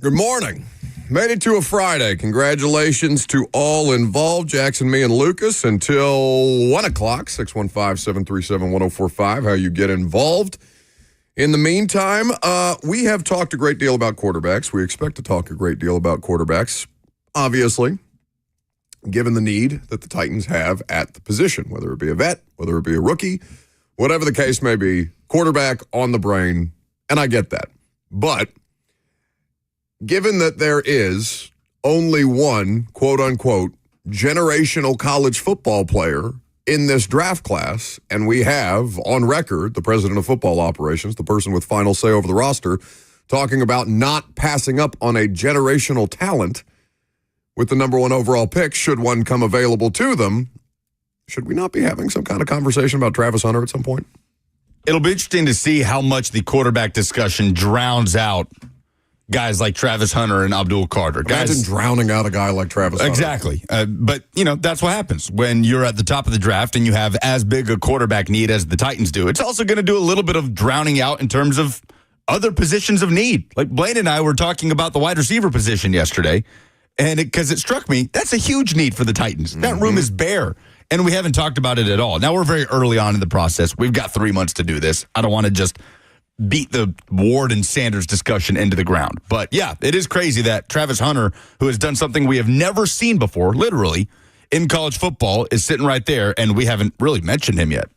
Good morning. Made it to a Friday. Congratulations to all involved, Jackson, me, and Lucas, until 1 o'clock, 615-737-1045, how you get involved. In the meantime, we have talked a great deal about quarterbacks. We expect to talk a great deal about quarterbacks, obviously, given the need that the Titans have at the position, whether it be a vet, whether it be a rookie, whatever the case may be, quarterback on the brain, and I get that. But given that there is only one, quote-unquote, generational college football player in this draft class, and we have, on record, the president of football operations, the person with final say over the roster, talking about not passing up on a generational talent with the number one overall pick, should one come available to them, should we not be having some kind of conversation about Travis Hunter at some point? It'll be interesting to see how much the quarterback discussion drowns out guys like Travis Hunter and Abdul Carter. Imagine drowning out a guy like Travis Hunter. Exactly. But, that's what happens when you're at the top of the draft and you have as big a quarterback need as the Titans do. It's also going to do a little bit of drowning out in terms of other positions of need. Like Blaine and I were talking about the wide receiver position yesterday, and because it struck me, that's a huge need for the Titans. Mm-hmm. That room is bare, and we haven't talked about it at all. Now, we're very early on in the process. We've got 3 months to do this. I don't want to just beat the Ward and Sanders discussion into the ground. But yeah, it is crazy that Travis Hunter, who has done something we have never seen before, literally, in college football, is sitting right there, and we haven't really mentioned him yet.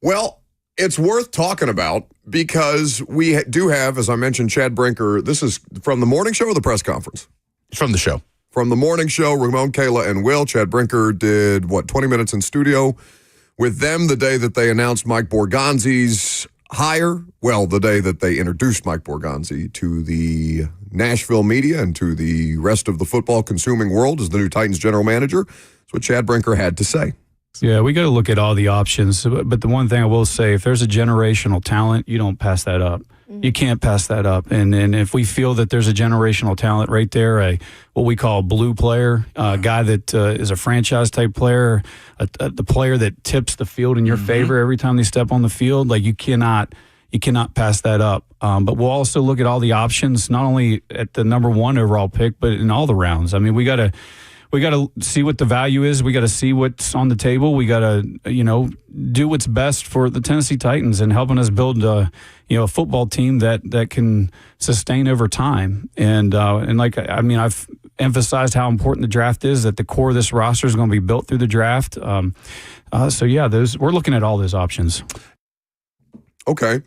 Well, it's worth talking about because we do have, as I mentioned, Chad Brinker. This is from the morning show or the press conference? From the show. From the morning show, Ramon, Kayla, and Will. Chad Brinker did, 20 minutes in studio with them the day that they announced Mike Borgonzi's hire. Well, the day that they introduced Mike Borgonzi to the Nashville media and to the rest of the football consuming world as the new Titans general manager. That's what Chad Brinker had to say. Yeah, we got to look at all the options. But the one thing I will say, if there's a generational talent, you don't pass that up. You can't pass that up. And if we feel that there's a generational talent right there, what we call a blue player, a guy that is a franchise-type player, the player that tips the field in your favor every time they step on the field, like you cannot pass that up. But we'll also look at all the options, not only at the number one overall pick, but in all the rounds. I mean, we got to see what the value is. We got to see what's on the table. We got to, do what's best for the Tennessee Titans and helping us build a football team that can sustain over time. And I've emphasized how important the draft is, that the core of this roster is going to be built through the draft. We're looking at all those options. Okay.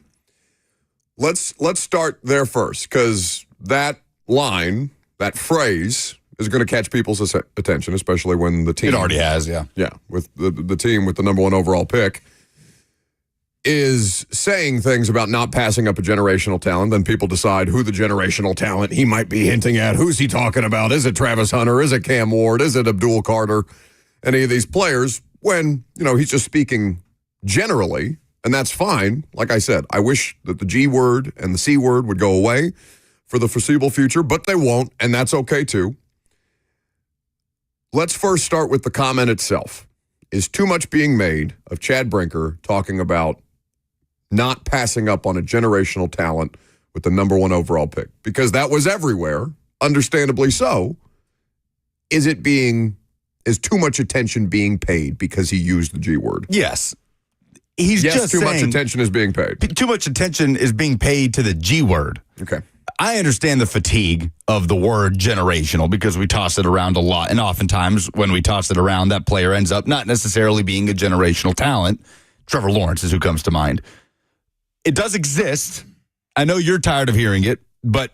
Let's start there first, because that line, that phrase, is going to catch people's attention, especially when the team... It already has, yeah. Yeah, with the team with the number one overall pick is saying things about not passing up a generational talent. Then people decide who the generational talent he might be hinting at. Who's he talking about? Is it Travis Hunter? Is it Cam Ward? Is it Abdul Carter? Any of these players, when, he's just speaking generally, and that's fine. Like I said, I wish that the G word and the C word would go away for the foreseeable future, but they won't, and that's okay too. Let's first start with the comment itself. Is too much being made of Chad Brinker talking about not passing up on a generational talent with the number one overall pick? Because that was everywhere, understandably so. Is too much attention being paid because he used the G word? Yes. Too much attention is being paid. Too much attention is being paid to the G word. Okay. I understand the fatigue of the word generational because we toss it around a lot. And oftentimes when we toss it around, that player ends up not necessarily being a generational talent. Trevor Lawrence is who comes to mind. It does exist. I know you're tired of hearing it, but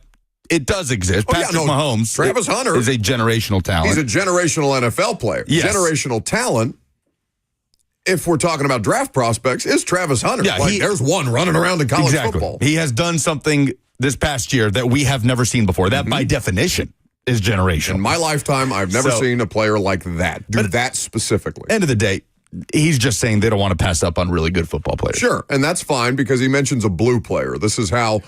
it does exist. Patrick Mahomes Travis Hunter is a generational talent. He's a generational NFL player. Yes. Generational talent, if we're talking about draft prospects, is Travis Hunter. Yeah, there's one running around in college football. He has done something this past year that we have never seen before. That, by definition, is generational. In my lifetime, I've never seen a player like that do that specifically. End of the day, he's just saying they don't want to pass up on really good football players. Sure, and that's fine because he mentions a blue player. This is how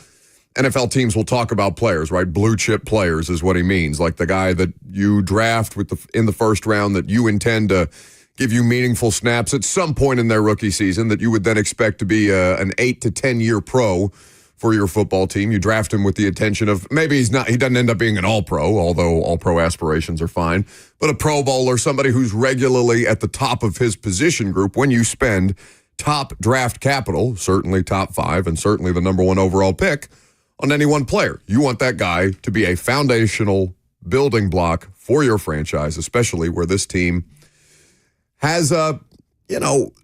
NFL teams will talk about players, right? Blue chip players is what he means, like the guy that you draft in the first round that you intend to give you meaningful snaps at some point in their rookie season that you would then expect to be an 8 to 10 year pro for your football team. You draft him with the intention of maybe he doesn't end up being an all-pro, although all-pro aspirations are fine, but a Pro Bowler, somebody who's regularly at the top of his position group. When you spend top draft capital, certainly top 5 and certainly the number 1 overall pick on any one player, you want that guy to be a foundational building block for your franchise, especially where this team has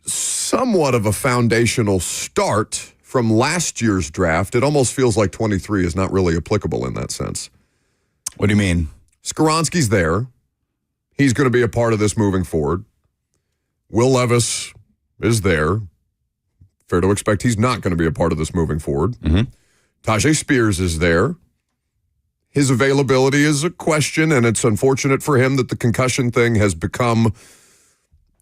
somewhat of a foundational start from last year's draft. It almost feels like 23 is not really applicable in that sense. What do you mean? Skoronski's there. He's going to be a part of this moving forward. Will Levis is there. Fair to expect he's not going to be a part of this moving forward. Mm-hmm. Tajay Spears is there. His availability is a question, and it's unfortunate for him that the concussion thing has become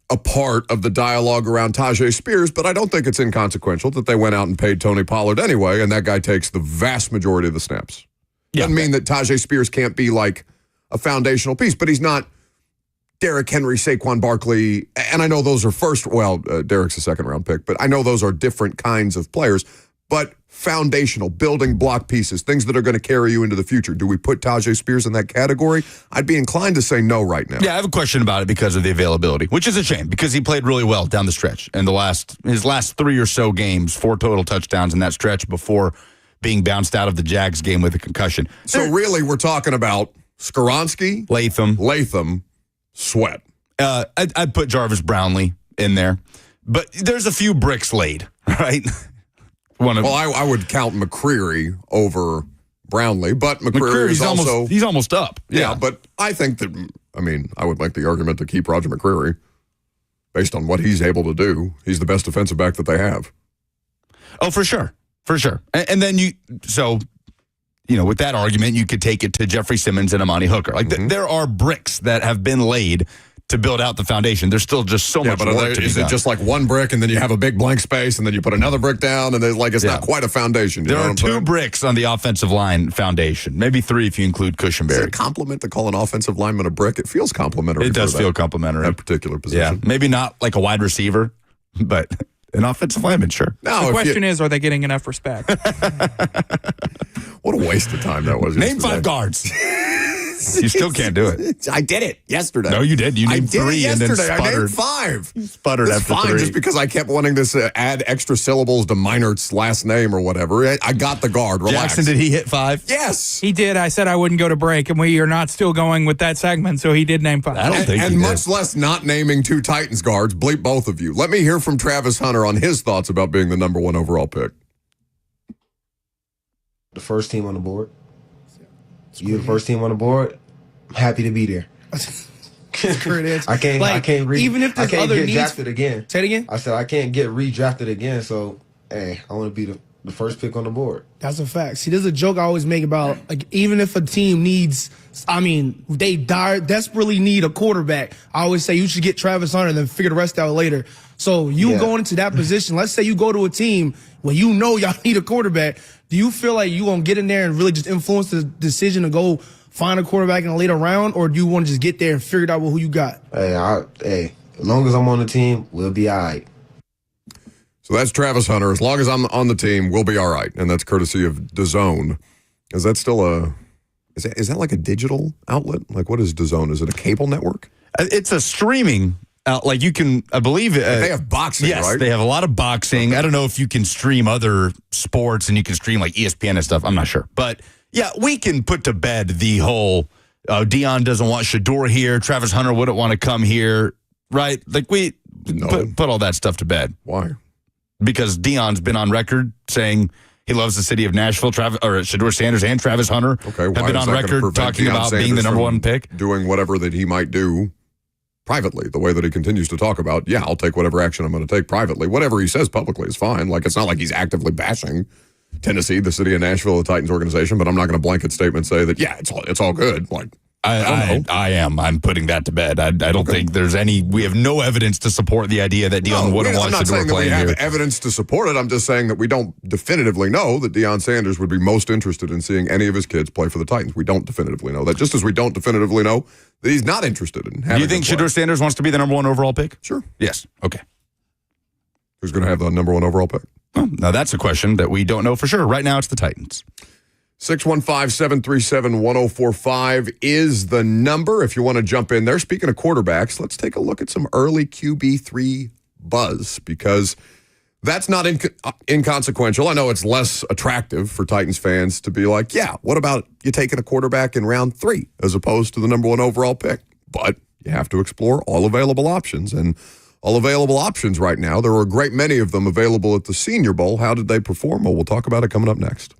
a part of the dialogue around Tajay Spears, but I don't think it's inconsequential that they went out and paid Tony Pollard anyway, and that guy takes the vast majority of the snaps. Yeah. Doesn't mean that Tajay Spears can't be like a foundational piece, but he's not Derrick Henry, Saquon Barkley, and I know those are Derrick's a second-round pick, but I know those are different kinds of players, but foundational, building block pieces, things that are going to carry you into the future. Do we put Tajay Spears in that category? I'd be inclined to say no right now. Yeah, I have a question about it because of the availability, which is a shame because he played really well down the stretch. And his last 3 or so games, 4 total touchdowns in that stretch before being bounced out of the Jags game with a concussion. So really, we're talking about Skoronski, Latham, Sweat. I'd put Jarvis Brownlee in there. But there's a few bricks laid, right? I would count McCreary over Brownlee, but McCreary is also... He's almost up. Yeah, but I think that, I would make the argument to keep Roger McCreary based on what he's able to do. He's the best defensive back that they have. Oh, for sure. For sure. And then with that argument, you could take it to Jeffrey Simmons and Amani Hooker. There are bricks that have been laid to build out the foundation. There's still just so much work to be is done. It just like one brick and then you have a big blank space and then you put another brick down and it's not quite a foundation. There are 2 bricks on the offensive line foundation. Maybe 3 if you include Cushenberry. Is it a compliment to call an offensive lineman a brick? It feels complimentary. It does feel complimentary. That particular position. Yeah, maybe not like a wide receiver, but an offensive lineman, sure. Now, the question is, are they getting enough respect? What a waste of time that was. Name 5 guards. You still can't do it. I did it yesterday. No, you did. You named 3 and then sputtered. I named 5. You sputtered That's after fine, 3. just because I kept wanting to add extra syllables to Meinert's last name or whatever. I got the guard. Relax. Jackson, did he hit 5? Yes. He did. I said I wouldn't go to break, and we are not still going with that segment, so he did name 5. I don't think and he did. much less not naming 2 Titans guards. Bleep both of you. Let me hear from Travis Hunter on his thoughts about being the number 1 overall pick. The first team on the board. You're the first team on the board. I'm happy to be there. I can't even if there's other get needs, drafted again. Say it again. I said I can't get redrafted again. So, I want to be the first pick on the board. That's a fact. See, there's a joke I always make about even if a team needs, they desperately need a quarterback. I always say you should get Travis Hunter and then figure the rest out later. So going into that position, let's say you go to a team where y'all need a quarterback. Do you feel like you gonna get in there and really just influence the decision to go find a quarterback in a later round, or do you want to just get there and figure it out with who you got? As long as I'm on the team, we'll be all right. So that's Travis Hunter. As long as I'm on the team, we'll be all right. And that's courtesy of DAZN. Is that still is that like a digital outlet? Like, what is DAZN? Is it a cable network? It's a streaming like you can, I believe. They have boxing, yes, right? They have a lot of boxing. Okay. I don't know if you can stream other sports and you can stream like ESPN and stuff. I'm not sure. But yeah, we can put to bed the whole Deion doesn't want Shador here. Travis Hunter wouldn't want to come here, right? Like we put all that stuff to bed. Why? Because Deion's been on record saying he loves the city of Nashville. Shador Sanders and Travis Hunter have been on record talking about being the number 1 pick. Doing whatever that he might do privately, the way that he continues to talk about, I'll take whatever action I'm going to take privately. Whatever he says publicly is fine. Like, it's not like he's actively bashing Tennessee, the city of Nashville, the Titans organization, but I'm not going to blanket statement say that, it's all good. Like, I am. I'm putting that to bed. I don't think there's we have no evidence to support the idea that Deion wouldn't want Shador playing here. I'm not saying that we have evidence to support it. I'm just saying that we don't definitively know that Deion Sanders would be most interested in seeing any of his kids play for the Titans. We don't definitively know that, just as we don't definitively know that he's not interested in having. Do you think Shador Sanders wants to be the number 1 overall pick? Sure. Yes. Okay. Who's going to have the number 1 overall pick? Well, now that's a question that we don't know for sure. Right now, it's the Titans. 615-737-1045 is the number if you want to jump in there. Speaking of quarterbacks, let's take a look at some early QB3 buzz because that's not inconsequential. I know it's less attractive for Titans fans to be like, yeah, what about you taking a quarterback in round 3 as opposed to the number 1 overall pick? But you have to explore all available options. And all available options right now, there were a great many of them available at the Senior Bowl. How did they perform? Well, we'll talk about it coming up next.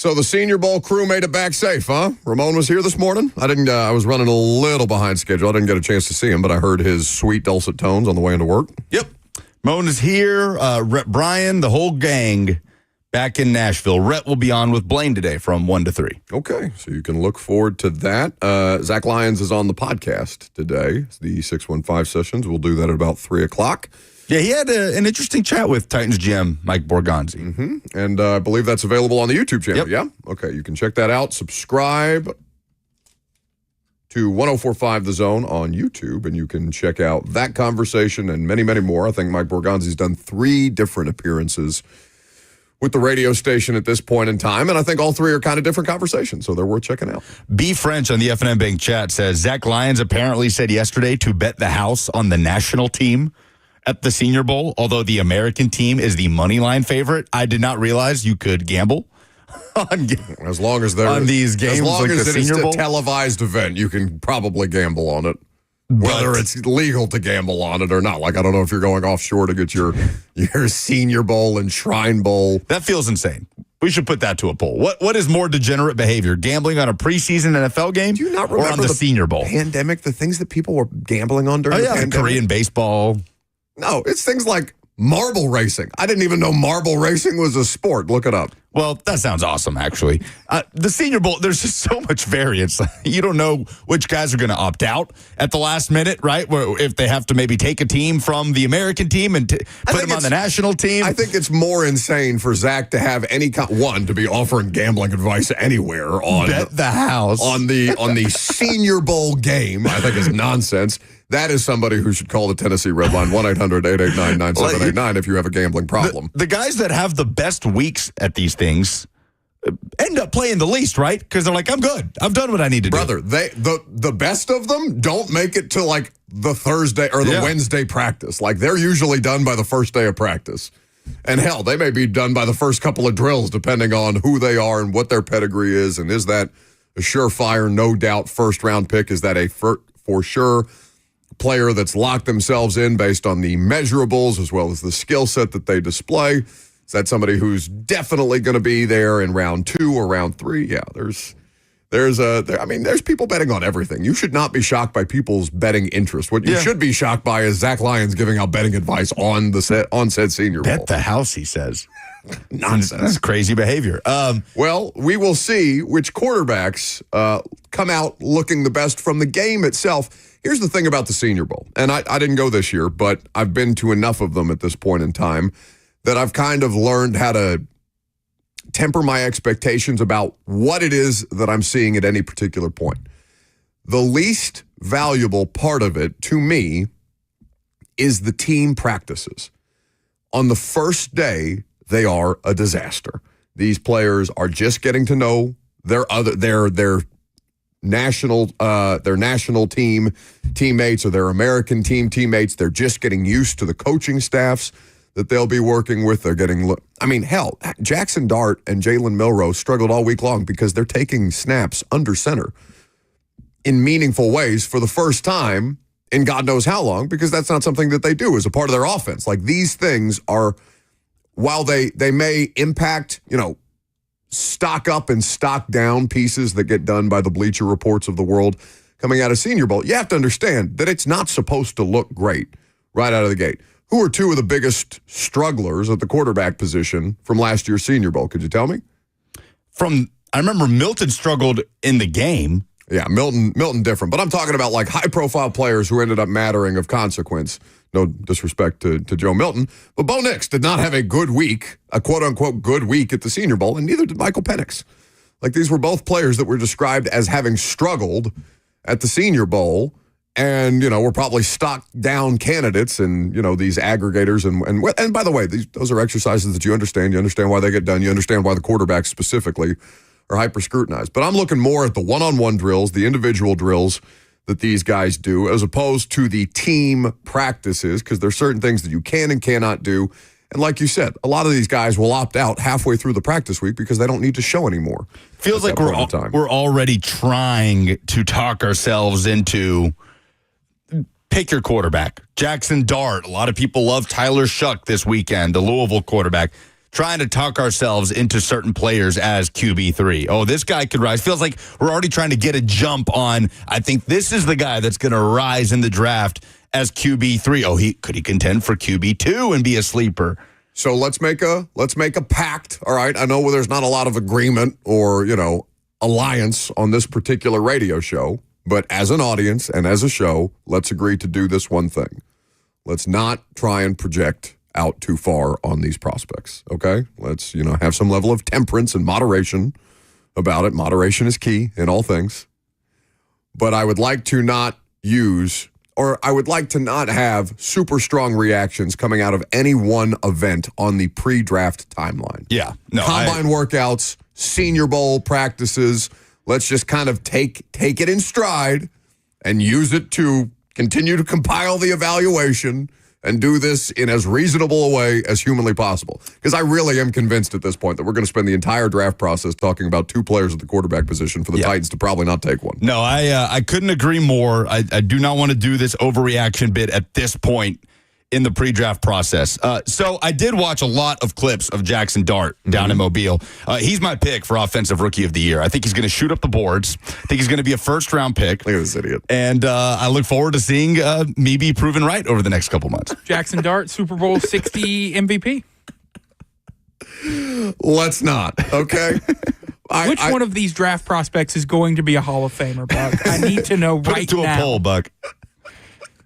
So the Senior Bowl crew made it back safe, huh? Ramon was here this morning. I was running a little behind schedule. I didn't get a chance to see him, but I heard his sweet dulcet tones on the way into work. Yep. Ramon is here. Rhett Bryan, the whole gang back in Nashville. Rhett will be on with Blaine today from 1 to 3. Okay, so you can look forward to that. Zach Lyons is on the podcast today. It's the 615 sessions. We'll do that at about 3 o'clock. Yeah, he had an interesting chat with Titans GM Mike Borgonzi. Mm-hmm. And I believe that's available on the YouTube channel. Yep. Yeah? Okay, you can check that out. Subscribe to 1045 The Zone on YouTube, and you can check out that conversation and many, many more. I think Mike Borgonzi's done 3 different appearances with the radio station at this point in time, and I think all 3 are kind of different conversations, so they're worth checking out. B. French on the FNM Bank chat says, Zach Lyons apparently said yesterday to bet the house on the national team at the Senior Bowl, although the American team is the money line favorite. I did not realize you could gamble as long as they're on these games, as long like as the it's Senior Bowl. a televised event, you can probably gamble on it. Whether it's legal to gamble on it or not. Like, I don't know if you're going offshore to get your Senior Bowl and Shrine Bowl. That feels insane. We should put that to a poll. What is more degenerate behavior? Gambling on a preseason NFL game Do you not remember or on the Senior Bowl? Pandemic, the things that people were gambling on during the pandemic? Korean baseball. No, it's things like marble racing. I didn't even know marble racing was a sport. Look it up. Well, that sounds awesome, actually. The Senior Bowl, there's just so much variance. You don't know which guys are going to opt out at the last minute, right? Where if they have to maybe take a team from the American team and put them on the national team. I think it's more insane for Zach to have any to be offering gambling advice anywhere on Bet the house on the Senior Bowl game. I think is nonsense. That is somebody who should call the Tennessee Red Line, 1-800-889-9789 if you have a gambling problem. The guys that have the best weeks at these things end up playing the least, right? Because they're like, I'm good. I've done what I need to do. Brother, the best of them don't make it to like the Thursday or the Wednesday practice. Like they're usually done by the first day of practice. And hell, they may be done by the first couple of drills, depending on who they are and what their pedigree is. And is that a surefire, no doubt, first-round pick? Is that a for sure player that's locked themselves in based on the measurables as well as the skill set that they display? Is that somebody who's definitely going to be there in round 2 or round 3? Yeah, there's people betting on everything. You should not be shocked by people's betting interest. What you should be shocked by is Zach Lyons giving out betting advice on said Senior Bowl. Bet the house, he says. Nonsense. That's crazy behavior. Well, we will see which quarterbacks come out looking the best from the game itself. Here's the thing about the Senior Bowl, and I didn't go this year, but I've been to enough of them at this point in time that I've kind of learned how to temper my expectations about what it is that I'm seeing at any particular point. The least valuable part of it, to me, is the team practices. On the first day, they are a disaster. These players are just getting to know their national team teammates or their American team teammates. They're just getting used to the coaching staffs that they'll be working with. They're getting, hell, Jackson Dart and Jalen Milroe struggled all week long because they're taking snaps under center in meaningful ways for the first time in God knows how long, because that's not something that they do as a part of their offense. Like these things are, while they may impact, stock up and stock down pieces that get done by the Bleacher Reports of the world coming out of Senior Bowl, you have to understand that it's not supposed to look great right out of the gate. Who are 2 of the biggest strugglers at the quarterback position from last year's Senior Bowl? Could you tell me? I remember Milton struggled in the game. Yeah, Milton different. But I'm talking about like high-profile players who ended up mattering of consequence. No disrespect to Joe Milton. But Bo Nix did not have a good week, a quote-unquote good week at the Senior Bowl, and neither did Michael Penix. Like these were both players that were described as having struggled at the Senior Bowl. And, we're probably stocked down candidates and, these aggregators. And by the way, those are exercises that you understand. You understand why they get done. You understand why the quarterbacks specifically are hyper-scrutinized. But I'm looking more at the one-on-one drills, the individual drills that these guys do, as opposed to the team practices, because there's certain things that you can and cannot do. And like you said, a lot of these guys will opt out halfway through the practice week because they don't need to show anymore. Feels like we're already trying to talk ourselves into... Pick your quarterback. Jackson Dart. A lot of people love Tyler Shuck this weekend, the Louisville quarterback. trying to talk ourselves into certain players as QB3. Oh, this guy could rise. Feels like we're already trying to get a jump on, I think this is the guy that's going to rise in the draft as QB3. Oh, could he contend for QB2 and be a sleeper? So let's make a pact. All right. I know there's not a lot of agreement or, alliance on this particular radio show, but as an audience and as a show, let's agree to do this one thing. Let's not try and project out too far on these prospects, okay? Let's, have some level of temperance and moderation about it. Moderation is key in all things. But I would like to not have super strong reactions coming out of any one event on the pre-draft timeline. Yeah. No, Combine workouts, Senior Bowl practices. Let's just kind of take it in stride and use it to continue to compile the evaluation and do this in as reasonable a way as humanly possible. Because I really am convinced at this point that we're going to spend the entire draft process talking about two players at the quarterback position for the Titans to probably not take one. No, I couldn't agree more. I do not want to do this overreaction bit at this point in the pre-draft process. So I did watch a lot of clips of Jackson Dart down in Mobile. He's my pick for Offensive Rookie of the Year. I think he's going to shoot up the boards. I think he's going to be a first-round pick. Look at this idiot. And I look forward to seeing me be proven right over the next couple months. Jackson Dart, Super Bowl 60 MVP. Let's not, okay? Which one of these draft prospects is going to be a Hall of Famer, Buck? I need to know Put right it to now. a poll, Buck.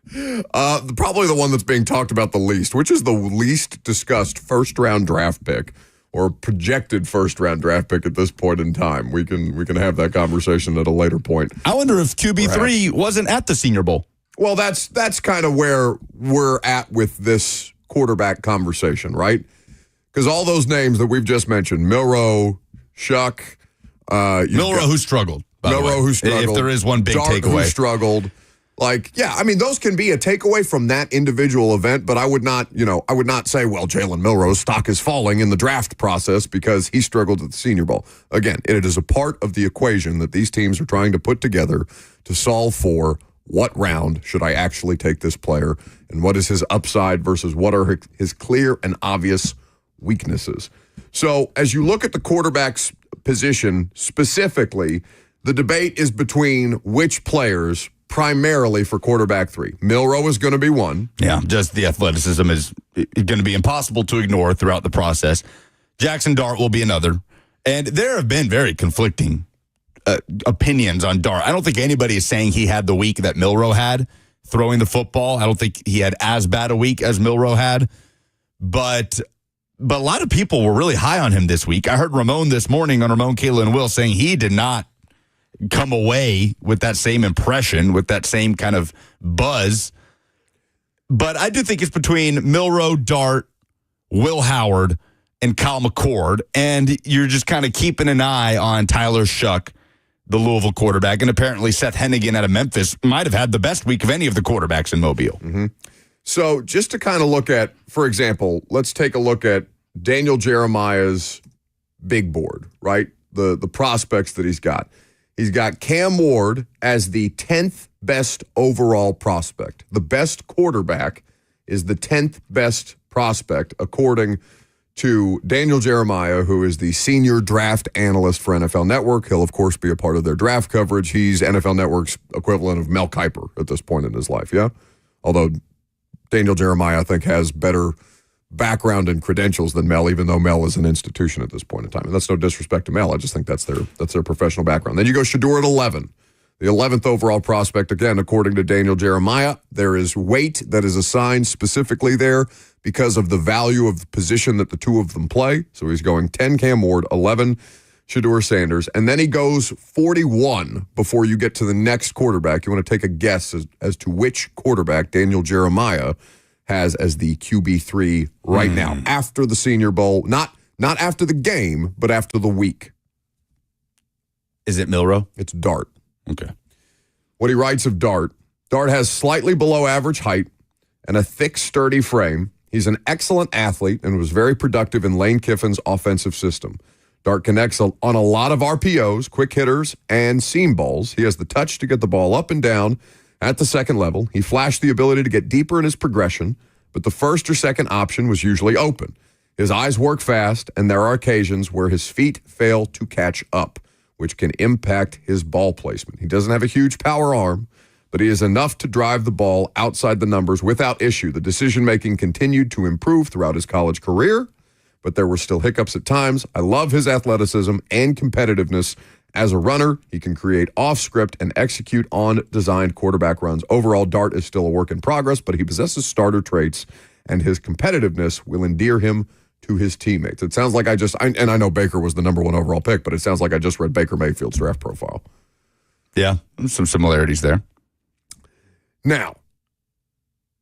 Probably the one that's being talked about the least, which is the least discussed first-round draft pick or projected first-round draft pick at this point in time. We can have that conversation at a later point. I wonder if QB3 wasn't at the Senior Bowl. Well, that's kind of where we're at with this quarterback conversation, right? Because all those names that we've just mentioned, Milroe, Shuck, Milroe who struggled. Milroe who struggled. If there is one big Dart takeaway. who struggled. Those can be a takeaway from that individual event, but I would not say, well, Jalen Milroe's stock is falling in the draft process because he struggled at the Senior Bowl. Again, it is a part of the equation that these teams are trying to put together to solve for what round should I actually take this player and what is his upside versus what are his clear and obvious weaknesses. So as you look at the quarterback's position specifically, the debate is between which players primarily for quarterback 3. Milroe is going to be one. Yeah, just the athleticism is going to be impossible to ignore throughout the process. Jackson Dart will be another. And there have been very conflicting opinions on Dart. I don't think anybody is saying he had the week that Milroe had throwing the football. I don't think he had as bad a week as Milroe had. But a lot of people were really high on him this week. I heard Ramon this morning on Ramon, Kayla, and Will saying he did not come away with that same impression, with that same kind of buzz. But I do think it's between Milroe, Dart, Will Howard, and Kyle McCord. And you're just kind of keeping an eye on Tyler Shuck, the Louisville quarterback. And apparently Seth Hennigan out of Memphis might have had the best week of any of the quarterbacks in Mobile. Mm-hmm. So just to kind of look at, for example, let's take a look at Daniel Jeremiah's big board, right? The prospects that he's got. He's got Cam Ward as the 10th best overall prospect. The best quarterback is the 10th best prospect, according to Daniel Jeremiah, who is the senior draft analyst for NFL Network. He'll, of course, be a part of their draft coverage. He's NFL Network's equivalent of Mel Kiper at this point in his life, yeah? Although Daniel Jeremiah, I think, has better background and credentials than Mel, even though Mel is an institution at this point in time. And that's no disrespect to Mel. I just think that's their professional background. Then you go Shedeur at 11. The 11th overall prospect, again, according to Daniel Jeremiah. There is weight that is assigned specifically there because of the value of the position that the two of them play. So he's going 10 Cam Ward, 11 Shedeur Sanders. And then he goes 41 before you get to the next quarterback. You want to take a guess as to which quarterback Daniel Jeremiah has as the QB3 right now after the Senior Bowl. Not after the game, but after the week. Is it Milroe? It's Dart. Okay. What he writes of Dart has slightly below average height and a thick, sturdy frame. He's an excellent athlete and was very productive in Lane Kiffin's offensive system. Dart connects on a lot of RPOs, quick hitters, and seam balls. He has the touch to get the ball up and down at the second level. He flashed the ability to get deeper in his progression, but the first or second option was usually open. His eyes work fast, and there are occasions where his feet fail to catch up, which can impact his ball placement. He doesn't have a huge power arm, but he is enough to drive the ball outside the numbers without issue. The decision-making continued to improve throughout his college career, but there were still hiccups at times. I love his athleticism and competitiveness. As a runner, he can create off-script and execute on-designed quarterback runs. Overall, Dart is still a work in progress, but he possesses starter traits, and his competitiveness will endear him to his teammates. It sounds like and I know Baker was the number 1 overall pick, but it sounds like I just read Baker Mayfield's draft profile. Yeah, some similarities there. Now,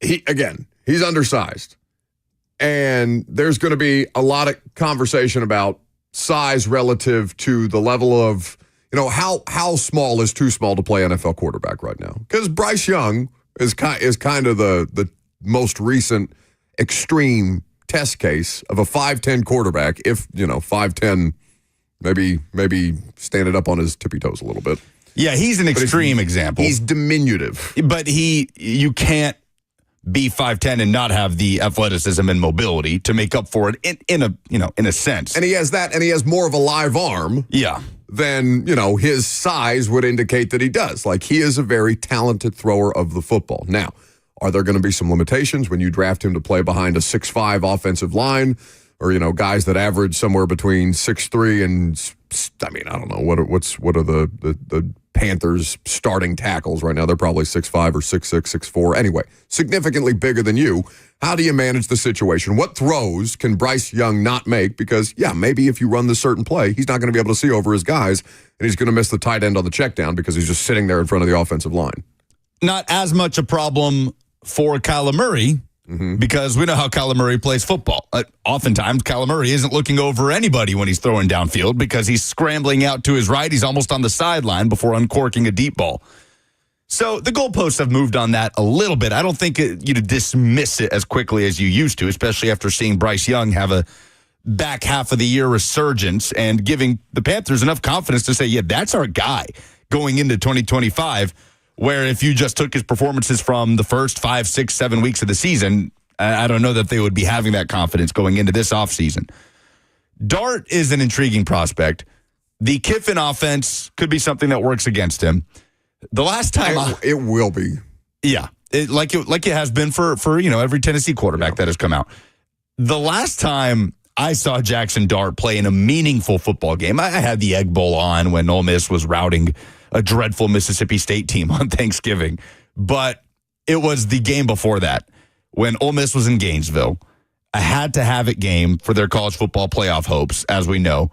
he's undersized. And there's going to be a lot of conversation about size relative to the level of, how small is too small to play NFL quarterback right now? Because Bryce Young is kind of the most recent extreme test case of a 5'10 quarterback. If 5'10, maybe standing up on his tippy toes a little bit. Yeah, he's an extreme example. He's diminutive, but you can't be 5'10 and not have the athleticism and mobility to make up for it in a sense. And he has that, and he has more of a live arm. Yeah. Than, his size would indicate that he does. Like, he is a very talented thrower of the football. Now, are there going to be some limitations when you draft him to play behind a 6'5" offensive line, or guys that average somewhere between 6'3" and I don't know what are the Panthers starting tackles right now? They're probably 6'5" or 6'6", 6'4". Anyway, significantly bigger than you. How do you manage the situation? What throws can Bryce Young not make? Because, maybe if you run this certain play, he's not going to be able to see over his guys, and he's going to miss the tight end on the check down because he's just sitting there in front of the offensive line. Not as much a problem for Kyler Murray, because we know how Kyler Murray plays football. Oftentimes, Kyler Murray isn't looking over anybody when he's throwing downfield because he's scrambling out to his right. He's almost on the sideline before uncorking a deep ball. So the goalposts have moved on that a little bit. I don't think you dismiss it as quickly as you used to, especially after seeing Bryce Young have a back half of the year resurgence and giving the Panthers enough confidence to say, that's our guy going into 2025. Where if you just took his performances from the first 5, 6, 7 weeks of the season, I don't know that they would be having that confidence going into this offseason. Dart is an intriguing prospect. The Kiffin offense could be something that works against him. The last time it will be. Yeah. Like it has been for every Tennessee quarterback that has come out. The last time I saw Jackson Dart play in a meaningful football game, I had the Egg Bowl on when Ole Miss was routing a dreadful Mississippi State team on Thanksgiving. But it was the game before that when Ole Miss was in Gainesville. I had to have it game for their college football playoff hopes, as we know.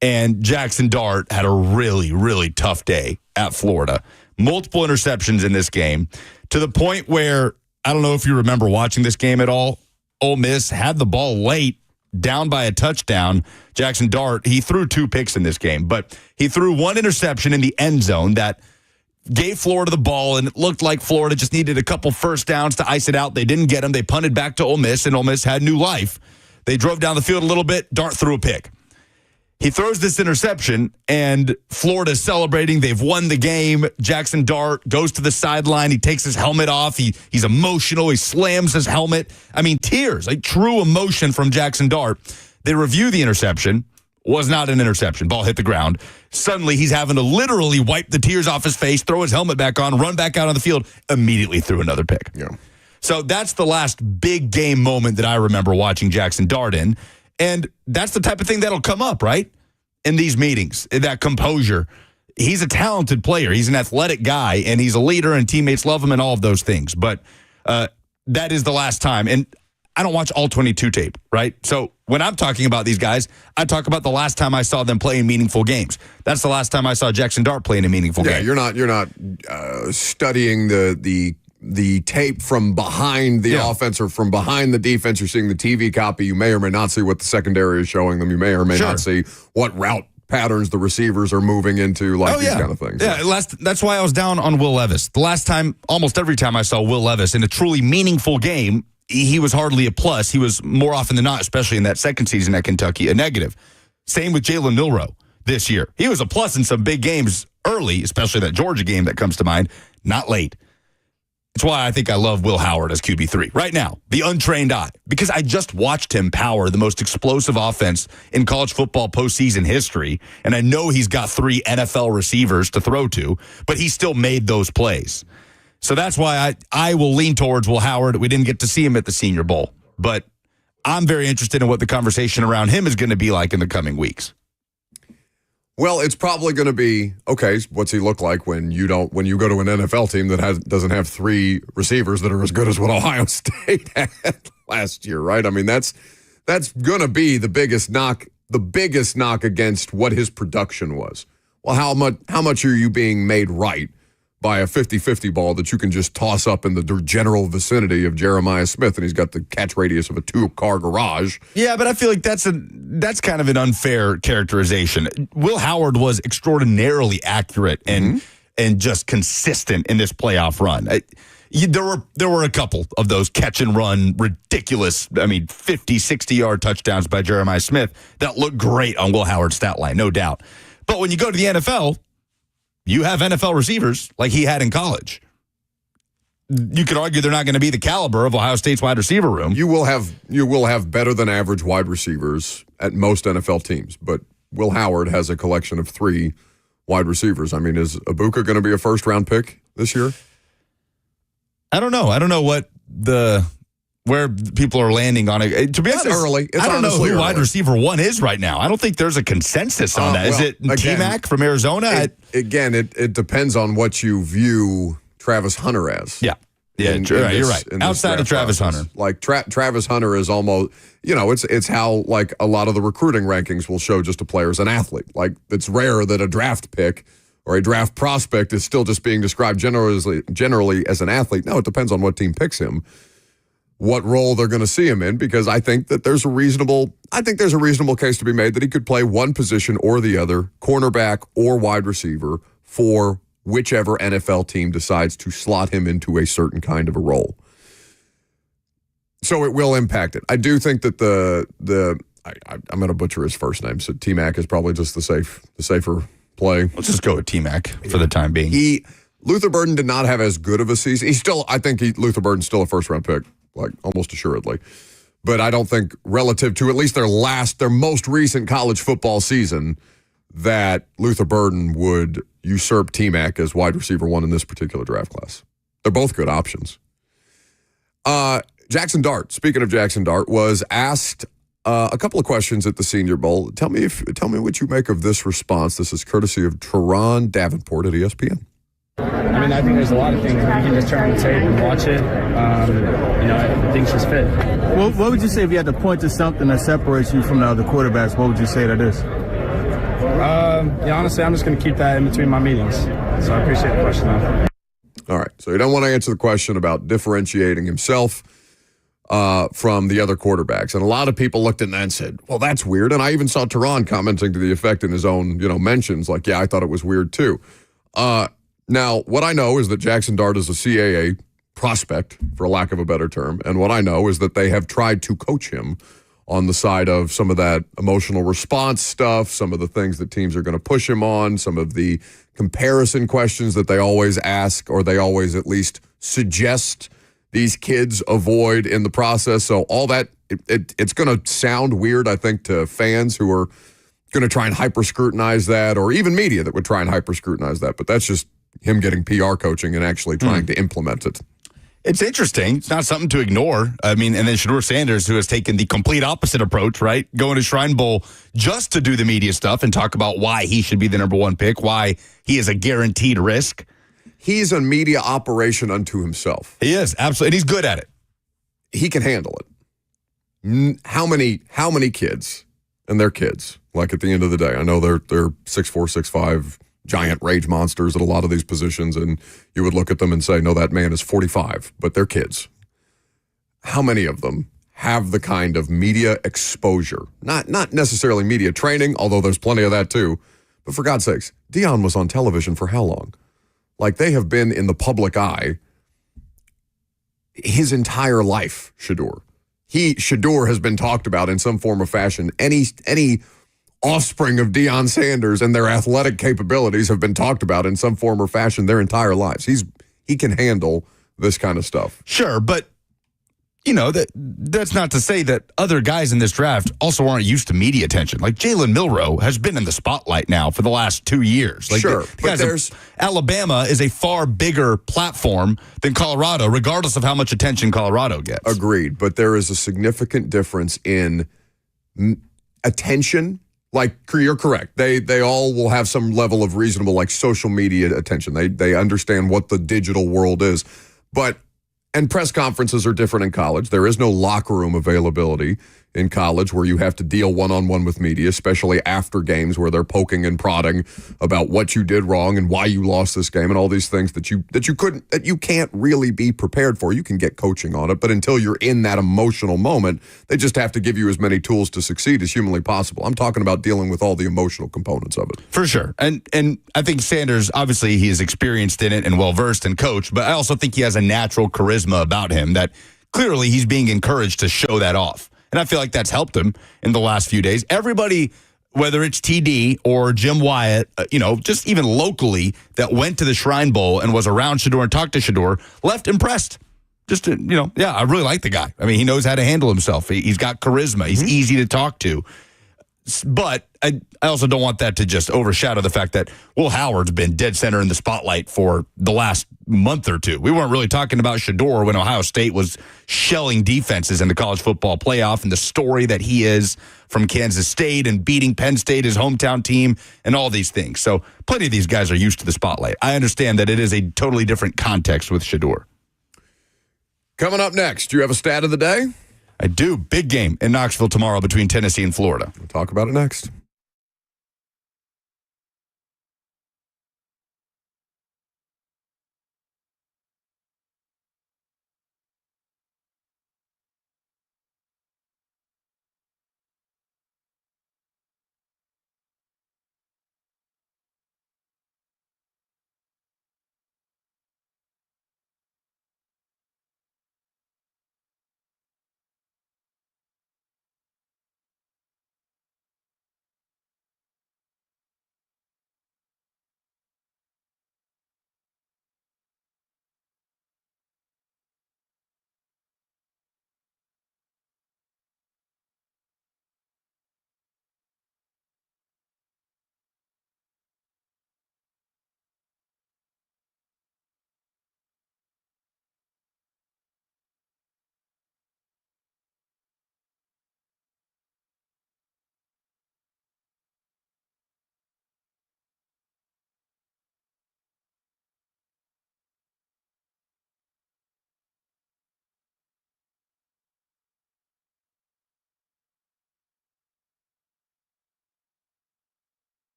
And Jackson Dart had a really, really tough day at Florida. Multiple interceptions in this game to the point where, I don't know if you remember watching this game at all, Ole Miss had the ball late, down by a touchdown. Jackson Dart, he threw 2 picks in this game, but he threw 1 interception in the end zone that gave Florida the ball, and it looked like Florida just needed a couple first downs to ice it out. They didn't get them. They punted back to Ole Miss, and Ole Miss had new life. They drove down the field a little bit. Dart threw a pick. He throws this interception, and Florida's celebrating. They've won the game. Jackson Dart goes to the sideline. He takes his helmet off. He's emotional. He slams his helmet. I mean, tears, like true emotion from Jackson Dart. They review the interception. Was not an interception. Ball hit the ground. Suddenly, he's having to literally wipe the tears off his face, throw his helmet back on, run back out on the field, immediately threw another pick. Yeah. So that's the last big game moment that I remember watching Jackson Dart in. And that's the type of thing that'll come up, right? In these meetings, that composure. He's a talented player. He's an athletic guy, and he's a leader, and teammates love him and all of those things. But that is the last time. And I don't watch all 22 tape, right? So when I'm talking about these guys, I talk about the last time I saw them play in meaningful games. That's the last time I saw Jackson Dart play in a meaningful game. You're not studying the tape from behind the offense or from behind the defense. You're seeing the TV copy. You may or may not see what the secondary is showing them. You may or may not see what route patterns the receivers are moving into, these kind of things. Yeah, that's why I was down on Will Levis. The last time, almost every time I saw Will Levis in a truly meaningful game, he was hardly a plus. He was more often than not, especially in that second season at Kentucky, a negative. Same with Jalen Milroe this year. He was a plus in some big games early, especially that Georgia game that comes to mind, not late. It's why I think I love Will Howard as QB3 right now, the untrained eye, because I just watched him power the most explosive offense in college football postseason history, and I know he's got 3 NFL receivers to throw to, but he still made those plays. So that's why I will lean towards Will Howard. We didn't get to see him at the Senior Bowl, but I'm very interested in what the conversation around him is going to be like in the coming weeks. Well, it's probably going to be, okay, what's he look like when you go to an NFL team that doesn't have 3 receivers that are as good as what Ohio State had last year, right? I mean, that's going to be the biggest knock against what his production was. Well, how much are you being made right by a 50-50 ball that you can just toss up in the general vicinity of Jeremiah Smith, and he's got the catch radius of a 2-car garage? Yeah, but I feel like that's kind of an unfair characterization. Will Howard was extraordinarily accurate and just consistent in this playoff run. There were a couple of those catch and run ridiculous, 50, 60-yard touchdowns by Jeremiah Smith that look great on Will Howard's stat line, no doubt. But when you go to the NFL, you have NFL receivers like he had in college. You could argue they're not going to be the caliber of Ohio State's wide receiver room. You will have better than average wide receivers at most NFL teams, but Will Howard has a collection of 3 wide receivers. I mean, is Ibuka going to be a first-round pick this year? I don't know. I don't know where people are landing on it. To be honest, early. I don't know who wide receiver 1 is right now. I don't think there's a consensus on that. Is it T-Mac from Arizona? It depends on what you view Travis Hunter as. Yeah. You're right. Outside of Travis Hunter. Like Travis Hunter is almost, it's how like a lot of the recruiting rankings will show just a player as an athlete. Like it's rare that a draft pick or a draft prospect is still just being described generally as an athlete. No, it depends on what team picks him, what role they're going to see him in, because I think that there's a reasonable case to be made that he could play one position or the other, cornerback or wide receiver, for whichever NFL team decides to slot him into a certain kind of a role. So it will impact it. I do think that I'm going to butcher his first name, so T-Mac is probably just the safer play. Let's just go with T-Mac for the time being. Luther Burden did not have as good of a season. Luther Burden's still a first-round pick, like almost assuredly. But I don't think relative to at least their most recent college football season that Luther Burden would usurp T-Mac as wide receiver 1 in this particular draft class. They're both good options. Jackson Dart, speaking of Jackson Dart, was asked a couple of questions at the Senior Bowl. Tell me what you make of this response. This is courtesy of Teron Davenport at ESPN. I think there's a lot of things. You can just turn on the tape and watch it. Things just fit. What would you say if you had to point to something that separates you from the other quarterbacks? What would you say that is? Honestly, I'm just going to keep that in between my meetings. So I appreciate the question, though. All right. So you don't want to answer the question about differentiating himself from the other quarterbacks. And a lot of people looked at that and said, well, that's weird. And I even saw Teron commenting to the effect in his own, mentions, like, yeah, I thought it was weird too. Now, what I know is that Jackson Dart is a CAA prospect, for lack of a better term. And what I know is that they have tried to coach him on the side of some of that emotional response stuff, some of the things that teams are going to push him on, some of the comparison questions that they always ask, or they always at least suggest these kids avoid in the process. So all that, it's going to sound weird, I think, to fans who are going to try and hyper-scrutinize that, or even media that would try and hyper-scrutinize that. But that's just him getting PR coaching and actually trying to implement it. It's interesting. It's not something to ignore. And then Shedeur Sanders, who has taken the complete opposite approach, right? Going to Shrine Bowl just to do the media stuff and talk about why he should be the number 1 pick, why he is a guaranteed risk. He's a media operation unto himself. He is, absolutely. And he's good at it. He can handle it. How many kids, and they're kids, like at the end of the day, I know they're 6'4", 6'5", giant rage monsters at a lot of these positions, and you would look at them and say, no, that man is 45, but they're kids. How many of them have the kind of media exposure? Not necessarily media training, although there's plenty of that too, but for God's sakes, Deion was on television for how long? Like, they have been in the public eye his entire life, Shedeur. Shedeur has been talked about in some form or fashion. Any offspring of Deion Sanders and their athletic capabilities have been talked about in some form or fashion their entire lives. He can handle this kind of stuff. Sure, but that's not to say that other guys in this draft also aren't used to media attention. Like Jalen Milroe has been in the spotlight now for the last 2 years. Like Sure, but Alabama is a far bigger platform than Colorado, regardless of how much attention Colorado gets. Agreed, but there is a significant difference in attention. Like, you're correct. They all will have some level of reasonable, like, social media attention. They understand what the digital world is. And press conferences are different in college. There is no locker room availability in college where you have to deal one-on-one with media, especially after games where they're poking and prodding about what you did wrong and why you lost this game and all these things that you can't really be prepared for. You can get coaching on it, but until you're in that emotional moment, they just have to give you as many tools to succeed as humanly possible. I'm talking about dealing with all the emotional components of it. For sure. And I think Sanders, obviously, he is experienced in it and well-versed and coached, but I also think he has a natural charisma about him that clearly he's being encouraged to show that off. And I feel like that's helped him in the last few days. Everybody, whether it's TD or Jim Wyatt, just even locally that went to the Shrine Bowl and was around Shedeur and talked to Shedeur, left impressed. I really like the guy. I mean, he knows how to handle himself. He's got charisma. He's easy to talk to. But I also don't want that to just overshadow the fact that Will Howard's been dead center in the spotlight for the last month or two. We weren't really talking about Shedeur when Ohio State was shelling defenses in the college football playoff and the story that he is from Kansas State and beating Penn State, his hometown team, and all these things. So plenty of these guys are used to the spotlight. I understand that it is a totally different context with Shedeur. Coming up next, do you have a stat of the day? I do. Big game in Knoxville tomorrow between Tennessee and Florida. We'll talk about it next.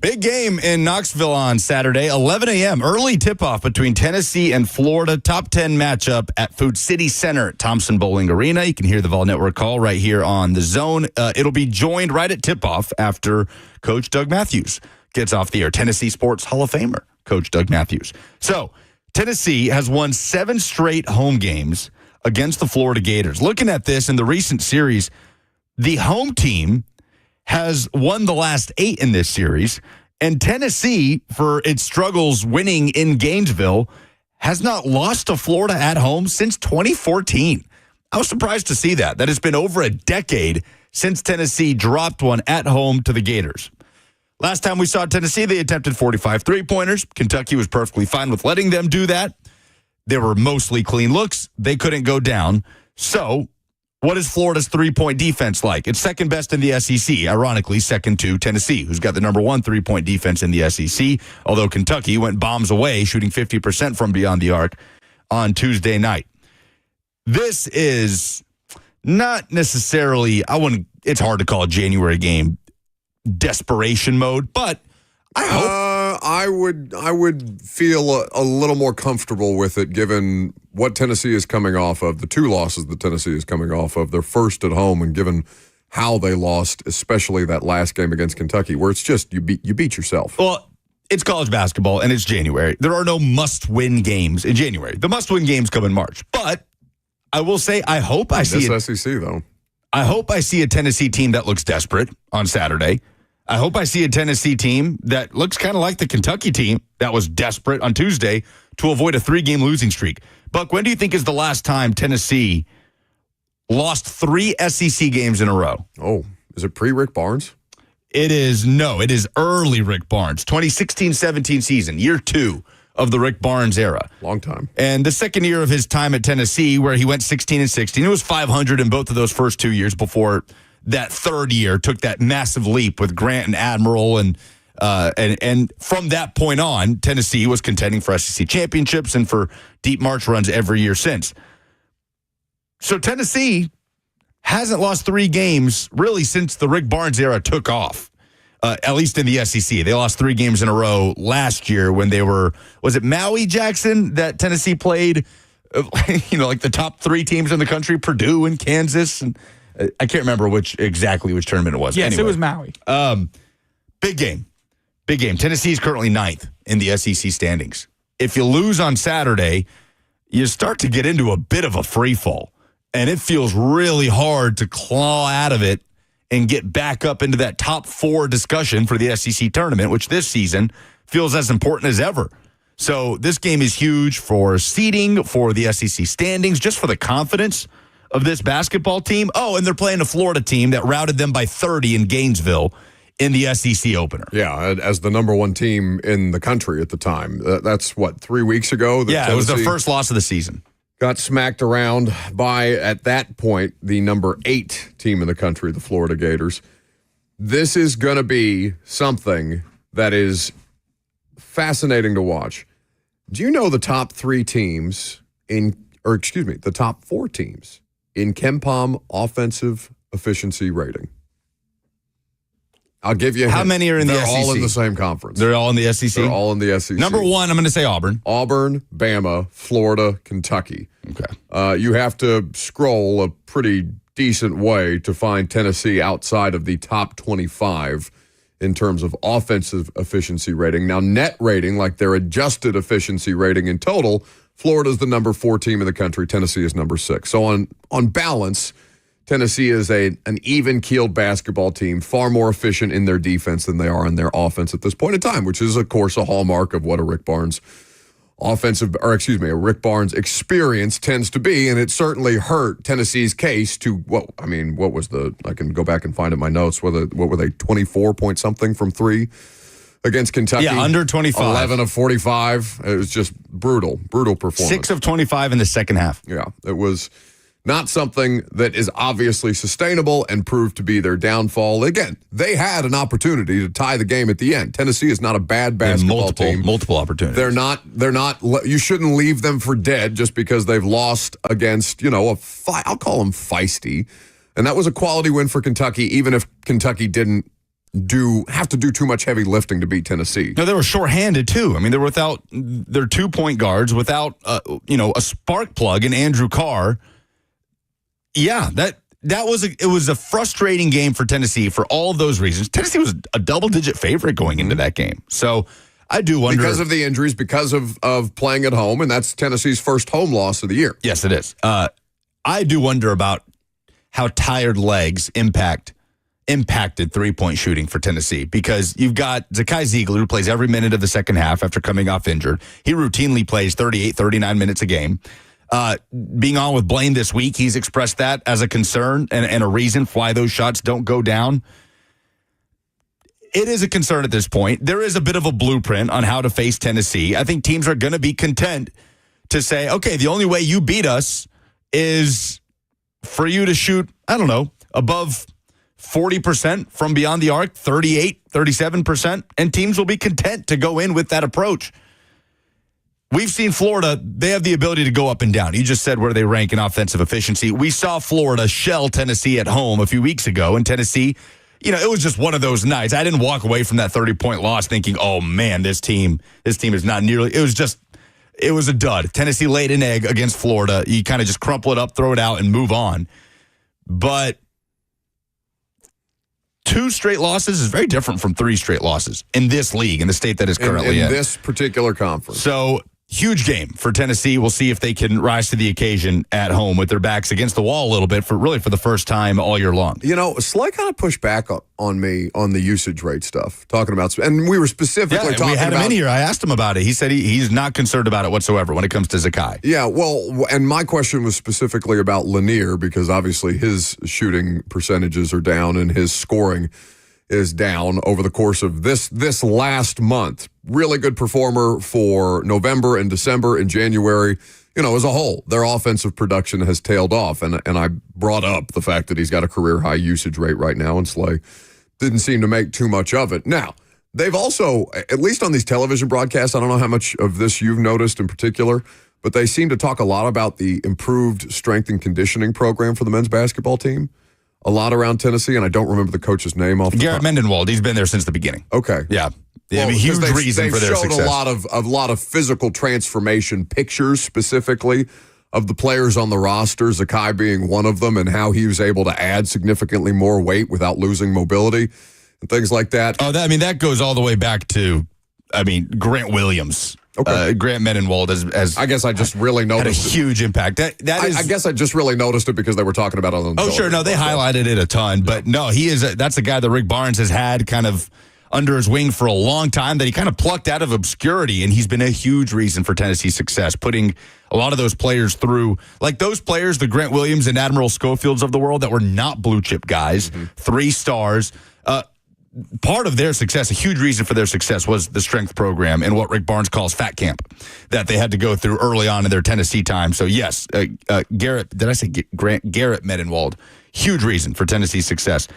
Big game in Knoxville on Saturday, 11 a.m. Early tip-off between Tennessee and Florida. Top 10 matchup at Food City Center at Thompson Bowling Arena. You can hear the Vol Network call right here on The Zone. It'll be joined right at tip-off after Coach Doug Matthews gets off the air. Tennessee Sports Hall of Famer, Coach Doug Matthews. So, Tennessee has won 7 straight home games against the Florida Gators. Looking at this in the recent series, the home team has won the last 8 in this series, and Tennessee, for its struggles winning in Gainesville, has not lost to Florida at home since 2014. I was surprised to see that. That has been over a decade since Tennessee dropped one at home to the Gators. Last time we saw Tennessee, they attempted 45 three-pointers. Kentucky was perfectly fine with letting them do that. They were mostly clean looks. They couldn't go down. So, what is Florida's three-point defense like? It's second best in the SEC, ironically, second to Tennessee, who's got the number 1 three-point defense in the SEC, although Kentucky went bombs away, shooting 50% from beyond the arc on Tuesday night. This is not necessarily, it's hard to call a January game desperation mode, but I hope. I would feel a little more comfortable with it given what Tennessee is coming off of, the 2 losses that Tennessee is coming off of, their first at home, and given how they lost, especially that last game against Kentucky, where it's just you beat yourself. Well, it's college basketball, and it's January. There are no must-win games in January. The must-win games come in March. But I will say, I hope I see SEC, though. I hope I see a Tennessee team that looks desperate on Saturday. I hope I see a Tennessee team that looks kind of like the Kentucky team that was desperate on Tuesday to avoid a 3-game losing streak. Buck, when do you think is the last time Tennessee lost 3 SEC games in a row? Oh, is it pre-Rick Barnes? It is early Rick Barnes. 2016-17 season, year 2 of the Rick Barnes era. Long time. And the second year of his time at Tennessee, where he went 16-16. It was 500 in both of those first 2 years before that third year took that massive leap with Grant and Admiral, and from that point on, Tennessee was contending for SEC championships and for deep March runs every year since. So Tennessee hasn't lost 3 games really since the Rick Barnes era took off, at least in the SEC. They lost 3 games in a row last year when they were, was it Maui, Jackson, that Tennessee played, like the top 3 teams in the country, Purdue and Kansas, and I can't remember which tournament it was. Yes, anyway, it was Maui. Big game. Tennessee is currently 9th in the SEC standings. If you lose on Saturday, you start to get into a bit of a free fall, and it feels really hard to claw out of it and get back up into that top 4 discussion for the SEC tournament, which this season feels as important as ever. So this game is huge for seeding, for the SEC standings, just for the confidence of this basketball team. Oh, and they're playing a Florida team that routed them by 30 in Gainesville in the SEC opener. Yeah, as the number 1 team in the country at the time. That's, 3 weeks ago? Yeah, it was their first loss of the season. Got smacked around by, at that point, the number 8 team in the country, the Florida Gators. This is going to be something that is fascinating to watch. Do you know the top 3 teams the top 4 teams in KenPom offensive efficiency rating? I'll give you how many are in the SEC? They're all in the same conference. They're all in the SEC? They're all in the SEC. Number 1, I'm going to say Auburn. Auburn, Bama, Florida, Kentucky. Okay. You have to scroll a pretty decent way to find Tennessee outside of the top 25 in terms of offensive efficiency rating. Now, net rating, like their adjusted efficiency rating in total, Florida's the number 4 team in the country. Tennessee is number 6. So on balance, Tennessee is an even-keeled basketball team, far more efficient in their defense than they are in their offense at this point in time, which is, of course, a hallmark of what a Rick Barnes experience tends to be, and it certainly hurt Tennessee's case to I can go back and find in my notes, what were they, 24 point something from 3 against Kentucky? Yeah, under 25. 11 of 45. It was just brutal performance. 6 of 25 in the second half. Yeah, it was not something that is obviously sustainable and proved to be their downfall. Again, they had an opportunity to tie the game at the end. Tennessee is not a bad basketball team. Multiple opportunities. They're not, you shouldn't leave them for dead just because they've lost against, I'll call them feisty. And that was a quality win for Kentucky, even if Kentucky didn't have to do too much heavy lifting to beat Tennessee. No, they were shorthanded too. I mean, they're without their 2-point guards, without a spark plug in Andrew Carr. Yeah, it was a frustrating game for Tennessee for all of those reasons. Tennessee was a double-digit favorite going into that game. So I do wonder. Because of the injuries, because of playing at home, and that's Tennessee's first home loss of the year. Yes, it is. I do wonder about how tired legs impacted three-point shooting for Tennessee, because you've got Zakai Ziegler, who plays every minute of the second half after coming off injured. He routinely plays 38, 39 minutes a game. Being on with Blaine this week, he's expressed that as a concern and a reason why those shots don't go down. It is a concern at this point. There is a bit of a blueprint on how to face Tennessee. I think teams are going to be content to say, okay, the only way you beat us is for you to shoot, I don't know, above 40% from beyond the arc, 38, 37%, and teams will be content to go in with that approach. We've seen Florida, they have the ability to go up and down. You just said where they rank in offensive efficiency. We saw Florida shell Tennessee at home a few weeks ago, and Tennessee, it was just one of those nights. I didn't walk away from that 30-point loss thinking, oh, man, this team is not nearly, it was a dud. Tennessee laid an egg against Florida. You kind of just crumple it up, throw it out, and move on. But 2 straight losses is very different from 3 straight losses in this league, in the state that is currently in this particular conference. So, huge game for Tennessee. We'll see if they can rise to the occasion at home with their backs against the wall a little bit for the first time all year long. Slay kind of pushed back on me on the usage rate stuff, talking about, and we were specifically talking about. We had him in here. I asked him about it. He said he's not concerned about it whatsoever when it comes to Zakai. Yeah, well, and my question was specifically about Lanier, because obviously his shooting percentages are down and his scoring is down over the course of this last month. Really good performer for November and December and January. As a whole, their offensive production has tailed off. And I brought up the fact that he's got a career high usage rate right now, and Slay didn't seem to make too much of it. Now, they've also, at least on these television broadcasts, I don't know how much of this you've noticed in particular, but they seem to talk a lot about the improved strength and conditioning program for the men's basketball team. A lot around Tennessee, and I don't remember the coach's name off the Garrett top. Mendenwald. He's been there since the beginning. Okay. Yeah. Well, a huge reason for their success. They've showed a lot of physical transformation pictures, specifically of the players on the roster, Zakai being one of them, and how he was able to add significantly more weight without losing mobility and things like that. Oh, that goes all the way back to, Grant Williams. Okay. Grant Mendenwald as I guess I just really noticed had a huge impact. I guess I just really noticed it because they were talking about it on the sure. No, they highlighted it a ton. But no, that's a guy that Rick Barnes has had kind of under his wing for a long time, that he kind of plucked out of obscurity, and he's been a huge reason for Tennessee's success, putting a lot of those players through, like those players, the Grant Williams and Admiral Schofields of the world that were not blue chip guys, 3 stars. Part of their success, a huge reason for their success, was the strength program and what Rick Barnes calls fat camp that they had to go through early on in their Tennessee time. So yes, Garrett, did I say Garrett Mendenwald? Huge reason for Tennessee's success.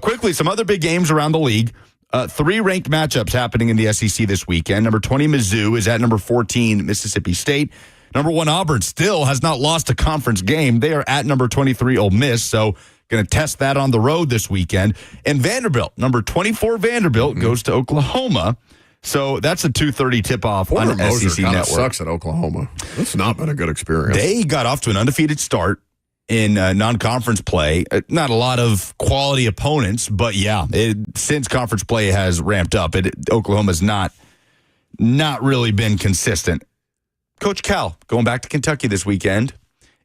Quickly, some other big games around the league. 3 ranked matchups happening in the SEC this weekend. Number 20, Mizzou, is at number 14, Mississippi State. Number 1, Auburn still has not lost a conference game. They are at number 23, Ole Miss. So going to test that on the road this weekend. And Vanderbilt, number 24, Vanderbilt, goes to Oklahoma. So that's a 2:30 tip-off on SEC Network. Sucks at Oklahoma. That's not been a good experience. They got off to an undefeated start in non-conference play. Not a lot of quality opponents, but yeah, since conference play has ramped up, Oklahoma's not really been consistent. Coach Cal going back to Kentucky this weekend.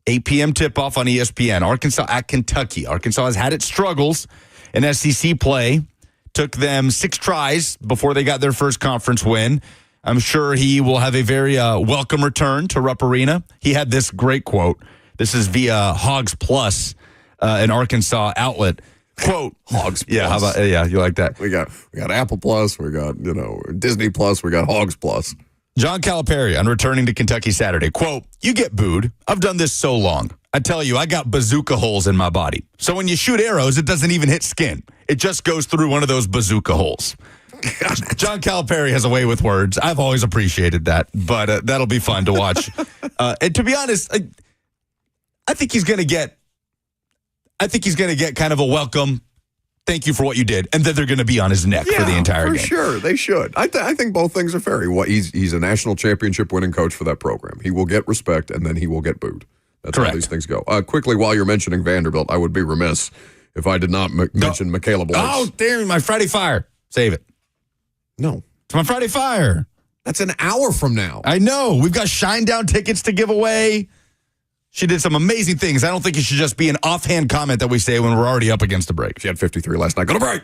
8 p.m. tip-off on ESPN. Arkansas at Kentucky. Arkansas has had its struggles in SEC play. Took them 6 tries before they got their first conference win. I'm sure he will have a very welcome return to Rupp Arena. He had this great quote. This is via Hogs Plus, an Arkansas outlet. Quote, Hogs Plus. Yeah, how about, you like that? We got Apple Plus, we got, Disney Plus, we got Hogs Plus. John Calipari on returning to Kentucky Saturday. Quote, "You get booed. I've done this so long. I tell you, I got bazooka holes in my body. So when you shoot arrows, it doesn't even hit skin. It just goes through one of those bazooka holes." John Calipari has a way with words. I've always appreciated that, but that'll be fun to watch. And to be honest, I think he's going to get kind of a welcome thank you for what you did, and then they're going to be on his neck for the entire game. Sure, they should. I think both things are fair. He's a national championship winning coach for that program. He will get respect, and then he will get booed. That's Correct. how these things go. Quickly, while you're mentioning Vanderbilt, I would be remiss if I did not mention Michaela Blake. Oh, damn, my Friday Fire. Save it. No. It's my Friday Fire. That's an hour from now. I know. We've got Shinedown tickets to give away. She did some amazing things. I don't think it should just be an offhand comment that we say when we're already up against the break. She had 53 last night. Go to break.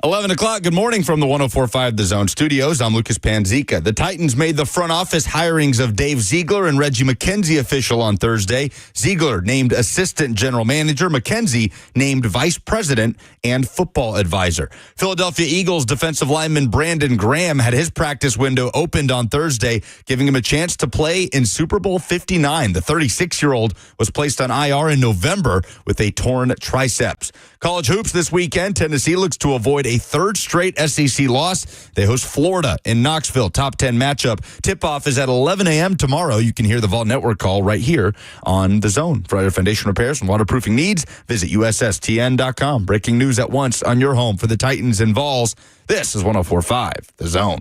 11 o'clock, good morning from the 104.5 The Zone studios. I'm Lucas Panzica. The Titans made the front office hirings of Dave Ziegler and Reggie McKenzie official on Thursday. Ziegler named assistant general manager, McKenzie named vice president and football advisor. Philadelphia Eagles defensive lineman Brandon Graham had his practice window opened on Thursday, giving him a chance to play in Super Bowl 59. The 36-year-old was placed on IR in November with a torn triceps. College hoops this weekend. Tennessee looks to avoid a third straight SEC loss. They host Florida in Knoxville. Top 10 matchup. Tip-off is at 11 a.m. tomorrow. You can hear the Vault Network call right here on The Zone. For other foundation repairs and waterproofing needs, visit USSTN.com. Breaking news at once on your home for the Titans and Vols. This is 104.5 The Zone.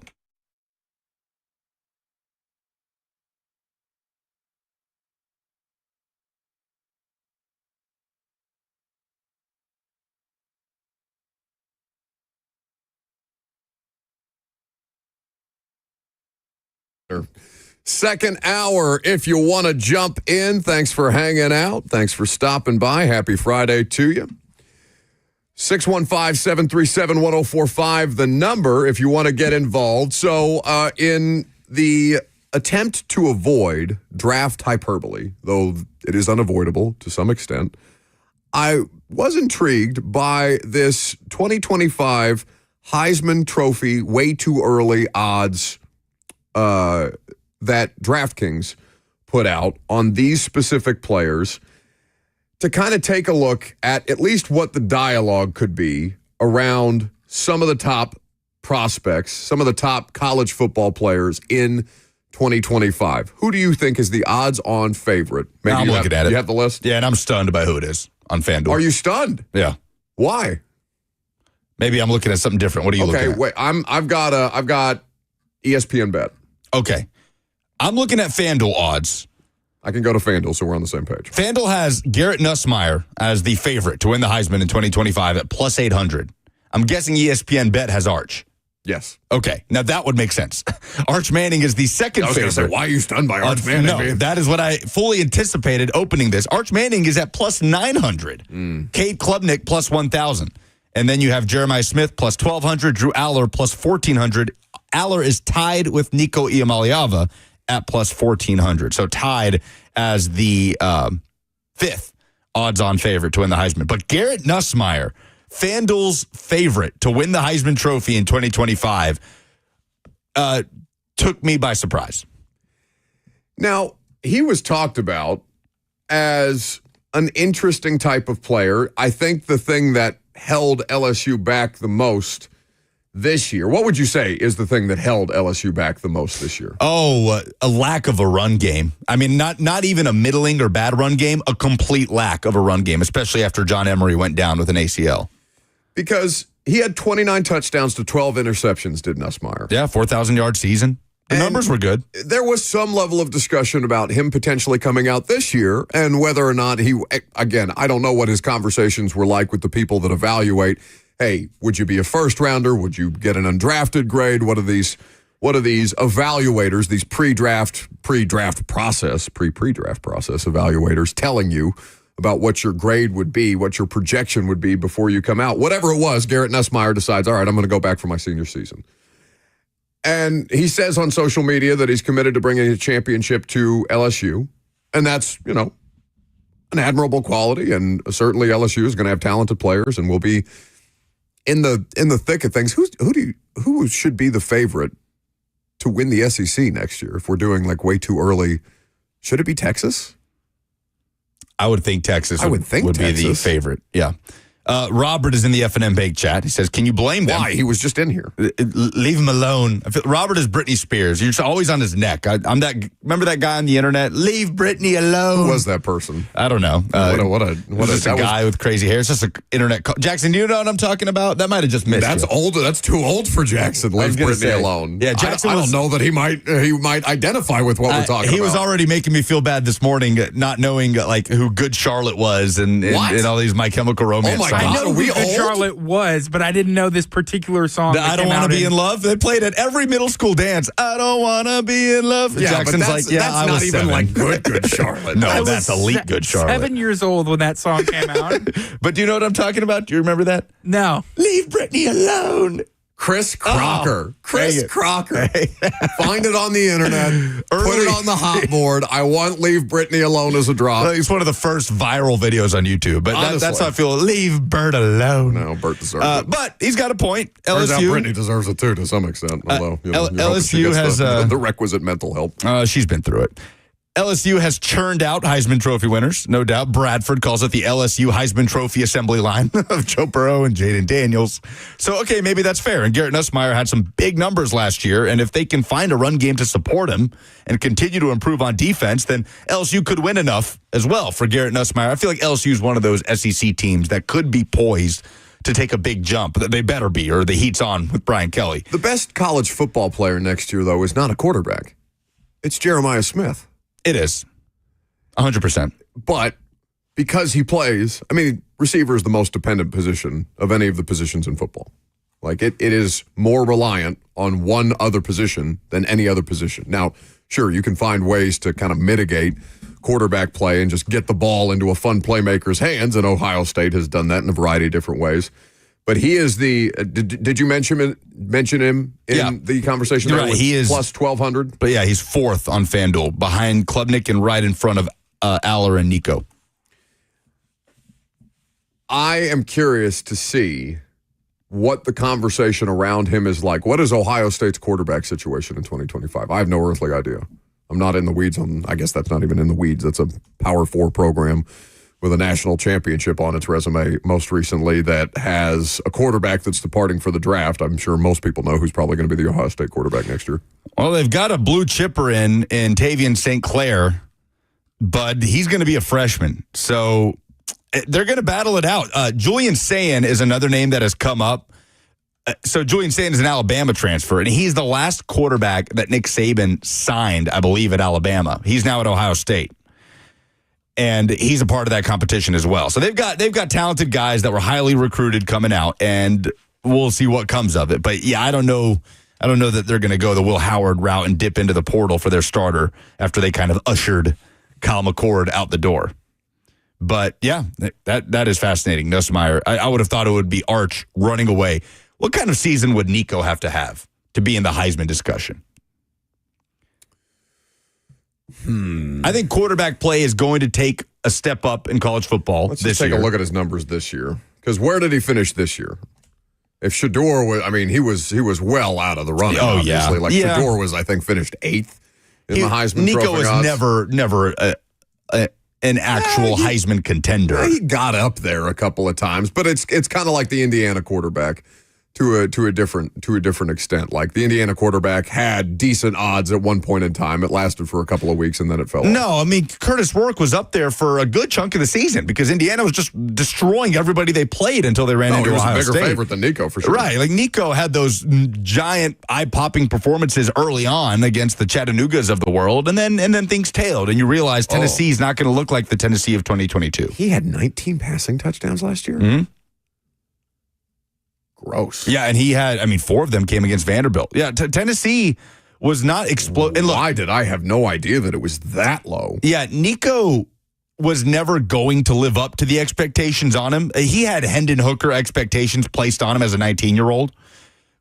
Second hour, if you want to jump in. Thanks for hanging out. Thanks for stopping by. Happy Friday to you. 615-737-1045, the number if you want to get involved. So in the attempt to avoid draft hyperbole, though it is unavoidable to some extent, I was intrigued by this 2025 Heisman Trophy way too early odds that DraftKings put out on these specific players to kind of take a look at least what the dialogue could be around some of the top prospects, some of the top college football players in 2025. Who do you think is the odds-on favorite? Maybe I'm looking at it. You have the list? Yeah, and I'm stunned by who it is on FanDuel. Are you stunned? Yeah. Why? Maybe I'm looking at something different. What are you looking at? Okay, wait. I've got ESPN Bet. Okay. I'm looking at FanDuel odds. I can go to FanDuel, so we're on the same page. FanDuel has Garrett Nussmeier as the favorite to win the Heisman in 2025 at plus 800. I'm guessing ESPN Bet has Arch. Yes. Okay, now that would make sense. Arch Manning is the second favorite. I was going to say, why are you stunned by Arch Manning? No, that is what I fully anticipated opening this. Arch Manning is at plus 900. Cade Klubnik plus 1,000. And then you have Jeremiah Smith plus 1,200. Drew Aller plus 1,400. Aller is tied with Nico Iamaleava at plus 1,400. So tied as the fifth odds-on favorite to win the Heisman. But Garrett Nussmeier, FanDuel's favorite to win the Heisman Trophy in 2025, took me by surprise. Now, he was talked about as an interesting type of player. I think the thing that held LSU back the most this year, what would you say is the thing that held LSU back the most this year? Oh, a lack of a run game. I mean, not even a middling or bad run game, a complete lack of a run game, especially after John Emery went down with an ACL. Because he had 29 touchdowns to 12 interceptions, did Nussmeier. Yeah, 4,000-yard season. The numbers were good. There was some level of discussion about him potentially coming out this year and whether or not he, again, I don't know what his conversations were like with the people that evaluate. Hey, would you be a first rounder? Would you get an undrafted grade? What are these evaluators, these pre-draft process evaluators telling you about what your grade would be, what your projection would be before you come out? Whatever it was, Garrett Nussmeier decides, all right, I'm going to go back for my senior season. And he says on social media that he's committed to bringing a championship to LSU. And that's, an admirable quality. And certainly LSU is going to have talented players and will be in the thick of things. Who should be the favorite to win the SEC next year? If we're doing like way too early, should it be Texas? I would think Texas would be the favorite. Yeah. Robert is in the F&M Bake chat. He says, can you blame them? Why? He was just in here. Leave him alone. Robert is Britney Spears. You're always on his neck. Remember that guy on the internet? Leave Britney alone. Who was that person? I don't know. Just a guy with crazy hair. It's just an internet. Jackson, do you know what I'm talking about? That might have just missed That's you. old. That's too old for Jackson. Leave Britney alone. Yeah, Jackson. I don't know that he might identify with what we're talking about. He was already making me feel bad this morning, not knowing like who Good Charlotte was and all these My Chemical Romance songs. I know Are we who Good old? Charlotte was, but I didn't know this particular song. I don't want to be in love. They played at every middle school dance. I don't want to be in love. Yeah, Jackson's but like, yeah, that's I not was even 7. like good Charlotte. No, I that's was elite Good Charlotte. 7 years old when that song came out. But do you know what I'm talking about? Do you remember that? No. Leave Britney alone. Chris Crocker. Chris Dang it. Crocker. Find it on the internet. Put it on the hot board. I want Leave Britney Alone as a drop. It's one of the first viral videos on YouTube. But Honestly. that's how I feel. Leave Bert alone. No, Bert deserves it. But he's got a point. Turns out LSU. Britney deserves it too, to some extent. Although you're hoping LSU she gets has the requisite mental help. She's been through it. LSU has churned out Heisman Trophy winners, no doubt. Bradford calls it the LSU Heisman Trophy assembly line of Joe Burrow and Jaden Daniels. So, okay, maybe that's fair. And Garrett Nussmeier had some big numbers last year, and if they can find a run game to support him and continue to improve on defense, then LSU could win enough as well for Garrett Nussmeier. I feel like LSU is one of those SEC teams that could be poised to take a big jump. They better be, or the heat's on with Brian Kelly. The best college football player next year, though, is not a quarterback. It's Jeremiah Smith. It is. 100%. But because he plays, I mean, receiver is the most dependent position of any of the positions in football. Like, it is more reliant on one other position than any other position. Now, sure, you can find ways to kind of mitigate quarterback play and just get the ball into a fun playmaker's hands, and Ohio State has done that in a variety of different ways. But he is the did you mention him in the conversation? You're right. He is plus 1,200. But yeah, he's fourth on FanDuel, behind Klubnik and right in front of Aller and Nico. I am curious to see what the conversation around him is like. What is Ohio State's quarterback situation in 2025? I have no earthly idea. I'm not in the weeds on, I guess that's not even in the weeds. That's a Power 4 program with a national championship on its resume most recently that has a quarterback that's departing for the draft. I'm sure most people know who's probably going to be the Ohio State quarterback next year. Well, they've got a blue chipper in Tavian St. Clair, but he's going to be a freshman. So they're going to battle it out. Julian Sayin is another name that has come up. So Julian Sayin is an Alabama transfer, and he's the last quarterback that Nick Saban signed, I believe, at Alabama. He's now at Ohio State. And he's a part of that competition as well. So they've got talented guys that were highly recruited coming out, and we'll see what comes of it. But yeah, I don't know that they're going to go the Will Howard route and dip into the portal for their starter after they kind of ushered Kyle McCord out the door. But yeah, that is fascinating. Nussmeier, I would have thought it would be Arch running away. What kind of season would Nico have to be in the Heisman discussion? I think quarterback play is going to take a step up in college football Let's this just take year. a look at his numbers this year. Because where did he finish this year? If Shador was, I mean, he was well out of the running. Oh, obviously. yeah. Like Yeah. Shador was, I think, finished 8th in the Heisman Nico Trophy. was never an actual Heisman contender. He got up there a couple of times, but it's kind of like the Indiana quarterback to a different extent. Like the Indiana quarterback had decent odds at one point in time. It lasted for a couple of weeks and then it fell off. No, I mean, Curtis Rourke was up there for a good chunk of the season because Indiana was just destroying everybody they played until they ran into Ohio State. He was a bigger favorite than Nico for sure. Right, like Nico had those giant eye-popping performances early on against the Chattanoogas of the world, and then things tailed, and you realize Tennessee's not going to look like the Tennessee of 2022. He had 19 passing touchdowns last year? Mm-hmm. Gross. Yeah, and he had, 4 of them came against Vanderbilt. Yeah, Tennessee was not exploding. Why did I have no idea that it was that low? Yeah, Nico was never going to live up to the expectations on him. He had Hendon Hooker expectations placed on him as a 19-year-old.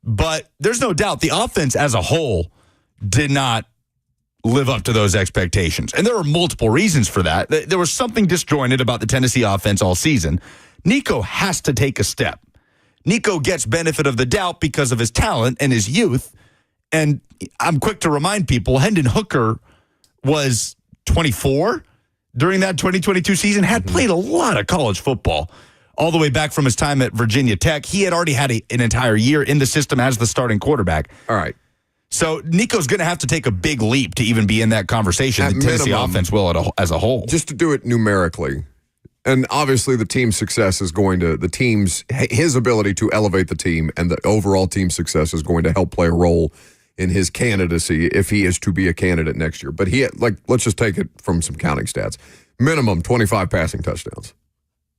But there's no doubt the offense as a whole did not live up to those expectations. And there were multiple reasons for that. There was something disjointed about the Tennessee offense all season. Nico has to take a step. Nico gets benefit of the doubt because of his talent and his youth. And I'm quick to remind people, Hendon Hooker was 24 during that 2022 season, had played a lot of college football all the way back from his time at Virginia Tech. He had already had an entire year in the system as the starting quarterback. All right. So Nico's going to have to take a big leap to even be in that conversation. At the Tennessee minimum, offense will as a whole. Just to do it numerically. And obviously the team's success is going to, his ability to elevate the team and the overall team success is going to help play a role in his candidacy if he is to be a candidate next year. But let's just take it from some counting stats. Minimum 25 passing touchdowns.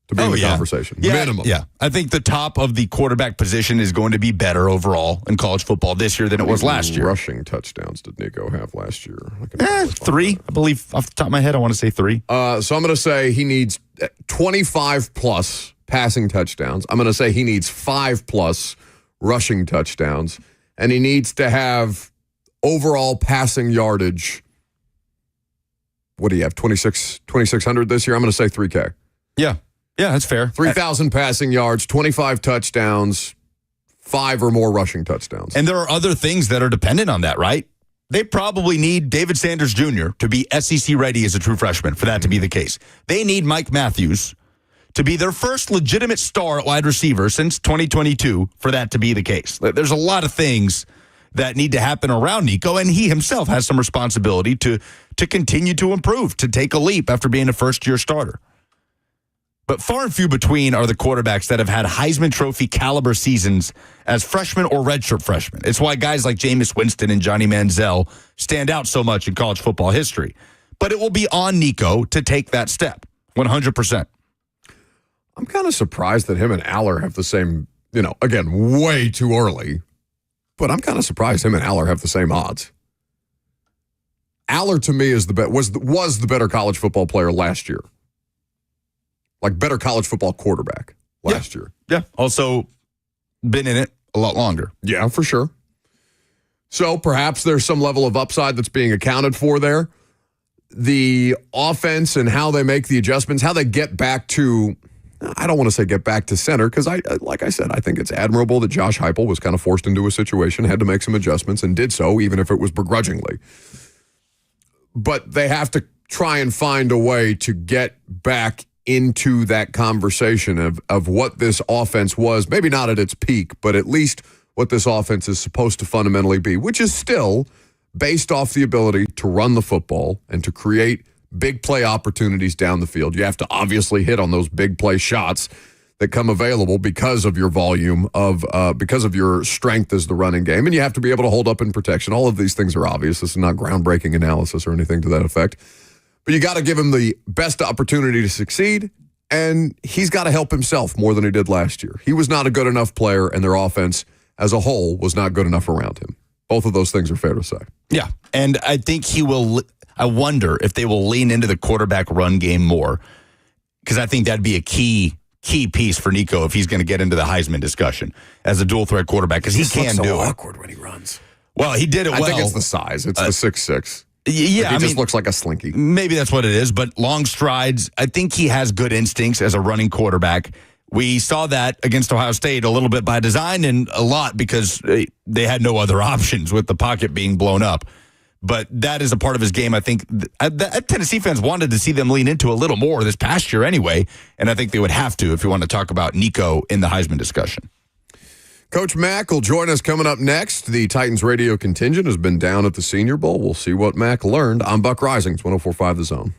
to be in the conversation. Yeah, Minimum. Yeah. I think the top of the quarterback position is going to be better overall in college football this year than it was last year. Rushing touchdowns did Nico have last year? 3. I believe off the top of my head, I want to say 3. So I'm going to say he needs 25 plus passing touchdowns. I'm going to say he needs 5 plus rushing touchdowns. And he needs to have overall passing yardage. What do you have? 2,600 this year? I'm going to say 3K. Yeah. Yeah, that's fair. 3,000 passing yards, 25 touchdowns, 5 or more rushing touchdowns. And there are other things that are dependent on that, right? They probably need David Sanders Jr. to be SEC ready as a true freshman for that to be the case. They need Mike Matthews to be their first legitimate star at wide receiver since 2022 for that to be the case. There's a lot of things that need to happen around Nico, and he himself has some responsibility to continue to improve, to take a leap after being a first-year starter. But far and few between are the quarterbacks that have had Heisman Trophy caliber seasons as freshmen or redshirt freshmen. It's why guys like Jamus Winston and Johnny Manziel stand out so much in college football history. But it will be on Nico to take that step, 100%. I'm kind of surprised that him and Aller have the same, again, way too early. But I'm kind of surprised him and Aller have the same odds. Aller, to me, was the better college football player last year. Like better college football quarterback last year. Yeah. Also been in it a lot longer. Yeah, for sure. So perhaps there's some level of upside that's being accounted for there. The offense and how they make the adjustments, how they get back to, I don't want to say get back to center, because like I said, I think it's admirable that Josh Heupel was kind of forced into a situation, had to make some adjustments, and did so, even if it was begrudgingly. But they have to try and find a way to get back into that conversation of what this offense was, maybe not at its peak, but at least what this offense is supposed to fundamentally be, which is still based off the ability to run the football and to create big play opportunities down the field. You have to obviously hit on those big play shots that come available because of your volume because of your strength as the running game, and you have to be able to hold up in protection. All of these things are obvious. This is not groundbreaking analysis or anything to that effect. But you got to give him the best opportunity to succeed, and he's got to help himself more than he did last year. He was not a good enough player, and their offense as a whole was not good enough around him. Both of those things are fair to say. Yeah, and I think I wonder if they will lean into the quarterback run game more, because I think that'd be a key piece for Nico if he's going to get into the Heisman discussion as a dual threat quarterback, because he can do it. So awkward when he runs. Well, he did it well. I think it's the size. It's the 6'6". Yeah, he just looks like a slinky. Maybe that's what it is, but long strides. I think he has good instincts as a running quarterback. We saw that against Ohio State a little bit by design and a lot because they had no other options with the pocket being blown up. But that is a part of his game. I think Tennessee fans wanted to see them lean into a little more this past year anyway, and I think they would have to if you want to talk about Nico in the Heisman discussion. Coach Mack will join us coming up next. The Titans radio contingent has been down at the Senior Bowl. We'll see what Mack learned. I'm Buck Risings, 104.5 The Zone.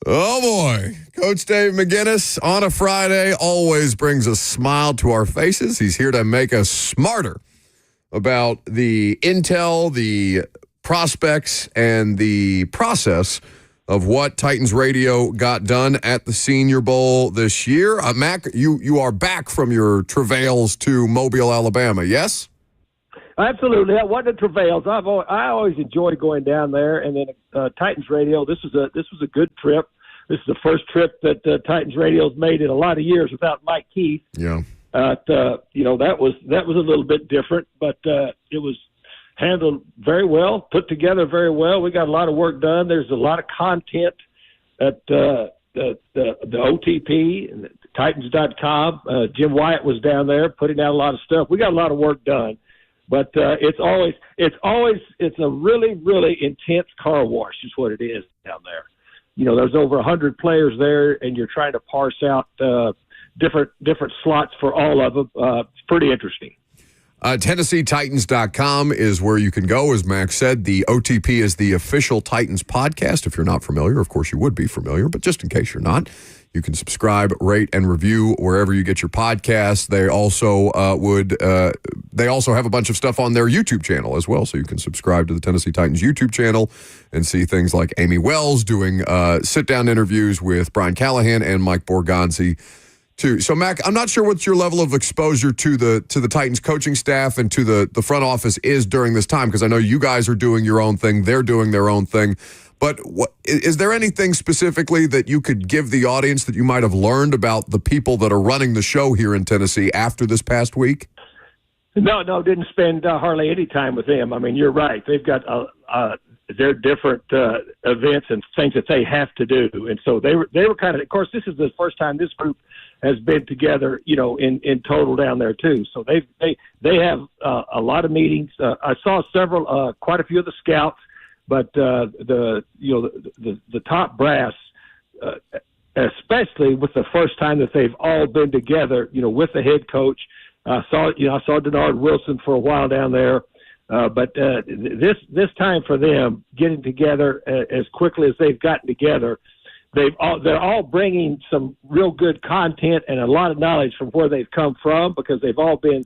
Oh, boy. Coach Dave McGinnis on a Friday always brings a smile to our faces. He's here to make us smarter about the intel, the prospects, and the process of what Titans Radio got done at the Senior Bowl this year. Mac, you are back from your travails to Mobile, Alabama, yes? Absolutely. That wasn't the travails. I always enjoy going down there, and then Titans Radio. This was a good trip. This is the first trip that Titans Radio's made in a lot of years without Mike Keith. Yeah. That was a little bit different, but it was handled very well, put together very well. We got a lot of work done. There's a lot of content at the OTP and Titans.com. Jim Wyatt was down there putting out a lot of stuff. We got a lot of work done, but it's a really, really intense car wash is what it is down there. There's over 100 players there, and you're trying to parse out different slots for all of them. It's pretty interesting. TennesseeTitans.com is where you can go. As Max said, the OTP is the official Titans podcast. If you're not familiar, of course you would be familiar, but just in case you're not, you can subscribe, rate, and review wherever you get your podcasts. They also have a bunch of stuff on their YouTube channel as well, so you can subscribe to the Tennessee Titans YouTube channel and see things like Amy Wells doing sit-down interviews with Brian Callahan and Mike Borgonzi too. So, Mac, I'm not sure what your level of exposure to the Titans coaching staff and to the front office is during this time, because I know you guys are doing your own thing, they're doing their own thing. But is there anything specifically that you could give the audience that you might have learned about the people that are running the show here in Tennessee after this past week? No, didn't spend hardly any time with them. I mean, you're right. They've got their different events and things that they have to do, and so they were kind of course, this is the first time this group has been together, in total down there too. So they have a lot of meetings. I saw quite a few of the scouts, but the top brass, especially with the first time that they've all been together, with the head coach. I saw Denard Wilson for a while down there, but this time for them getting together as quickly as they've gotten together, they're all bringing some real good content and a lot of knowledge from where they've come from, because they've all been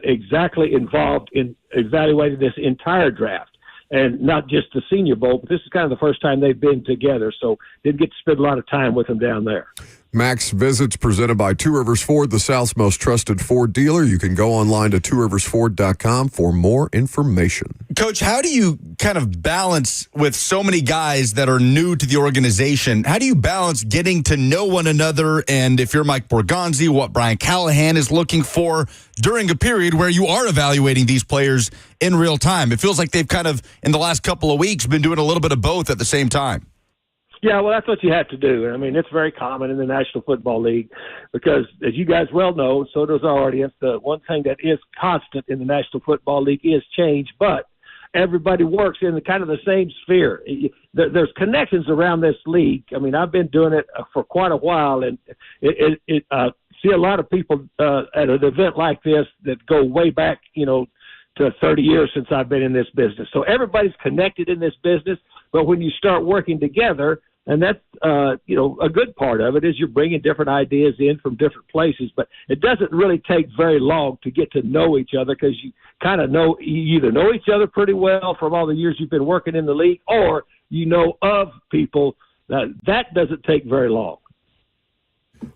exactly involved in evaluating this entire draft. And not just the Senior Bowl, but this is kind of the first time they've been together, so didn't get to spend a lot of time with them down there. Max Visits presented by Two Rivers Ford, the South's most trusted Ford dealer. You can go online to tworiversford.com for more information. Coach, how do you kind of balance with so many guys that are new to the organization? How do you balance getting to know one another, and if you're Mike Borgonzi, what Brian Callahan is looking for during a period where you are evaluating these players in real time? It feels like they've kind of, in the last couple of weeks, been doing a little bit of both at the same time. Yeah, well, that's what you have to do. I mean, it's very common in the National Football League because, as you guys well know, so does our audience, the one thing that is constant in the National Football League is change, but everybody works in kind of the same sphere. There's connections around this league. I mean, I've been doing it for quite a while, and see a lot of people at an event like this that go way back, to 30 years since I've been in this business. So everybody's connected in this business, but when you start working together, and that's, a good part of it is you're bringing different ideas in from different places, but it doesn't really take very long to get to know each other, because you kind of you either know each other pretty well from all the years you've been working in the league, or you know of people. That doesn't take very long.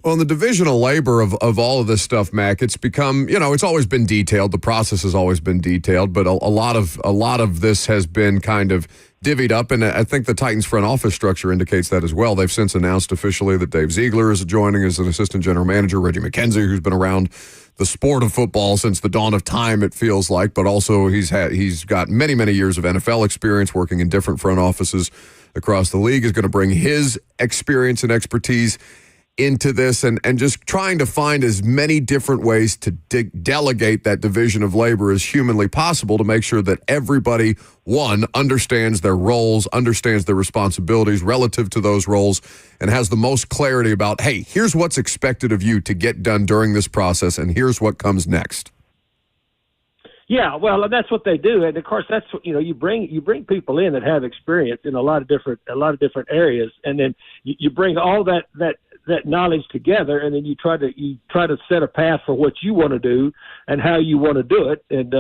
Well, in the divisional labor of all of this stuff, Mac, it's become, it's always been detailed. The process has always been detailed, but a lot of this has been kind of divvied up, and I think the Titans front office structure indicates that as well. They've since announced officially that Dave Ziegler is joining as an assistant general manager, Reggie McKenzie, who's been around the sport of football since the dawn of time, it feels like, but also he's got many, many years of NFL experience working in different front offices across the league, is going to bring his experience and expertise into this, and just trying to find as many different ways to delegate that division of labor as humanly possible to make sure that everybody, one, understands their roles, understands their responsibilities relative to those roles, and has the most clarity about, hey, here's what's expected of you to get done during this process, and here's what comes next. Yeah, well, and that's what they do, and of course, that's you bring people in that have experience in a lot of different areas, and then you bring all that knowledge together, and then you try to set a path for what you want to do and how you want to do it, and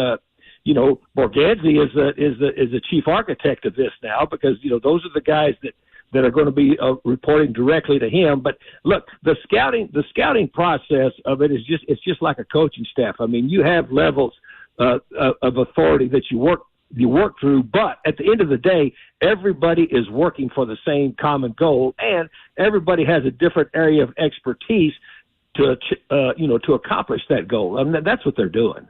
Borghese is the chief architect of this now, because those are the guys that are going to be reporting directly to him. But look, the scouting process of it it's just like a coaching staff. I mean, you have levels of authority that you work through, but at the end of the day, everybody is working for the same common goal, and everybody has a different area of expertise to accomplish that goal. I mean, that's what they're doing.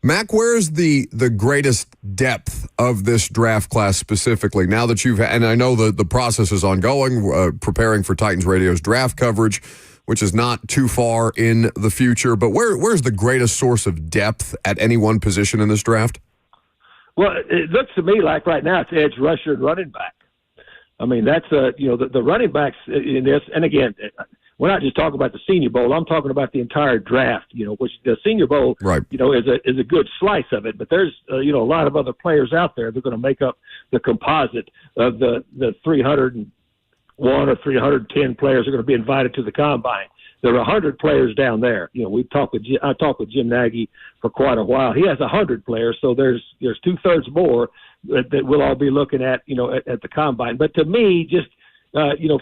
Mac, where's the greatest depth of this draft class specifically? Now that and I know the process is ongoing, preparing for Titans Radio's draft coverage, which is not too far in the future, but where's the greatest source of depth at any one position in this draft? Well, it looks to me like right now it's edge rusher and running back. I mean, that's the running backs in this, and again, we're not just talking about the Senior Bowl. I'm talking about the entire draft. Which the Senior Bowl, right, is a good slice of it. But there's a lot of other players out there that are going to make up the composite of the 301 or 310 players that are going to be invited to the combine. There are 100 players down there. I talked with Jim Nagy for quite a while. He has 100 players, so there's 2/3 more that we'll all be looking at at the combine. But to me, just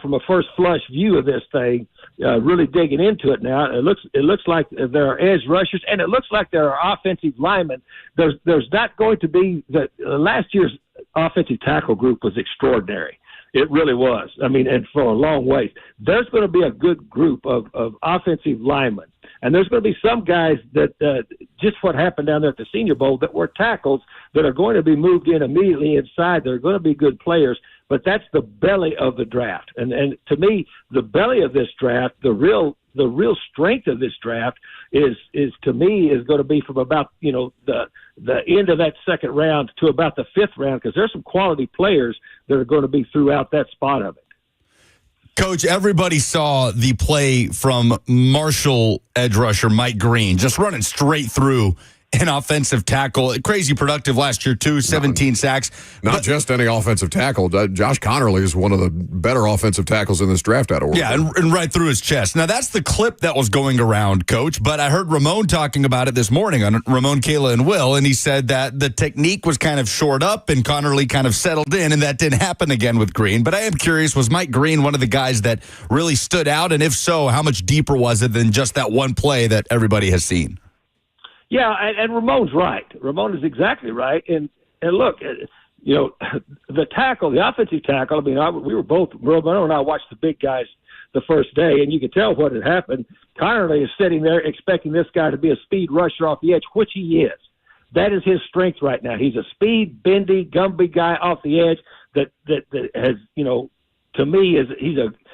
from a first flush view of this thing, really digging into it now, it looks like there are edge rushers, and it looks like there are offensive linemen. There's not going to be last year's offensive tackle group was extraordinary. It really was. I mean, and for a long ways, there's going to be a good group of offensive linemen, and there's going to be some guys that just what happened down there at the Senior Bowl that were tackles that are going to be moved in immediately inside. They're going to be good players. But that's the belly of the draft, and to me, the belly of this draft, the real strength of this draft is to me is going to be from about the end of that second round to about the fifth round, because there's some quality players that are going to be throughout that spot of it. Coach, everybody saw the play from Marshall edge rusher Mike Green just running straight through an offensive tackle. Crazy productive last year, too, 17 sacks. Not just any offensive tackle. Josh Connerly is one of the better offensive tackles in this draft out of Oregon. Yeah, and right through his chest. Now, that's the clip that was going around, Coach, but I heard Ramon talking about it this morning on Ramon, Kayla, and Will, and he said that the technique was kind of shored up and Connerly kind of settled in, and that didn't happen again with Green. But I am curious, was Mike Green one of the guys that really stood out? And if so, how much deeper was it than just that one play that everybody has seen? Yeah, and Ramon's right. Ramon is exactly right. And look, the tackle, the offensive tackle, I mean, Ramon and I watched the big guys the first day, and you could tell what had happened. Connerly is sitting there expecting this guy to be a speed rusher off the edge, which he is. That is his strength right now. He's a speed, bendy, Gumby guy off the edge that has, to me,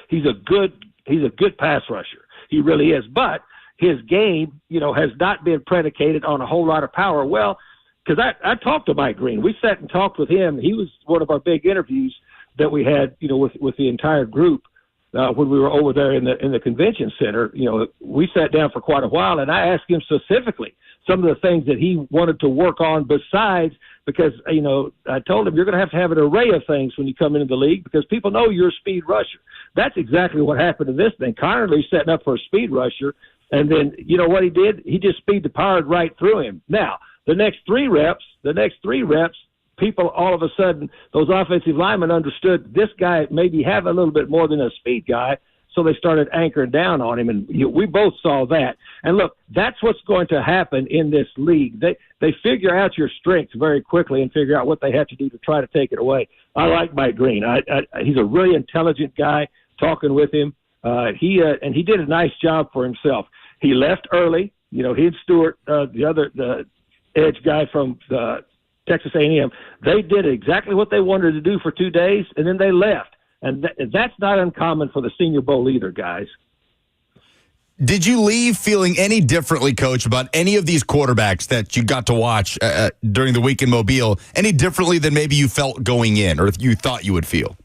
he's a good pass rusher. He really is. But his game, has not been predicated on a whole lot of power. Well, because I talked to Mike Green. We sat and talked with him. He was one of our big interviews that we had, with the entire group when we were over there in the convention center. We sat down for quite a while, and I asked him specifically some of the things that he wanted to work on besides, because, I told him you're going to have an array of things when you come into the league because people know you're a speed rusher. That's exactly what happened in this thing. Connerly setting up for a speed rusher. And then, you know what he did? He just speed powered right through him. Now, the next three reps, people all of a sudden, those offensive linemen understood this guy maybe have a little bit more than a speed guy, so they started anchoring down on him. And we both saw that. And look, that's what's going to happen in this league. They figure out your strengths very quickly and figure out what they have to do to try to take it away. I like Mike Green. He's a really intelligent guy. Talking with him, he did a nice job for himself. He left early. He and Stewart, the edge guy from Texas A&M, they did exactly what they wanted to do for 2 days, and then they left. And that's not uncommon for the Senior Bowl either, guys. Did you leave feeling any differently, Coach, about any of these quarterbacks that you got to watch during the week in Mobile, any differently than maybe you felt going in or you thought you would feel?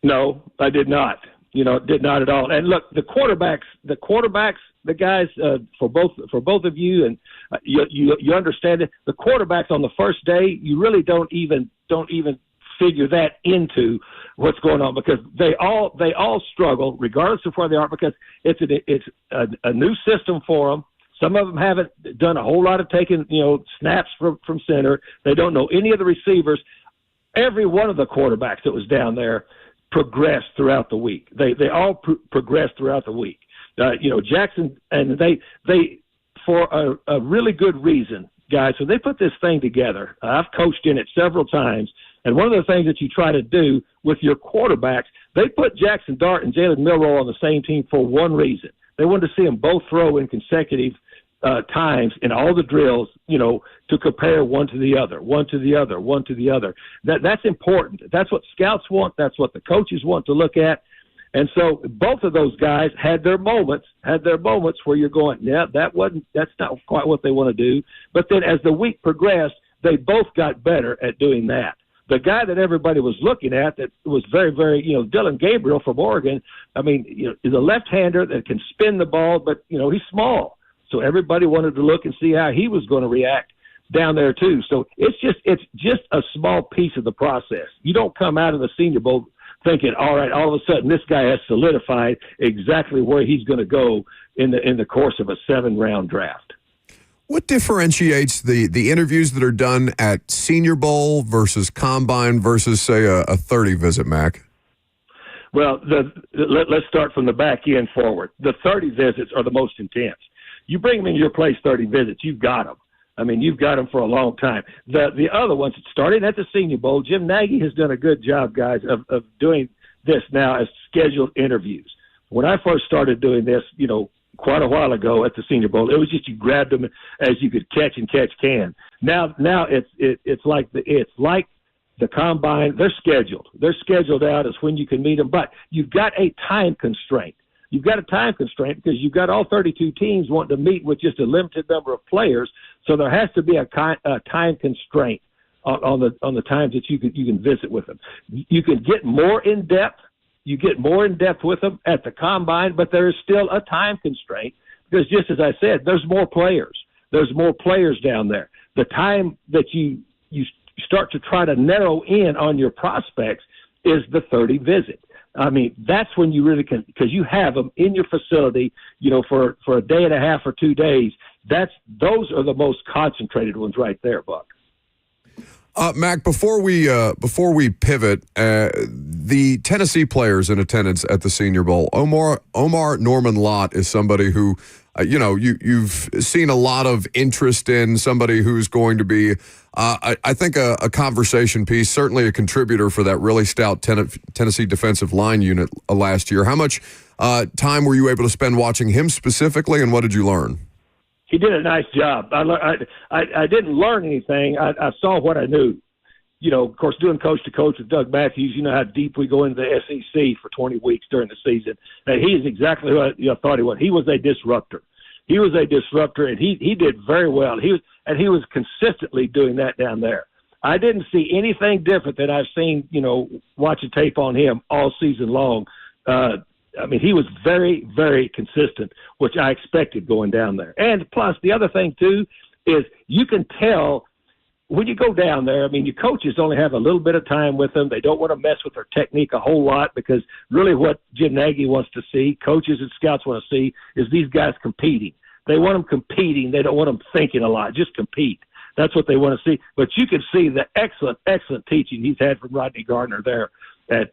No, I did not. Did not at all. And look, the quarterbacks the guys for both of you, and you understand it. The quarterbacks on the first day, you really don't even figure that into what's going on, because they all struggle regardless of where they are, because it's a new system for them. Some of them haven't done a whole lot of taking snaps from center. They don't know any of the receivers. Every one of the quarterbacks that was down there progressed throughout the week. They all progressed throughout the week. Jackson, and they for a really good reason, guys. So they put this thing together. I've coached in it several times, and one of the things that you try to do with your quarterbacks, they put Jackson Dart and Jalen Milroe on the same team for one reason. They wanted to see them both throw in consecutive times in all the drills, to compare one to the other. That's important. That's what scouts want. That's what the coaches want to look at. And so both of those guys had their moments where you're going, yeah, that's not quite what they want to do. But then as the week progressed, they both got better at doing that. The guy that everybody was looking at that was very, very, Dylan Gabriel from Oregon, is a left-hander that can spin the ball, but, he's small. So everybody wanted to look and see how he was going to react down there too. So it's just a small piece of the process. You don't come out of the Senior Bowl thinking, all right, all of a sudden this guy has solidified exactly where he's going to go in the course of a 7-round draft. What differentiates the interviews that are done at Senior Bowl versus Combine versus, say, a 30 visit, Mac? Well, let's start from the back end forward. The 30 visits are the most intense. You bring them in your place 30 visits, you've got them. You've got them for a long time. The other ones, starting at the Senior Bowl, Jim Nagy has done a good job, guys, of doing this now as scheduled interviews. When I first started doing this, quite a while ago at the Senior Bowl, it was just you grabbed them as you could catch can. Now it's like the Combine. They're scheduled. They're scheduled out as when you can meet them, but you've got a time constraint. You've got a time constraint because you've got all 32 teams wanting to meet with just a limited number of players. So there has to be a time constraint on the times that you can visit with them. You can get more in depth. You get more in depth with them at the Combine, but there is still a time constraint because, just as I said, there's more players. There's more players down there. The time that you start to try to narrow in on your prospects is the 30 visit. That's when you really can, because you have them in your facility, for a day and a half or 2 days. Those are the most concentrated ones right there, Buck. Mac, before we pivot, the Tennessee players in attendance at the Senior Bowl, Omar Norman Lott is somebody who, you've seen a lot of interest in, somebody who's going to be, I think, a conversation piece, certainly a contributor for that really stout Tennessee defensive line unit last year. How much time were you able to spend watching him specifically, and what did you learn? He did a nice job. I didn't learn anything. I saw what I knew. Of course, doing coach to coach with Doug Matthews, you know how deep we go into the SEC for 20 weeks during the season. And he is exactly what I thought he was. He was a disruptor. And he did very well. He was consistently doing that down there. I didn't see anything different than I've seen, watching tape on him all season long. He was very, very consistent, which I expected going down there. And plus, the other thing, too, is you can tell when you go down there, your coaches only have a little bit of time with them. They don't want to mess with their technique a whole lot because really what Jim Nagy wants to see, coaches and scouts want to see, is these guys competing. They want them competing. They don't want them thinking a lot. Just compete. That's what they want to see. But you can see the excellent, excellent teaching he's had from Rodney Gardner there at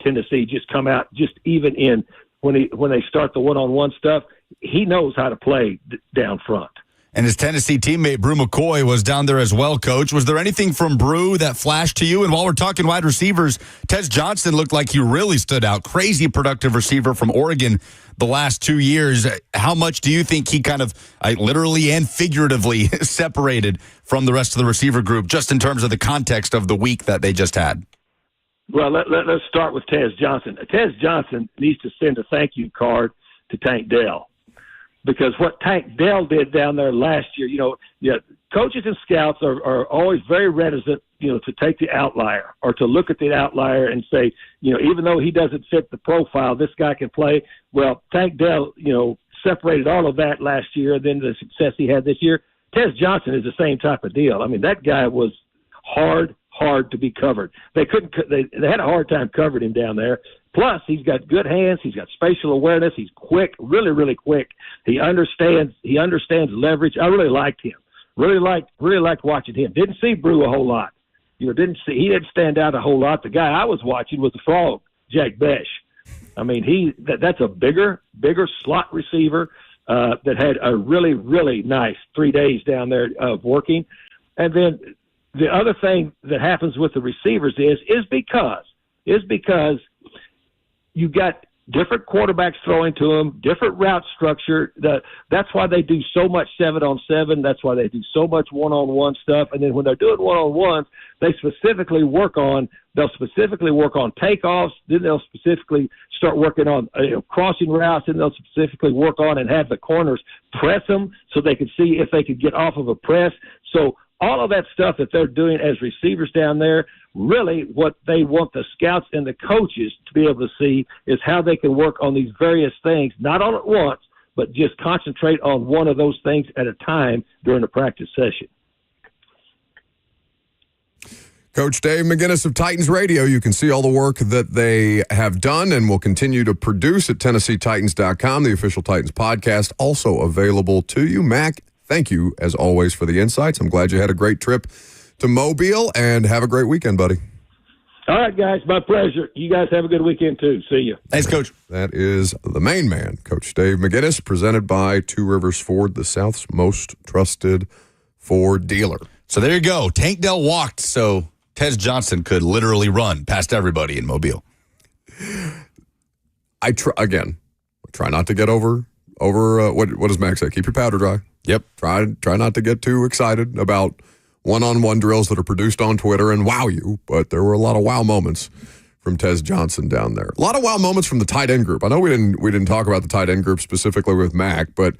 Tennessee. Just come out, just even in when they start the one-on-one stuff, he knows how to play down front. And his Tennessee teammate, Brew McCoy, was down there as well, Coach. Was there anything from Brew that flashed to you? And while we're talking wide receivers, Tez Johnson looked like he really stood out. Crazy productive receiver from Oregon the last 2 years. How much do you think he kind of literally and figuratively separated from the rest of the receiver group, just in terms of the context of the week that they just had? Well, let's start with Tez Johnson. Tez Johnson needs to send a thank you card to Tank Dell. Because what Tank Dell did down there last year, coaches and scouts are always very reticent, to take the outlier or to look at the outlier and say, even though he doesn't fit the profile, this guy can play. Well, Tank Dell, separated all of that last year, then the success he had this year. Tez Johnson is the same type of deal. I mean, that guy was hard to be covered. They had a hard time covering him down there. Plus, he's got good hands. He's got spatial awareness. He's quick, really, really quick. He understands leverage. I really liked him. Really liked watching him. Didn't see Brew a whole lot. He didn't stand out a whole lot. The guy I was watching was the Frog, Jack Besh. I mean, that's a bigger slot receiver that had a really, really nice 3 days down there of working. And then the other thing that happens with the receivers is because you got different quarterbacks throwing to them, different route structure. That's why they do so much 7-on-7. That's why they do so much one-on-one stuff. And then when they're doing one-on-ones, they'll specifically work on takeoffs. Then they'll specifically start working on crossing routes. And they'll specifically work on and have the corners press them so they can see if they could get off of a press. So all of that stuff that they're doing as receivers down there, really what they want the scouts and the coaches to be able to see is how they can work on these various things, not all at once, but just concentrate on one of those things at a time during a practice session. Coach Dave McGinnis of Titans Radio. You can see all the work that they have done and will continue to produce at TennesseeTitans.com, the official Titans podcast, also available to you. Mac, thank you, as always, for the insights. I'm glad you had a great trip to Mobile, and have a great weekend, buddy. All right, guys, my pleasure. You guys have a good weekend, too. See you. Thanks, Coach. That is the main man, Coach Dave McGinnis, presented by Two Rivers Ford, the South's most trusted Ford dealer. So there you go. Tank Dell walked, so Tez Johnson could literally run past everybody in Mobile. I try not to get over what does Max say? Keep your powder dry. Yep. Try not to get too excited about one-on-one drills that are produced on Twitter and wow you, but there were a lot of wow moments from Tez Johnson down there. A lot of wow moments from the tight end group. I know we didn't talk about the tight end group specifically with Mac, but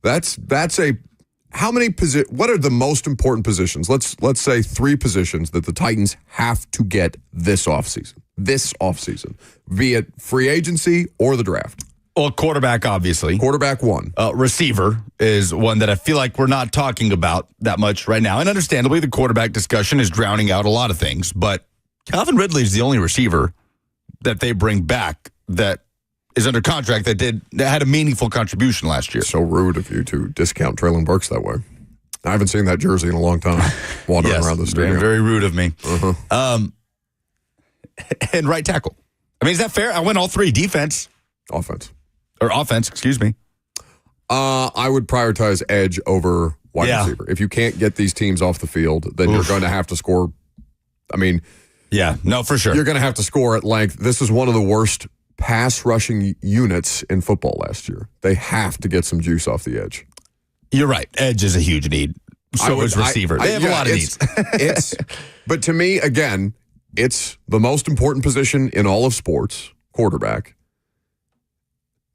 that's what are the most important positions? Let's say 3 positions that the Titans have to get this offseason, be it free agency or the draft. Well, quarterback, obviously. Quarterback 1. Receiver is one that I feel like we're not talking about that much right now. And understandably, the quarterback discussion is drowning out a lot of things. But Calvin Ridley is the only receiver that they bring back that is under contract that had a meaningful contribution last year. So rude of you to discount Traylon Burks that way. I haven't seen that jersey in a long time wandering around the stadium. Very rude of me. And right tackle. I mean, is that fair? I went all 3. Defense. Offense, excuse me. I would prioritize edge over wide receiver. If you can't get these teams off the field, then you're going to have to score. I mean, yeah, no, for sure. You're going to have to score at length. This is one of the worst pass rushing units in football last year. They have to get some juice off the edge. You're right. Edge is a huge need. So is receiver. They have a lot of needs. But to me, again, it's the most important position in all of sports, quarterback.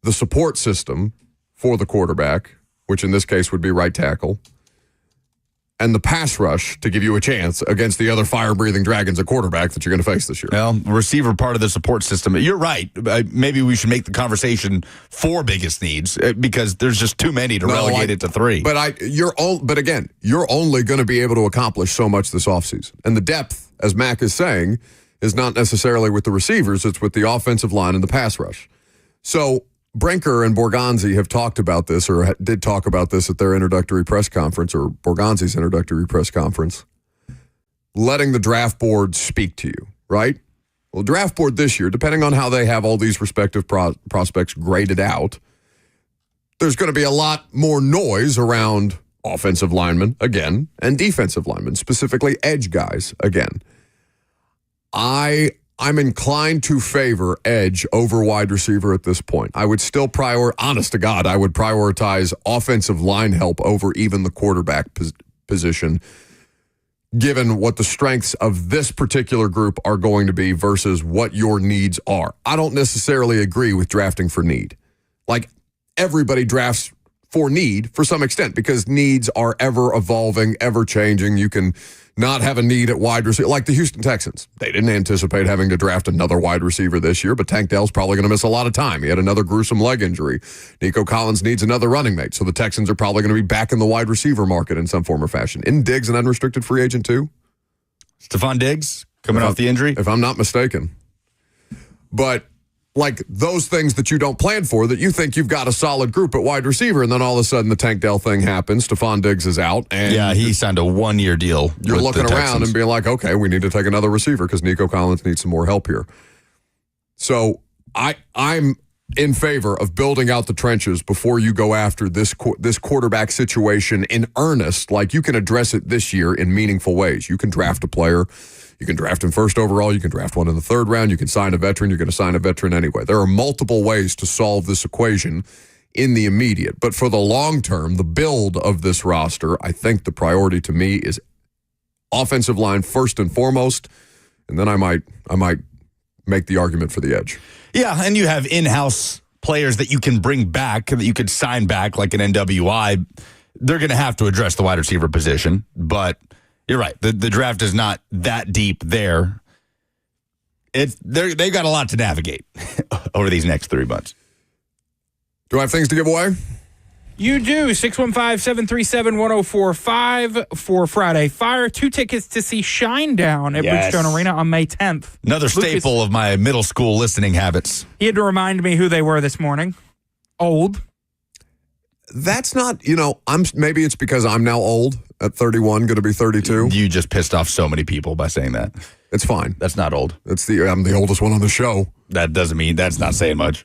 The support system for the quarterback, which in this case would be right tackle, and the pass rush to give you a chance against the other fire-breathing dragons at quarterback that you're going to face this year. Well, receiver part of the support system. You're right. Maybe we should make the conversation 4 biggest needs because there's just too many to relegate it to 3. But again, you're only going to be able to accomplish so much this offseason. And the depth, as Mac is saying, is not necessarily with the receivers. It's with the offensive line and the pass rush. So Brinker and Borgonzi have talked about this, or did talk about this at their introductory press conference, or Borgonzi's introductory press conference, letting the draft board speak to you, right? Well, draft board this year, depending on how they have all these respective prospects graded out, there's going to be a lot more noise around offensive linemen, again, and defensive linemen, specifically edge guys, again. I'm inclined to favor edge over wide receiver at this point. I would still honest to God, I would prioritize offensive line help over even the quarterback position, given what the strengths of this particular group are going to be versus what your needs are. I don't necessarily agree with drafting for need. Like, everybody drafts for need for some extent because needs are ever evolving, ever changing. You can not have a need at wide receiver like the Houston Texans. They didn't anticipate having to draft another wide receiver this year, but Tank Dell's probably going to miss a lot of time. He had another gruesome leg injury. Nico Collins needs another running mate, so the Texans are probably going to be back in the wide receiver market in some form or fashion. Isn't Diggs an unrestricted free agent too? Stephon Diggs coming off the injury? If I'm not mistaken. But like those things that you don't plan for, that you think you've got a solid group at wide receiver, and then all of a sudden the Tank Dell thing happens. Stephon Diggs is out. And yeah, he signed a 1-year deal. You're looking around and being like, okay, we need to take another receiver because Nico Collins needs some more help here. So I'm in favor of building out the trenches before you go after this quarterback situation in earnest. Like you can address it this year in meaningful ways. You can draft a player. You can draft him first overall. You can draft one in the third round. You can sign a veteran. You're going to sign a veteran anyway. There are multiple ways to solve this equation in the immediate. But for the long term, the build of this roster, I think the priority to me is offensive line first and foremost. And then I might make the argument for the edge. Yeah, and you have in-house players that you can bring back, that you could sign back like an NWI. They're going to have to address the wide receiver position, but you're right. The draft is not that deep there. They've got a lot to navigate over these next 3 months. Do I have things to give away? You do. 615-737-1045 for Friday Fire. 2 tickets to see Shinedown at Bridgestone Arena on May 10th. Another staple of my middle school listening habits. He had to remind me who they were this morning. Old. That's not, maybe it's because I'm now old at 31, going to be 32. You just pissed off so many people by saying that. It's fine. That's not old. I'm the oldest one on the show. That doesn't mean, that's not saying much.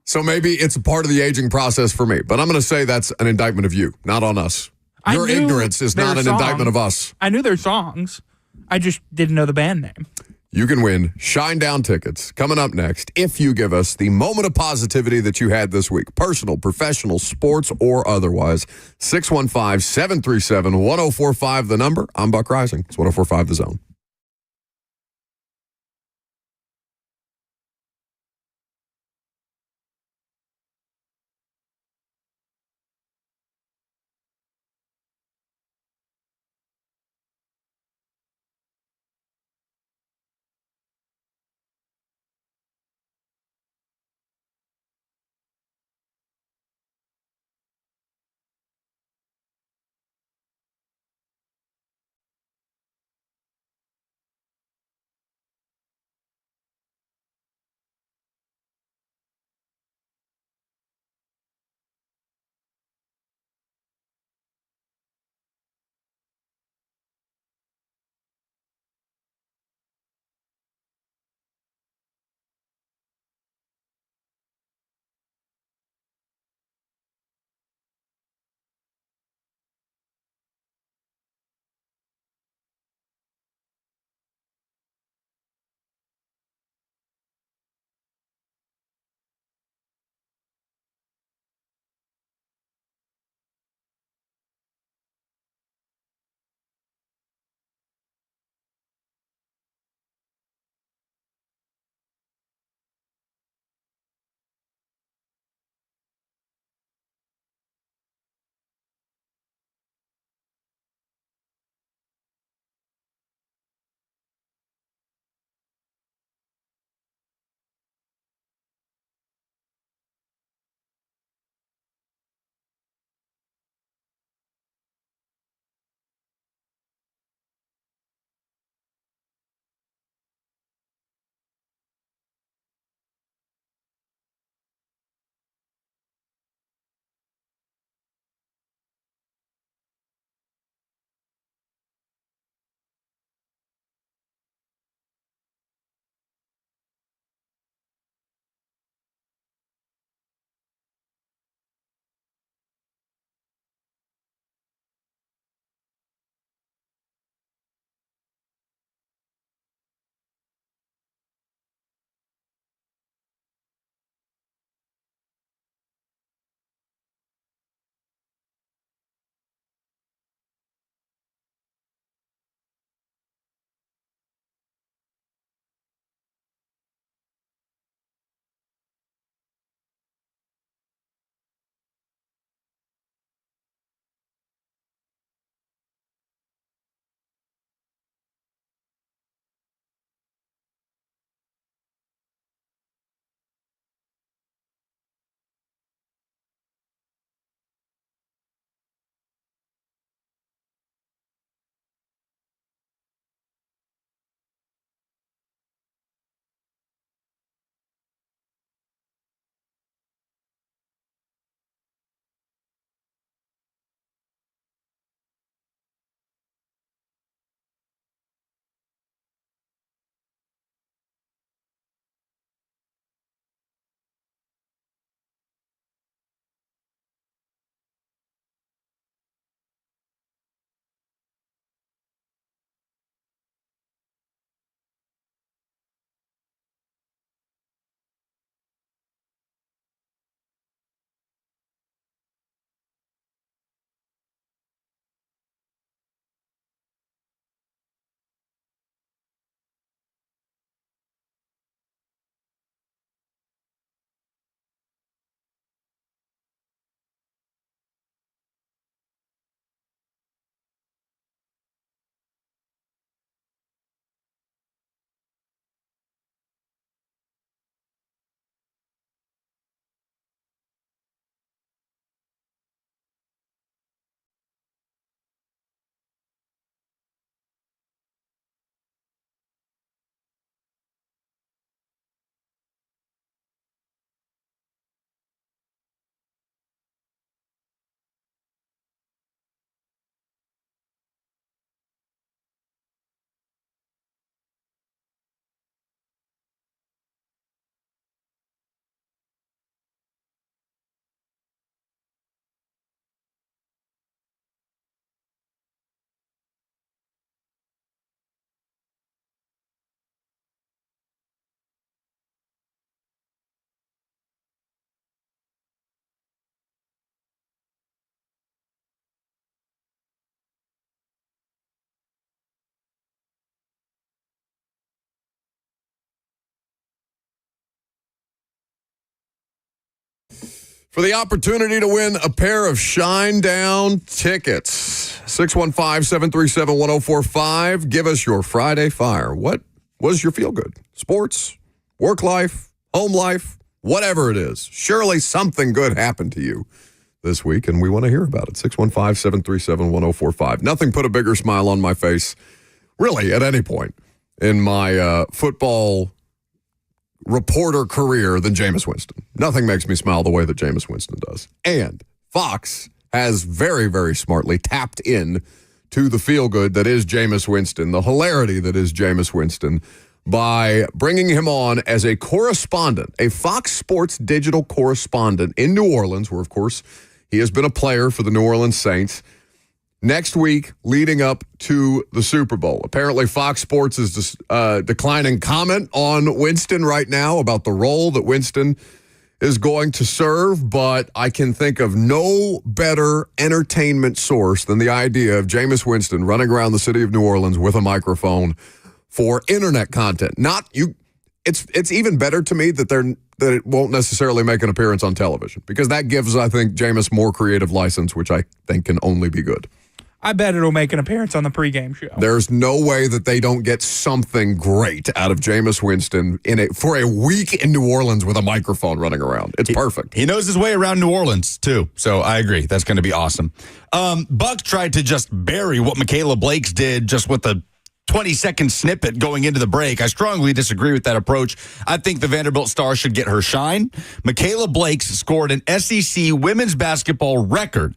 So maybe it's a part of the aging process for me, but I'm going to say that's an indictment of you, not on us. Your ignorance is not an indictment of us. I knew their songs. I just didn't know the band name. You can win Shinedown tickets coming up next if you give us the moment of positivity that you had this week. Personal, professional, sports, or otherwise. 615-737-1045, the number. I'm Buck Rising. It's 1045 The Zone. for the opportunity to win a pair of Shine Down tickets. 615-737-1045. Give us your Friday Fire. What was your feel-good? Sports, work life, home life, whatever it is. Surely something good happened to you this week, and we want to hear about it. 615-737-1045. Nothing put a bigger smile on my face, really, at any point in my football reporter career than Jamus Winston. Nothing makes me smile the way that Jamus Winston does. And Fox has very, very smartly tapped in to the feel-good that is Jamus Winston, the hilarity that is Jamus Winston, by bringing him on as a correspondent, a Fox Sports digital correspondent in New Orleans, where, of course, he has been a player for the New Orleans Saints, next week leading up to the Super Bowl. Apparently, Fox Sports is declining comment on Winston right now about the role that Winston is going to serve, but I can think of no better entertainment source than the idea of Jamus Winston running around the city of New Orleans with a microphone for internet content. It's even better to me that it won't necessarily make an appearance on television, because that gives, I think, Jamus more creative license, which I think can only be good. I bet it'll make an appearance on the pregame show. There's no way that they don't get something great out of Jamus Winston for a week in New Orleans with a microphone running around. It's perfect. He knows his way around New Orleans, too. So I agree. That's going to be awesome. Buck tried to just bury what Michaela Blakes did just with a 20-second snippet going into the break. I strongly disagree with that approach. I think the Vanderbilt star should get her shine. Michaela Blakes scored an SEC women's basketball record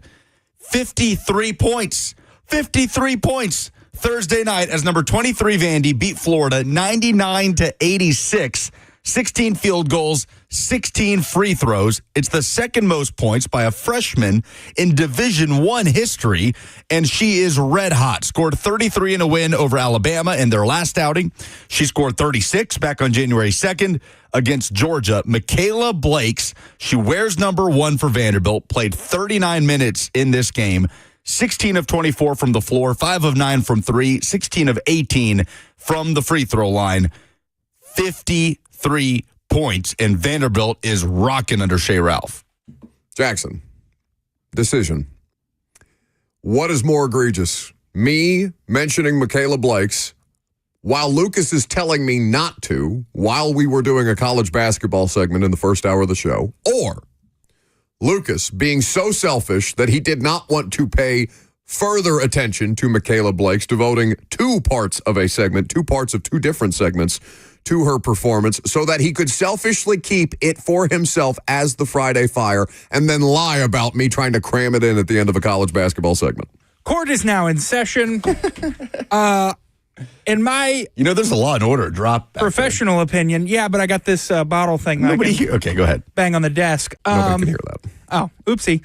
53 points. 53 points Thursday night as number 23 Vandy beat Florida 99-86. 16 field goals, 16 free throws. It's the second most points by a freshman in Division I history, and she is red hot. Scored 33 in a win over Alabama in their last outing. She scored 36 back on January 2nd against Georgia. Michaela Blakes, she wears number 1 for Vanderbilt, played 39 minutes in this game. 16 of 24 from the floor, 5 of 9 from 3, 16 of 18 from the free throw line. 53 points, and Vanderbilt is rocking under Shea Ralph. Jackson, decision. What is more egregious? Me mentioning Michaela Blakes while Lucas is telling me not to while we were doing a college basketball segment in the first hour of the show, or Lucas being so selfish that he did not want to pay further attention to Michaela Blakes, devoting 2 parts of a segment, 2 parts of 2 different segments to her performance so that he could selfishly keep it for himself as the Friday Fire and then lie about me trying to cram it in at the end of a college basketball segment. Court is now in session. In my there's a Law and Order drop. Professional opinion, yeah, but I got this bottle thing. Nobody here. Okay, go ahead. Bang on the desk. Nobody can hear that. Oh, oopsie.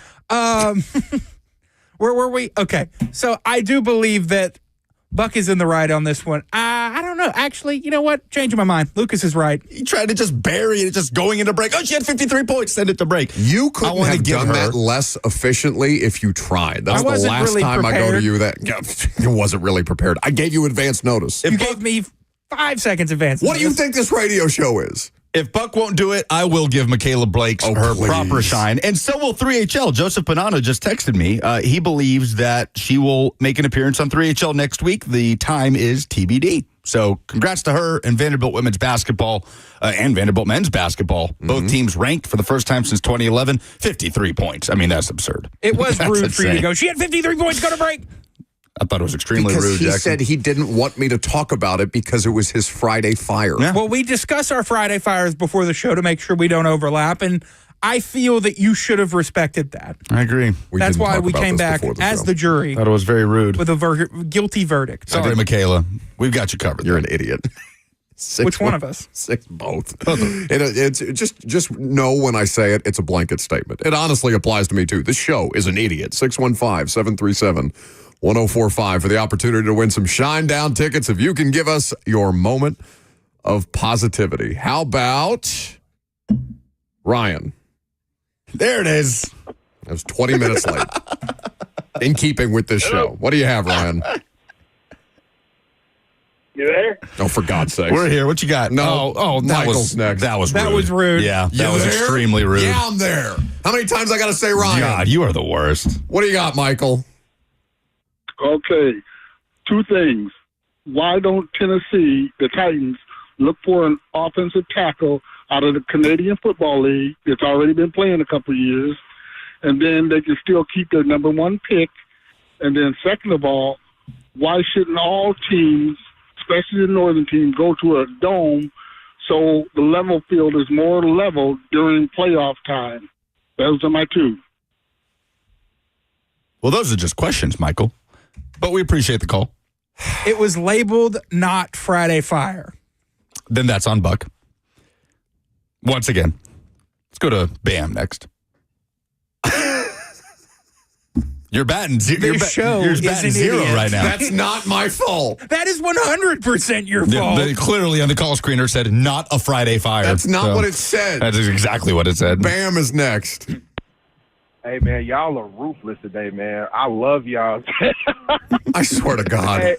Where were we? Okay, so I do believe that Buck is in the right on this one. I don't know. Actually, you know what? Changing my mind. Lucas is right. He tried to just bury it, just going into break. Oh, she had 53 points. Send it to break. You couldn't have done that less efficiently if you tried. That's the last really time prepared. I go to you that it wasn't really prepared. I gave you advance notice. You gave me 5 seconds advance. What do you think this radio show is? If Buck won't do it, I will give Michaela Blakes her proper shine. And so will 3HL. Joseph Bonanno just texted me. He believes that she will make an appearance on 3HL next week. The time is TBD. So congrats to her and Vanderbilt women's basketball and Vanderbilt men's basketball. Mm-hmm. Both teams ranked for the first time since 2011. 53 points. I mean, that's absurd. It was rude for you to go, she had 53 points, go to break. I thought it was extremely rude, Jackson. He Jackson. said he didn't want me to talk about it because it was his Friday Fire. Yeah. Well, we discuss our Friday Fires before the show to make sure we don't overlap, and I feel that you should have respected that. I agree. That's why we came back as the jury. Thought it was very rude. With a guilty verdict. Sorry, Michaela. We've got you covered. You're an idiot. Which one of us? Both. It's just know when I say it, it's a blanket statement. It honestly applies to me, too. This show is an idiot. 615-737-1045 for the opportunity to win some Shine Down tickets if you can give us your moment of positivity. How about Ryan? There it is. That was 20 minutes late. In keeping with this show. What do you have, Ryan? You there? Oh, for God's sake. We're here. What you got? No. Michael's next. That was rude. That was rude. Yeah, You that was there? extremely rude. Yeah, I'm there. How many times I got to say Ryan? God, you are the worst. What do you got, Michael? Okay. 2 things. Why don't Tennessee, the Titans, look for an offensive tackle out of the Canadian Football League that's already been playing a couple of years, and then they can still keep their number 1 pick? And then second of all, why shouldn't all teams, especially the northern team, go to a dome so the level field is more level during playoff time? Those are my 2. Well, those are just questions, Michael. But we appreciate the call. It was labeled not Friday Fire. Then that's on Buck. Once again, let's go to Bam next. You're batting, you're batting zero right now. That's not my fault. That is 100% your fault. They clearly on the call screener said not a Friday Fire. That's not what it said. That is exactly what it said. Bam is next. Hey, man, y'all are ruthless today, man. I love y'all. I swear to God.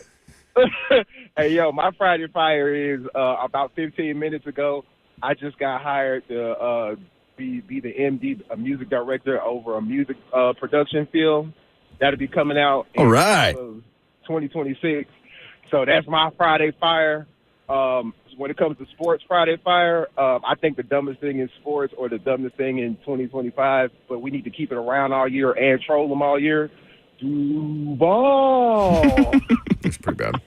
Hey, yo, my Friday Fire is about 15 minutes ago. I just got hired to be the MD, a music director over a music production film. That'll be coming out in 2026. So that's my Friday Fire. When it comes to sports Friday Fire, I think the dumbest thing in sports or the dumbest thing in 2025, but we need to keep it around all year and troll them all year. Duval. That's pretty bad.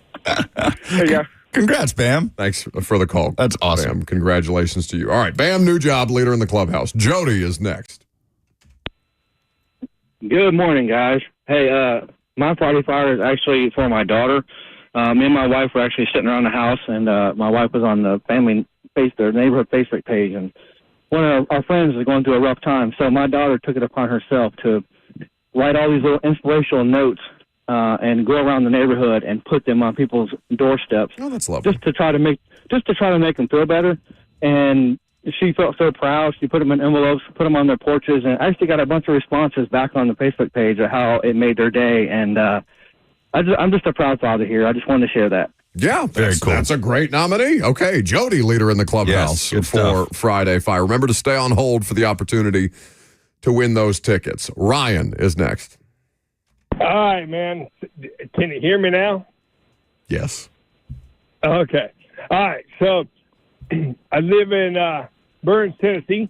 Hey, yeah. Congrats, Bam. Thanks for the call. That's awesome. Bam, congratulations to you. All right, Bam, new job, leader in the clubhouse. Jody is next. Good morning, guys. Hey, my Friday Fire is actually for my daughter. Me and my wife were actually sitting around the house, and my wife was on the their neighborhood Facebook page, and one of our friends was going through a rough time. So my daughter took it upon herself to write all these little inspirational notes and go around the neighborhood and put them on people's doorsteps. Oh, that's lovely. Just to try to make them feel better. And she felt so proud. She put them in envelopes, put them on their porches, and I actually got a bunch of responses back on the Facebook page of how it made their day. And I'm just a proud father here. I just wanted to share that. Yeah, very cool. That's a great nominee. Okay, Jody, leader in the clubhouse for stuff. Friday Fire. Remember to stay on hold for the opportunity to win those tickets. Ryan is next. All right, man. Can you hear me now? Yes. Okay. All right. So I live in Burns, Tennessee,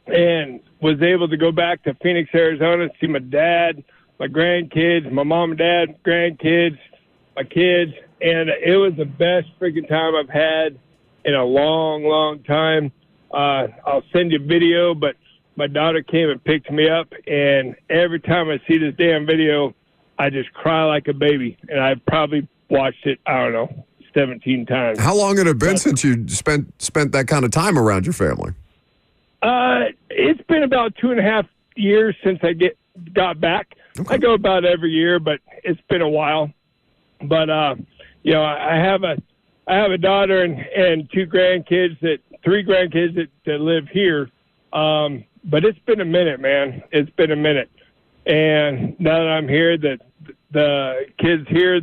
and was able to go back to Phoenix, Arizona, see my dad, my grandkids, my mom and dad, grandkids, my kids, and it was the best freaking time I've had in a long, long time. I'll send you a video, but my daughter came and picked me up, and every time I see this damn video, I just cry like a baby, and I probably watched it, 17 times. How long had it been since you spent that kind of time around your family? It's been about 2.5 years since I got back. Okay. I go about every year, but it's been a while. But I have a daughter and three grandkids that live here. But it's been a minute, man. It's been a minute. And now that I'm here, that the kids here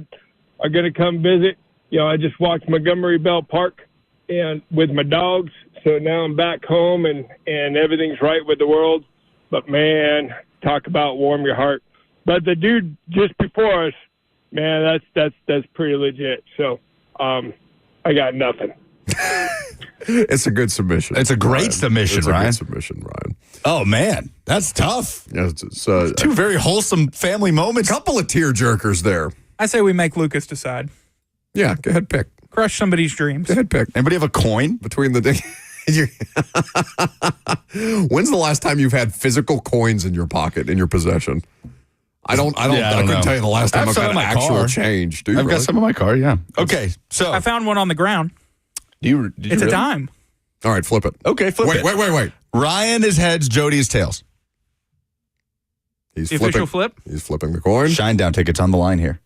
are going to come visit. I just walked Montgomery Bell Park and with my dogs. So now I'm back home and everything's right with the world. But, man, talk about warm your heart. But the dude just before us, man, that's pretty legit. So I got nothing. It's a good submission. It's a great submission, Ryan. It's a good submission, Ryan. Oh, man. That's tough. Yeah, two very wholesome family moments. Couple of tear jerkers there. I say we make Lucas decide. Yeah, go ahead, pick. Crush somebody's dreams. Go ahead, pick. Anybody have a coin? Between the When's the last time you've had physical coins in your pocket, in your possession? I couldn't tell you the last time I've had actual change. I've got some in my car, yeah. Okay, so I found one on the ground. It's a dime. All right, flip it. Okay, flip it. Wait. Ryan is heads, Jody is tails. He's the flipping. Official flip? He's flipping the coin. Shinedown tickets on the line here.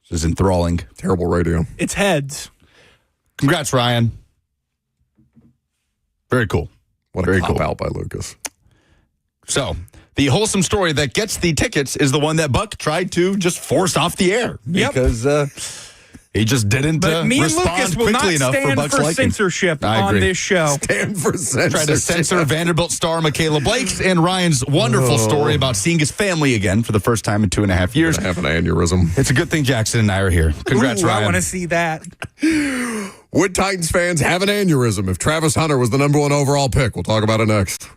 This is enthralling. Terrible radio. It's heads. Congrats, Ryan. Very cool. What a cop out by Lucas. So, the wholesome story that gets the tickets is the one that Buck tried to just force off the air. Yep. Because He just didn't But me and respond Lucas will not quickly enough for stand Buck's for liking. censorship I on agree. this show. Stand for censorship. Try to censor Vanderbilt star Michaela Blake's and Ryan's wonderful story about seeing his family again for the first time in 2.5 years. Have an aneurysm. It's a good thing Jackson and I are here. Congrats, Ooh, Ryan. I want to see that. Would Titans fans have an aneurysm if Travis Hunter was the number 1 overall pick? We'll talk about it next.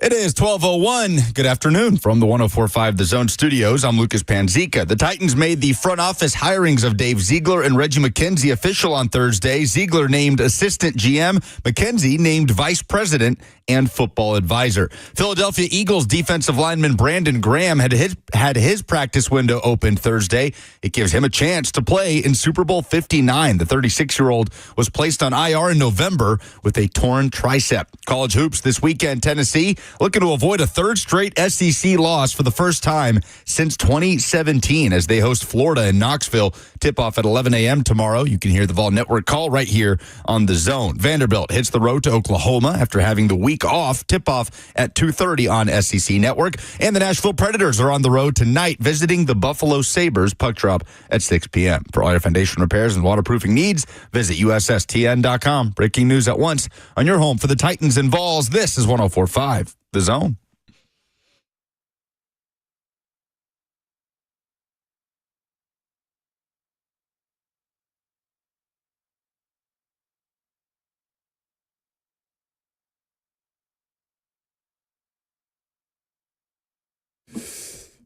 It is 12:01. Good afternoon from the 104.5 The Zone studios. I'm Lucas Panzica. The Titans made the front office hirings of Dave Ziegler and Reggie McKenzie official on Thursday. Ziegler named assistant GM, McKenzie named vice president and football advisor. Philadelphia Eagles defensive lineman Brandon Graham had his practice window opened Thursday. It gives him a chance to play in Super Bowl 59. The 36-year-old was placed on IR in November with a torn tricep. College hoops this weekend, Tennessee looking to avoid a third straight SEC loss for the first time since 2017 as they host Florida in Knoxville. Tip-off at 11 a.m. tomorrow. You can hear the Vol Network call right here on The Zone. Vanderbilt hits the road to Oklahoma after having the week off. Tip-off at 2:30 on SEC Network. And the Nashville Predators are on the road tonight visiting the Buffalo Sabres. Puck drop at 6 p.m. For all your foundation repairs and waterproofing needs, visit USSTN.com. Breaking news at once on your home for the Titans and Vols. This is 104.5 The Zone.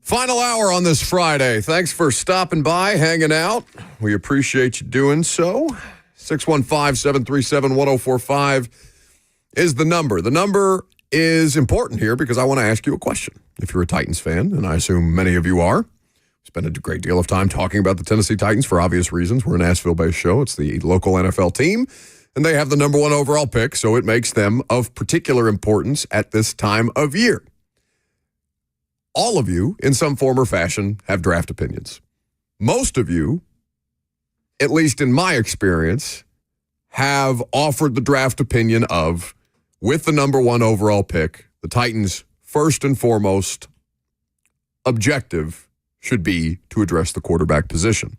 Final hour on this Friday. Thanks for stopping by, hanging out. We appreciate you doing so. 615-737-1045 is the number. The number is important here because I want to ask you a question. If you're a Titans fan, and I assume many of you are, spend a great deal of time talking about the Tennessee Titans for obvious reasons. We're a Nashville-based show. It's the local NFL team, and they have the number 1 overall pick, so it makes them of particular importance at this time of year. All of you, in some form or fashion, have draft opinions. Most of you, at least in my experience, have offered the draft opinion of, with the number 1 overall pick, the Titans' first and foremost objective should be to address the quarterback position.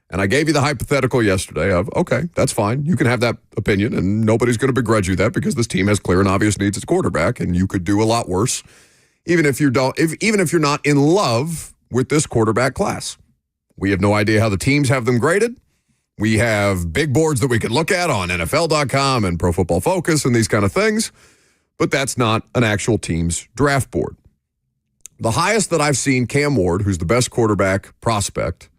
And I gave you the hypothetical yesterday of, okay, that's fine. You can have that opinion, and nobody's going to begrudge you that because this team has clear and obvious needs at quarterback, and you could do a lot worse. Even if you're not in love with this quarterback class. We have no idea how the teams have them graded. We have big boards that we can look at on NFL.com and Pro Football Focus and these kind of things, but that's not an actual team's draft board. The highest that I've seen Cam Ward, who's the best quarterback prospect,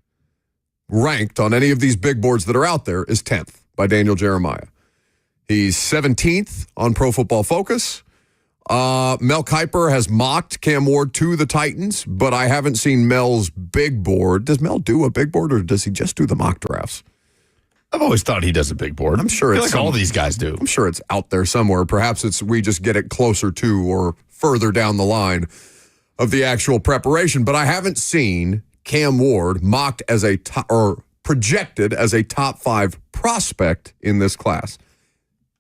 ranked on any of these big boards that are out there is 10th by Daniel Jeremiah. He's 17th on Pro Football Focus. Mel Kiper has mocked Cam Ward to the Titans, but I haven't seen Mel's big board. Does Mel do a big board, or does he just do the mock drafts? I've always thought he does a big board. I'm sure it's like all these guys do. I'm sure it's out there somewhere. Perhaps we just get it closer to or further down the line of the actual preparation. But I haven't seen Cam Ward mocked as or projected as a top 5 prospect in this class.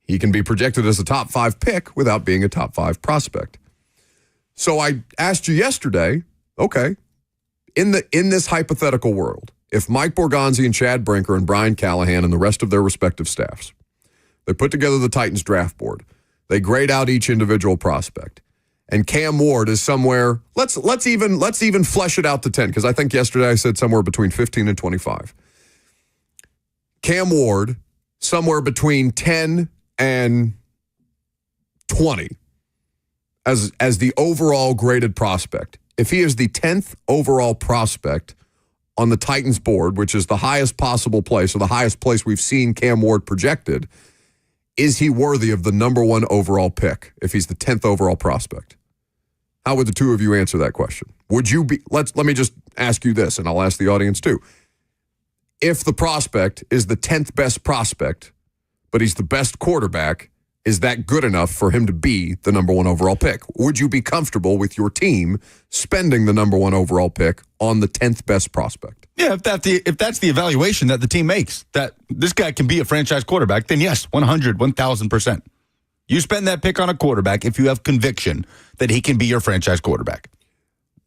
He can be projected as a top 5 pick without being a top 5 prospect. So I asked you yesterday, okay, in this hypothetical world, if Mike Borgonzi and Chad Brinker and Brian Callahan and the rest of their respective staffs, they put together the Titans draft board, they grade out each individual prospect, and Cam Ward is somewhere, let's even flesh it out to 10, because I think yesterday I said somewhere between 15 and 25. Cam Ward, somewhere between 10 and 20 as the overall graded prospect. If he is the 10th overall prospect on the Titans board, which is the highest possible place or the highest place we've seen Cam Ward projected, is he worthy of the number 1 overall pick if he's the 10th overall prospect? How would the two of you answer that question? Would you be, let me just ask you this, and I'll ask the audience too. If the prospect is the 10th best prospect, but he's the best quarterback, is that good enough for him to be the number 1 overall pick? Would you be comfortable with your team spending the number 1 overall pick on the 10th best prospect? Yeah, if that's the evaluation that the team makes, that this guy can be a franchise quarterback, then yes, 1,000%. You spend that pick on a quarterback if you have conviction that he can be your franchise quarterback.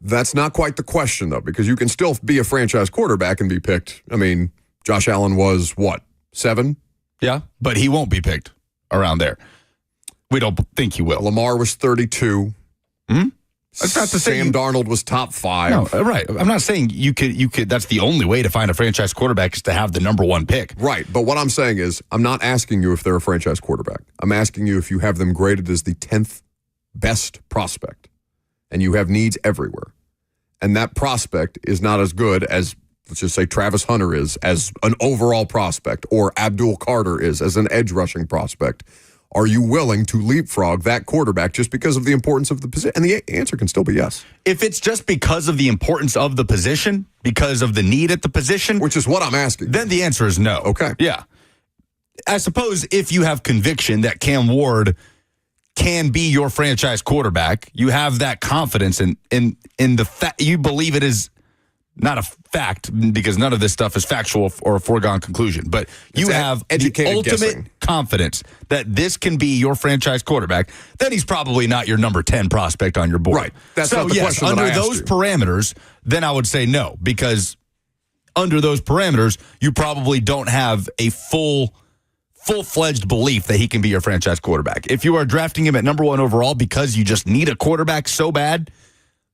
That's not quite the question, though, because you can still be a franchise quarterback and be picked. I mean, Josh Allen was, what, 7? Yeah, but he won't be picked around there. We don't think he will. Lamar was 32. That's not to say Sam Darnold was top 5. No, right. I'm not saying you could. That's the only way to find a franchise quarterback is to have the number 1 pick. Right. But what I'm saying is, I'm not asking you if they're a franchise quarterback. I'm asking you if you have them graded as the 10th best prospect, and you have needs everywhere, and that prospect is not as good as, let's just say, Travis Hunter is as an overall prospect, or Abdul Carter is as an edge rushing prospect, are you willing to leapfrog that quarterback just because of the importance of the position? And the answer can still be yes. If it's just because of the importance of the position, because of the need at the position, which is what I'm asking, then the answer is no. Okay. Yeah. I suppose if you have conviction that Cam Ward can be your franchise quarterback, you have that confidence in the fact, you believe it is not a fact, because none of this stuff is factual or a foregone conclusion, but you have the ultimate confidence that this can be your franchise quarterback, then he's probably not your number 10 prospect on your board. Right. That's not the question that I under asked those you. parameters, then I would say no, because under those parameters, you probably don't have a full-fledged belief that he can be your franchise quarterback. If you are drafting him at number 1 overall because you just need a quarterback so bad,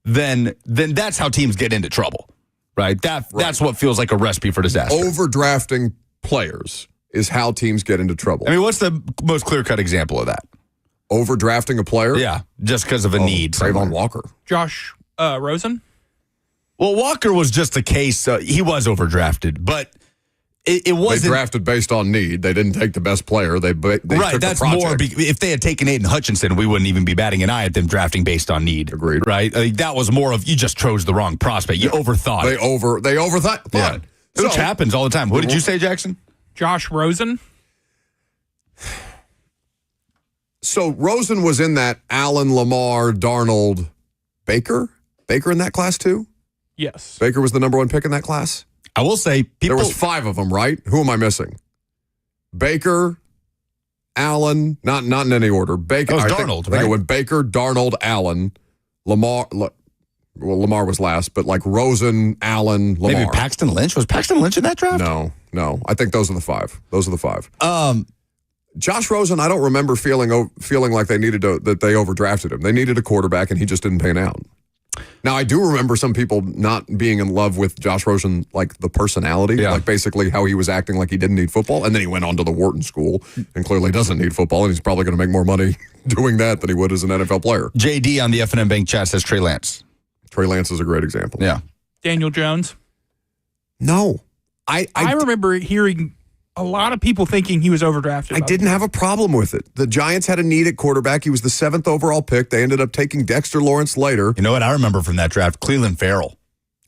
then that's how teams get into trouble. Right? That's what feels like a recipe for disaster. Overdrafting players is how teams get into trouble. I mean, what's the most clear-cut example of that? Overdrafting a player? Yeah, just because of a need. Trayvon Walker. Josh Rosen? Well, Walker was just a case. He was overdrafted, but it wasn't. They drafted based on need. They didn't take the best player. They right, took that's the more. If they had taken Aiden Hutchinson, we wouldn't even be batting an eye at them drafting based on need. Agreed. Right? That was more of, you just chose the wrong prospect. You overthought. They overthought. Yeah. Which happens all the time. What did you say, Jackson? Josh Rosen? So Rosen was in that Allen, Lamar, Darnold, Baker in that class too? Yes. Baker was the number 1 pick in that class? I will say, there was 5 of them, right? Who am I missing? Baker, Allen, not in any order. Baker, Darnold, I think it went Baker, Darnold, Allen, Lamar. Well, Lamar was last, but like Rosen, Allen, Lamar. Maybe Paxton Lynch. Was Paxton Lynch in that draft? No. I think those are the 5. Josh Rosen, I don't remember feeling like that they overdrafted him. They needed a quarterback, and he just didn't pan out. Now, I do remember some people not being in love with Josh Rosen, like the personality, like basically how he was acting like he didn't need football. And then he went on to the Wharton School and clearly doesn't need football. And he's probably going to make more money doing that than he would as an NFL player. JD on the F&M Bank chat says Trey Lance. Trey Lance is a great example. Yeah. Daniel Jones? No. I remember hearing a lot of people thinking he was overdrafted. I didn't have a problem with it. The Giants had a need at quarterback. He was the 7th overall pick. They ended up taking Dexter Lawrence later. You know what I remember from that draft? Cleveland Farrell.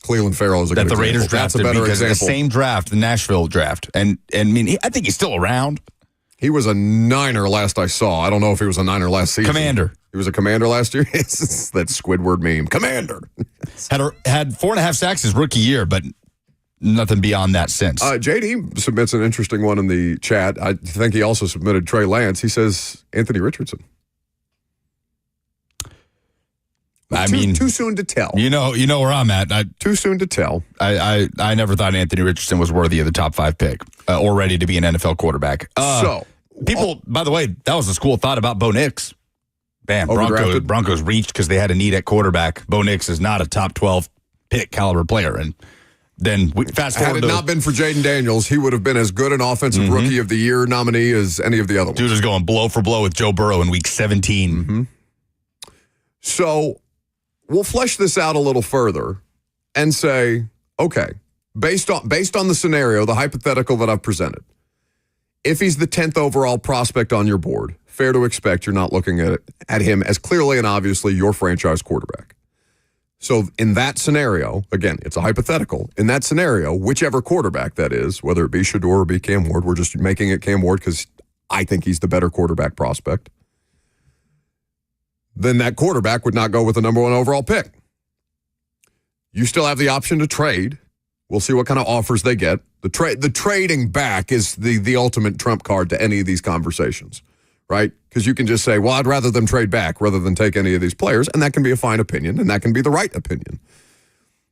Cleveland Farrell is a good example. That the Raiders That's drafted a better because example. of the same draft, the Nashville draft. And I mean, I think he's still around. He was a Niner last I saw. I don't know if he was a Niner last season. Commander. He was a Commander last year? It's that Squidward meme. Commander. Had 4.5 sacks his rookie year, but nothing beyond that since. JD submits an interesting one in the chat. I think he also submitted Trey Lance. He says Anthony Richardson. Too soon to tell. You know where I'm at. Too soon to tell. I never thought Anthony Richardson was worthy of the top 5 pick or ready to be an NFL quarterback. People, by the way, that was the school of thought about Bo Nix. Bam, Broncos reached because they had a need at quarterback. Bo Nix is not a top 12 pick caliber player, and then fast forward. Had it not been for Jaden Daniels, he would have been as good an offensive rookie of the year nominee as any of the other ones. Dude was going blow for blow with Joe Burrow in week 17. Mm-hmm. So we'll flesh this out a little further and say, okay, based on the scenario, the hypothetical that I've presented, if he's the 10th overall prospect on your board, fair to expect you're not looking at him as clearly and obviously your franchise quarterback. So in that scenario, again, it's a hypothetical. In that scenario, whichever quarterback that is, whether it be Shedeur or be Cam Ward, we're just making it Cam Ward because I think he's the better quarterback prospect, then that quarterback would not go with the number 1 overall pick. You still have the option to trade. We'll see what kind of offers they get. The trading back is the ultimate trump card to any of these conversations, right? Because you can just say, well, I'd rather them trade back rather than take any of these players, and that can be a fine opinion, and that can be the right opinion.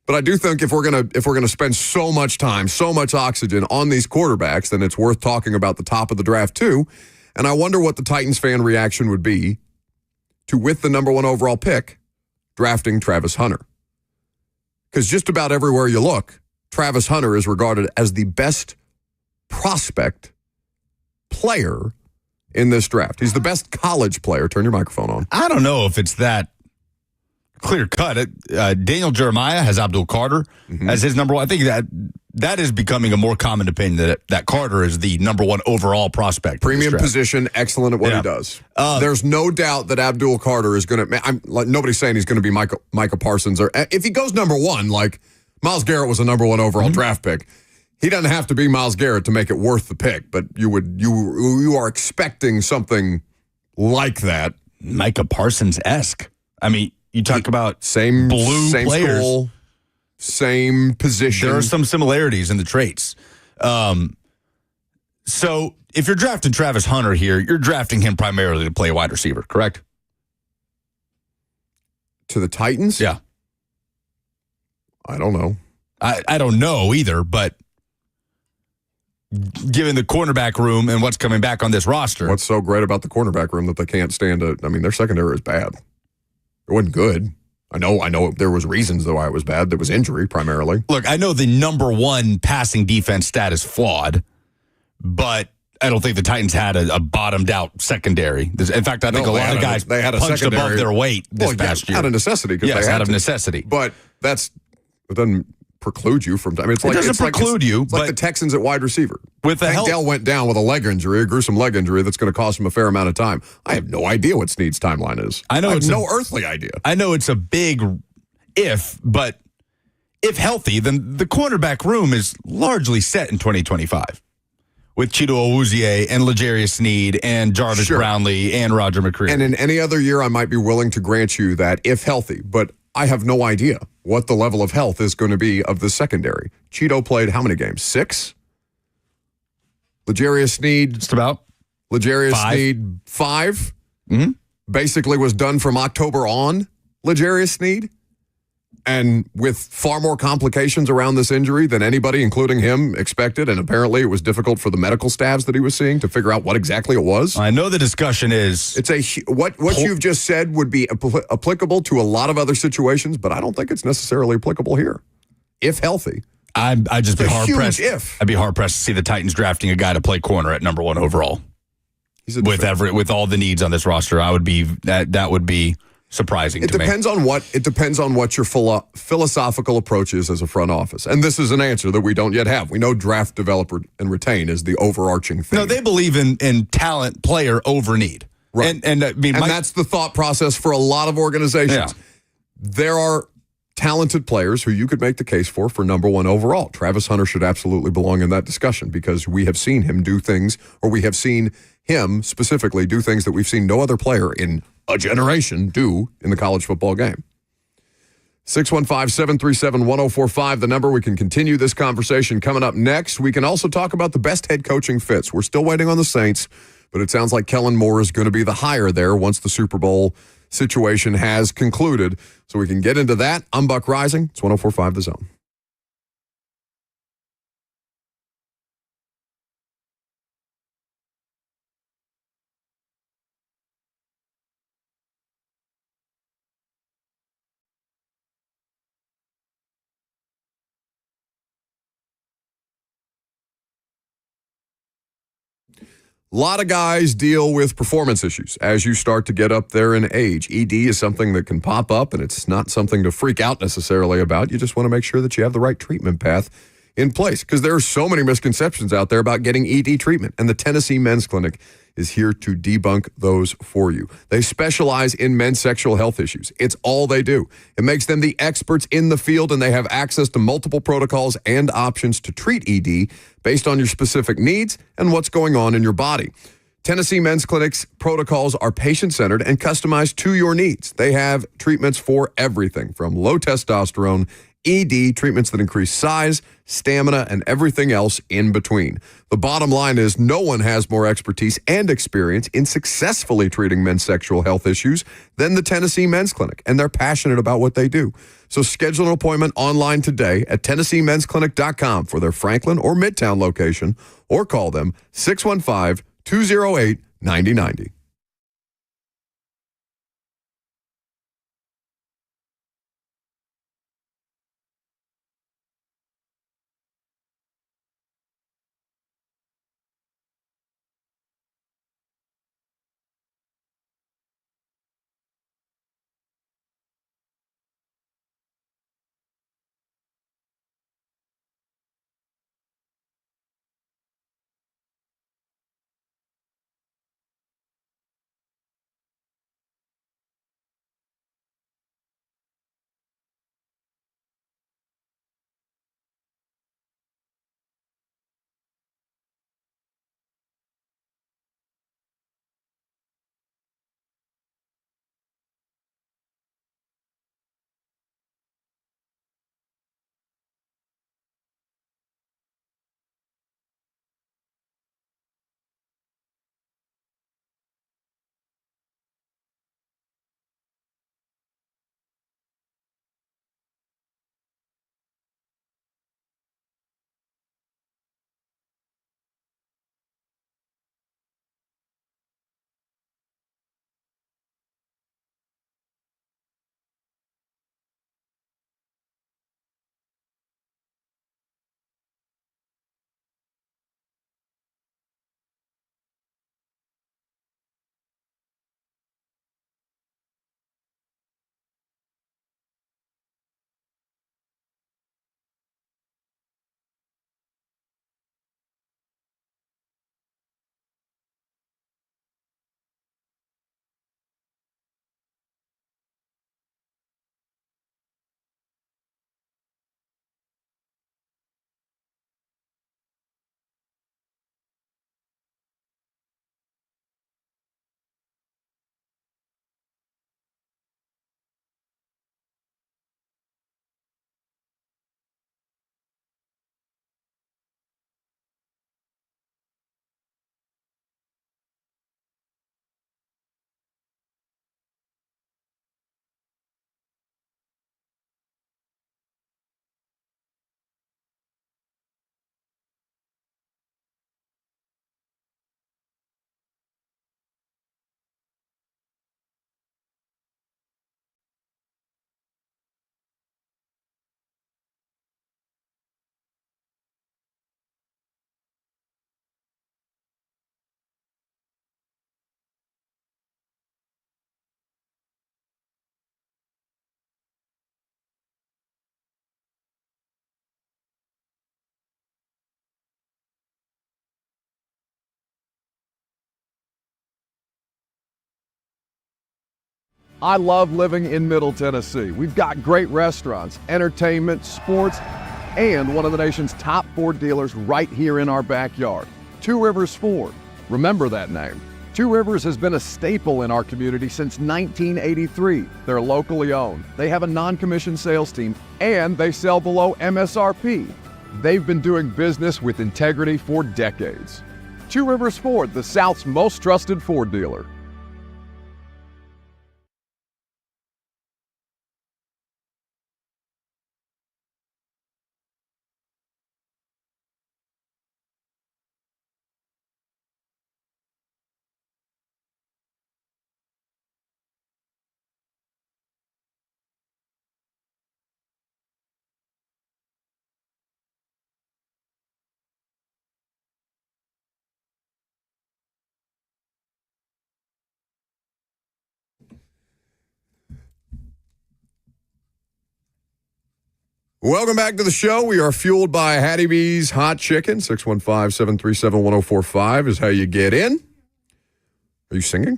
But I do think if we're gonna spend so much time, so much oxygen on these quarterbacks, then it's worth talking about the top of the draft too. And I wonder what the Titans fan reaction would be to, with the number 1 overall pick, drafting Travis Hunter. Because just about everywhere you look, Travis Hunter is regarded as the best prospect player in this draft. He's the best college player. Turn your microphone on. I don't know if it's that clear cut. Daniel Jeremiah has Abdul Carter as his number one. I think that is becoming a more common opinion that Carter is the number one overall prospect. Premium position, excellent at what he does. There's no doubt that Abdul Carter is going to. Nobody's saying he's going to be Micah Parsons, or if he goes number one, like Myles Garrett was a number one overall draft pick. He doesn't have to be Myles Garrett to make it worth the pick, but you are expecting something like that. Micah Parsons-esque. I mean, you talk about same players. School, same position. There are some similarities in the traits. So if you're drafting Travis Hunter here, you're drafting him primarily to play wide receiver, correct? To the Titans? Yeah. I don't know. I don't know either, but given the cornerback room and what's coming back on this roster. What's so great about the cornerback room that they can't stand it? I mean, their secondary is bad. It wasn't good. I know there was reasons though why it was bad. There was injury primarily. Look, I know the number one passing defense stat is flawed, but I don't think the Titans had a bottomed out secondary. In fact, I think a lot of guys they had a punched secondary above their weight this past year. Out of necessity. Yes, out of necessity. But it doesn't preclude you from. I mean, it's like it doesn't it's preclude like, you. It's like the Texans at wide receiver. With the help, Dell went down with a leg injury, a gruesome leg injury that's going to cost him a fair amount of time. I have no idea what Snead's timeline is. I have no earthly idea. I know it's a big if, but if healthy, then the cornerback room is largely set in 2025 with Chido Awuzie and L'Jarius Sneed and Jarvis Brownlee and Roger McCreary. And in any other year, I might be willing to grant you that if healthy, but I have no idea what the level of health is going to be of the secondary. Cheeto played how many games? 6? L'Jarius Sneed. Just about. L'Jarius Sneed, 5. Mm-hmm. Basically was done from October on, L'Jarius Sneed. And with far more complications around this injury than anybody, including him, expected. And apparently it was difficult for the medical staffs that he was seeing to figure out what exactly it was. I know the discussion is... What you've just said would be applicable to a lot of other situations, but I don't think it's necessarily applicable here, if healthy. I'd just be hard-pressed. If. I'd be hard-pressed to see the Titans drafting a guy to play corner at number one overall. With all the needs on this roster, that would be surprising to me. It depends on what your philosophical approach is as a front office. And this is an answer that we don't yet have. We know draft, develop, and retain is the overarching thing. No, they believe in talent, player over need. Right. And that's the thought process for a lot of organizations. Yeah. There are talented players who you could make the case for number one overall. Travis Hunter should absolutely belong in that discussion because we have seen him do things, or we have seen him specifically do things that we've seen no other player in a generation do in the college football game. 615-737-1045, the number. We can continue this conversation coming up next. We can also talk about the best head coaching fits. We're still waiting on the Saints, but it sounds like Kellen Moore is going to be the hire there once the Super Bowl situation has concluded. So we can get into that. I'm Buck Rising. It's 104.5 The Zone. A lot of guys deal with performance issues as you start to get up there in age. ED is something that can pop up, and it's not something to freak out necessarily about. You just want to make sure that you have the right treatment path in place because there are so many misconceptions out there about getting ED treatment, and the Tennessee Men's Clinic is here to debunk those for you. They specialize in men's sexual health issues. It's all they do. It makes them the experts in the field, and they have access to multiple protocols and options to treat ED based on your specific needs and what's going on in your body. Tennessee Men's Clinic's protocols are patient-centered and customized to your needs. They have treatments for everything from low testosterone, ED, treatments that increase size, stamina, and everything else in between. The bottom line is no one has more expertise and experience in successfully treating men's sexual health issues than the Tennessee Men's Clinic, and they're passionate about what they do. So schedule an appointment online today at TennesseeMen'sClinic.com for their Franklin or Midtown location, or call them 615-208-9090. I love living in Middle Tennessee. We've got great restaurants, entertainment, sports, and one of the nation's top Ford dealers right here in our backyard. Two Rivers Ford. Remember that name. Two Rivers has been a staple in our community since 1983. They're locally owned. They have a non-commissioned sales team, and they sell below MSRP. They've been doing business with integrity for decades. Two Rivers Ford, the South's most trusted Ford dealer. Welcome back to the show. We are fueled by Hattie B's Hot Chicken. 615-737-1045 is how you get in. Are you singing?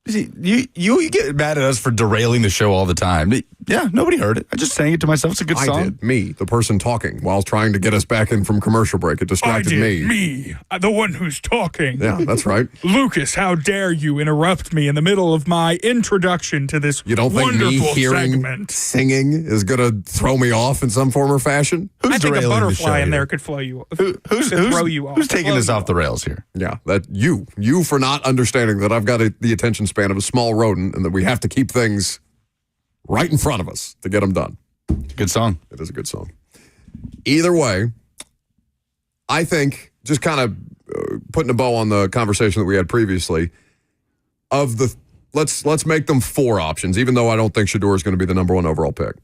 See, you get mad at us for derailing the show all the time. Yeah, nobody heard it. I just sang it to myself. It's a good song. I did. Me, the person talking while trying to get us back in from commercial break. It distracted me. Me, the one who's talking. Yeah, that's right. Lucas, how dare you interrupt me in the middle of my introduction to this You don't think wonderful me hearing segment? singing is going to throw me off in some form or fashion? I think a butterfly in there could throw you off. Throw you off. Who's taking this off the rails here? Yeah, that you for not understanding that I've got the attention span of a small rodent and that we have to keep things right in front of us to get them done. Good song. It is a good song. Either way, I think just kind of putting a bow on the conversation that we had previously of the let's make them 4 options, even though I don't think Shedeur is going to be the number 1 overall pick.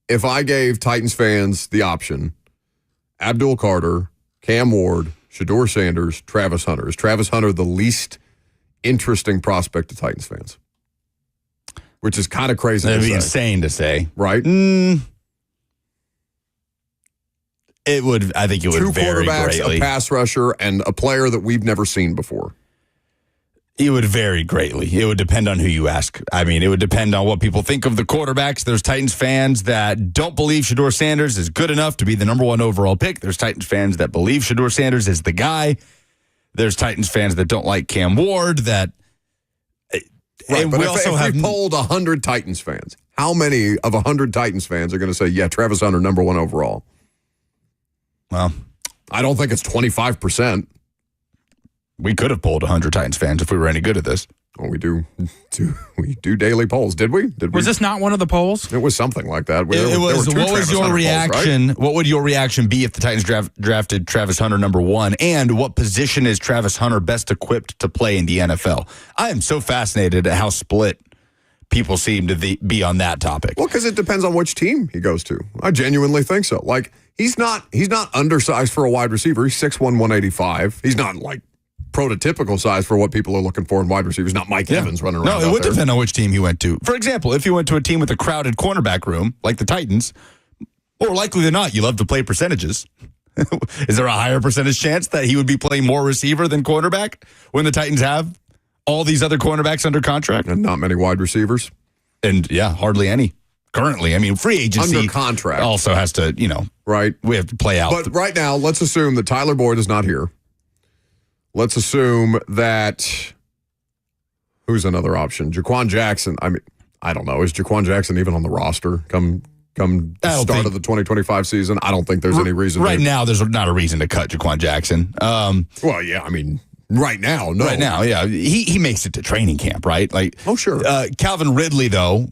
If I gave Titans fans the option, Abdul Carter, Cam Ward, Shedeur Sanders, Travis Hunter. Is Travis Hunter the least interesting prospect to Titans fans? Which is kind of crazy. That'd be insane to say. Right? It would. I think it would 2 vary quarterbacks, greatly. a pass rusher, and a player that we've never seen before. It would vary greatly. It would depend on who you ask. I mean, it would depend on what people think of the quarterbacks. There's Titans fans that don't believe Shedeur Sanders is good enough to be the number 1 overall pick. There's Titans fans that believe Shedeur Sanders is the guy. There's Titans fans that don't like Cam Ward. That right, and but we if also we polled 100 Titans fans, how many of 100 Titans fans are going to say, yeah, Travis Hunter, number 1 overall? Well, I don't think it's 25%. We could have polled 100 Titans fans if we were any good at this. Well, we do daily polls, did we? Was this not one of the polls? It was something like that. It was. What was your reaction? Polls, right? What would your reaction be if the Titans drafted Travis Hunter number 1? And what position is Travis Hunter best equipped to play in the NFL? I am so fascinated at how split people seem to be on that topic. Well, because it depends on which team he goes to. I genuinely think so. Like he's not undersized for a wide receiver. He's 6'1", 185. He's not like prototypical size for what people are looking for in wide receivers. Not Mike Evans running around. No, it would there. depend on which team he went to. For example, if you went to a team with a crowded cornerback room, like the Titans, more likely than not, you love to play percentages. Is there a higher percentage chance that he would be playing more receiver than quarterback when the Titans have all these other cornerbacks under contract? And not many wide receivers. And yeah, hardly any. Currently, I mean, free agency under contract also has to, right. We have to play out. But right now, let's assume that Tyler Boyd is not here. Let's assume that who's another option? Jaquan Jackson. I mean, I don't know. Is Jaquan Jackson even on the roster come the start of the 2025 season? I don't think there's any reason. Right now, there's not a reason to cut Jaquan Jackson. Well, yeah, I mean, right now, no. Right now, yeah. He makes it to training camp, right? Like, oh, sure. Calvin Ridley, though,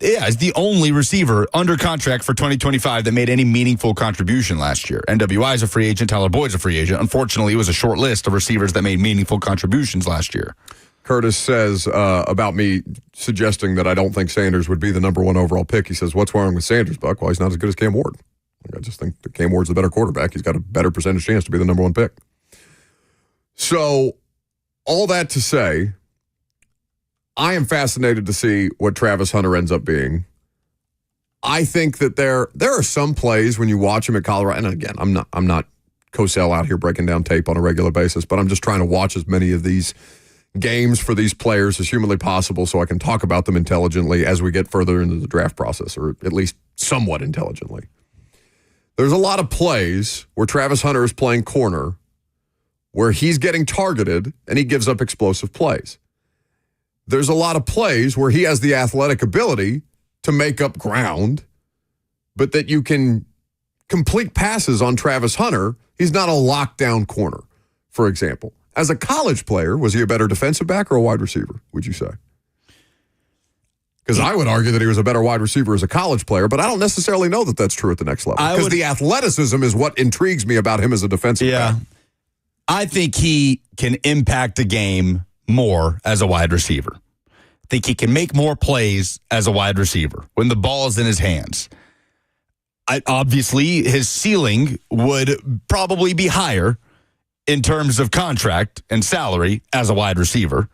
is the only receiver under contract for 2025 that made any meaningful contribution last year. NWI is a free agent. Tyler Boyd's a free agent. Unfortunately, it was a short list of receivers that made meaningful contributions last year. Curtis says about me suggesting that I don't think Sanders would be the number 1 overall pick. He says, what's wrong with Sanders, Buck? Well, he's not as good as Cam Ward. I just think that Cam Ward's the better quarterback. He's got a better percentage chance to be the number 1 pick. So all that to say, I am fascinated to see what Travis Hunter ends up being. I think that there are some plays when you watch him at Colorado, and again, I'm not Cosell out here breaking down tape on a regular basis, but I'm just trying to watch as many of these games for these players as humanly possible so I can talk about them intelligently as we get further into the draft process, or at least somewhat intelligently. There's a lot of plays where Travis Hunter is playing corner where he's getting targeted and he gives up explosive plays. There's a lot of plays where he has the athletic ability to make up ground, but that you can complete passes on Travis Hunter. He's not a lockdown corner, for example. As a college player, was he a better defensive back or a wide receiver, would you say? Because I would argue that he was a better wide receiver as a college player, but I don't necessarily know that that's true at the next level. Because the athleticism is what intrigues me about him as a defensive back. I think he can impact a game more as a wide receiver. I think he can make more plays as a wide receiver when the ball is in his hands. Obviously, his ceiling would probably be higher in terms of contract and salary as a wide receiver.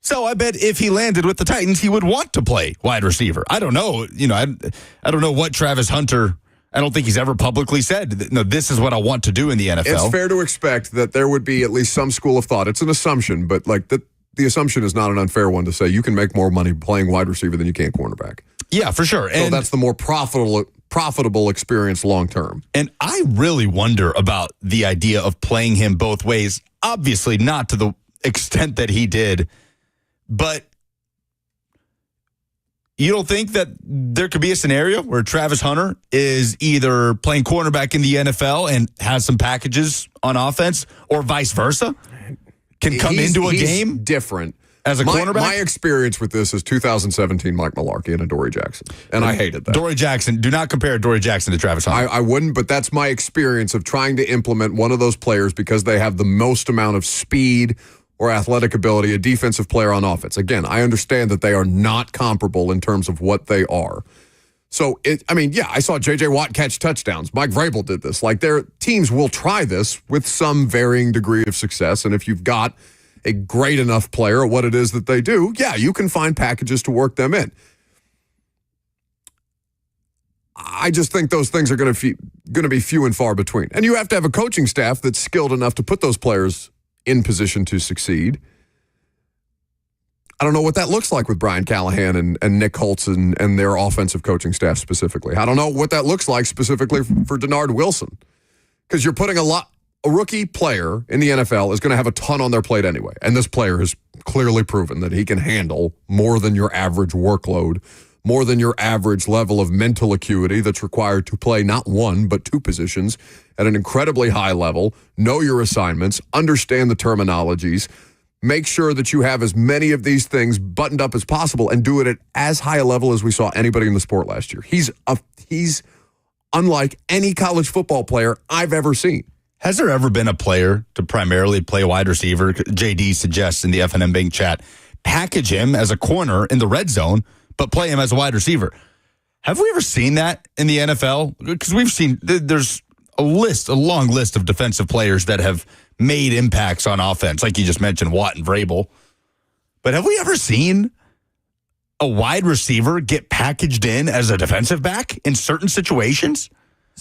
So I bet if he landed with the Titans, he would want to play wide receiver. I don't know. I don't know what Travis Hunter, I don't think he's ever publicly said, no, this is what I want to do in the NFL. It's fair to expect that there would be at least some school of thought. It's an assumption, but the assumption is not an unfair one to say you can make more money playing wide receiver than you can cornerback. Yeah, for sure. So that's the more profitable experience long term. And I really wonder about the idea of playing him both ways. Obviously, not to the extent that he did, but you don't think that there could be a scenario where Travis Hunter is either playing cornerback in the NFL and has some packages on offense, or vice versa? Can come into a game different. As a cornerback? My experience with this is 2017 Mike Mularkey and Adoree Jackson. And I hated that. Adoree Jackson, do not compare Adoree Jackson to Travis Hunter. I wouldn't, but that's my experience of trying to implement one of those players because they have the most amount of speed or athletic ability, a defensive player on offense. Again, I understand that they are not comparable in terms of what they are. So, I saw J.J. Watt catch touchdowns. Mike Vrabel did this. Their teams will try this with some varying degree of success, and if you've got a great enough player at what it is that they do, you can find packages to work them in. I just think those things are going to be few and far between. And you have to have a coaching staff that's skilled enough to put those players in position to succeed. I don't know what that looks like with Brian Callahan and Nick Holtz and their offensive coaching staff specifically. I don't know what that looks like specifically for Denard Wilson, because you're putting a rookie player in the NFL is going to have a ton on their plate anyway. And this player has clearly proven that he can handle more than your average workload, more than your average level of mental acuity that's required to play not one, but two positions at an incredibly high level, know your assignments, understand the terminologies, make sure that you have as many of these things buttoned up as possible, and do it at as high a level as we saw anybody in the sport last year. He's unlike any college football player I've ever seen. Has there ever been a player to primarily play wide receiver? JD suggests in the FNM Bank chat, package him as a corner in the red zone, but play him as a wide receiver. Have we ever seen that in the NFL? Because we've seen, there's a long list of defensive players that have made impacts on offense, like you just mentioned, Watt and Vrabel. But have we ever seen a wide receiver get packaged in as a defensive back in certain situations?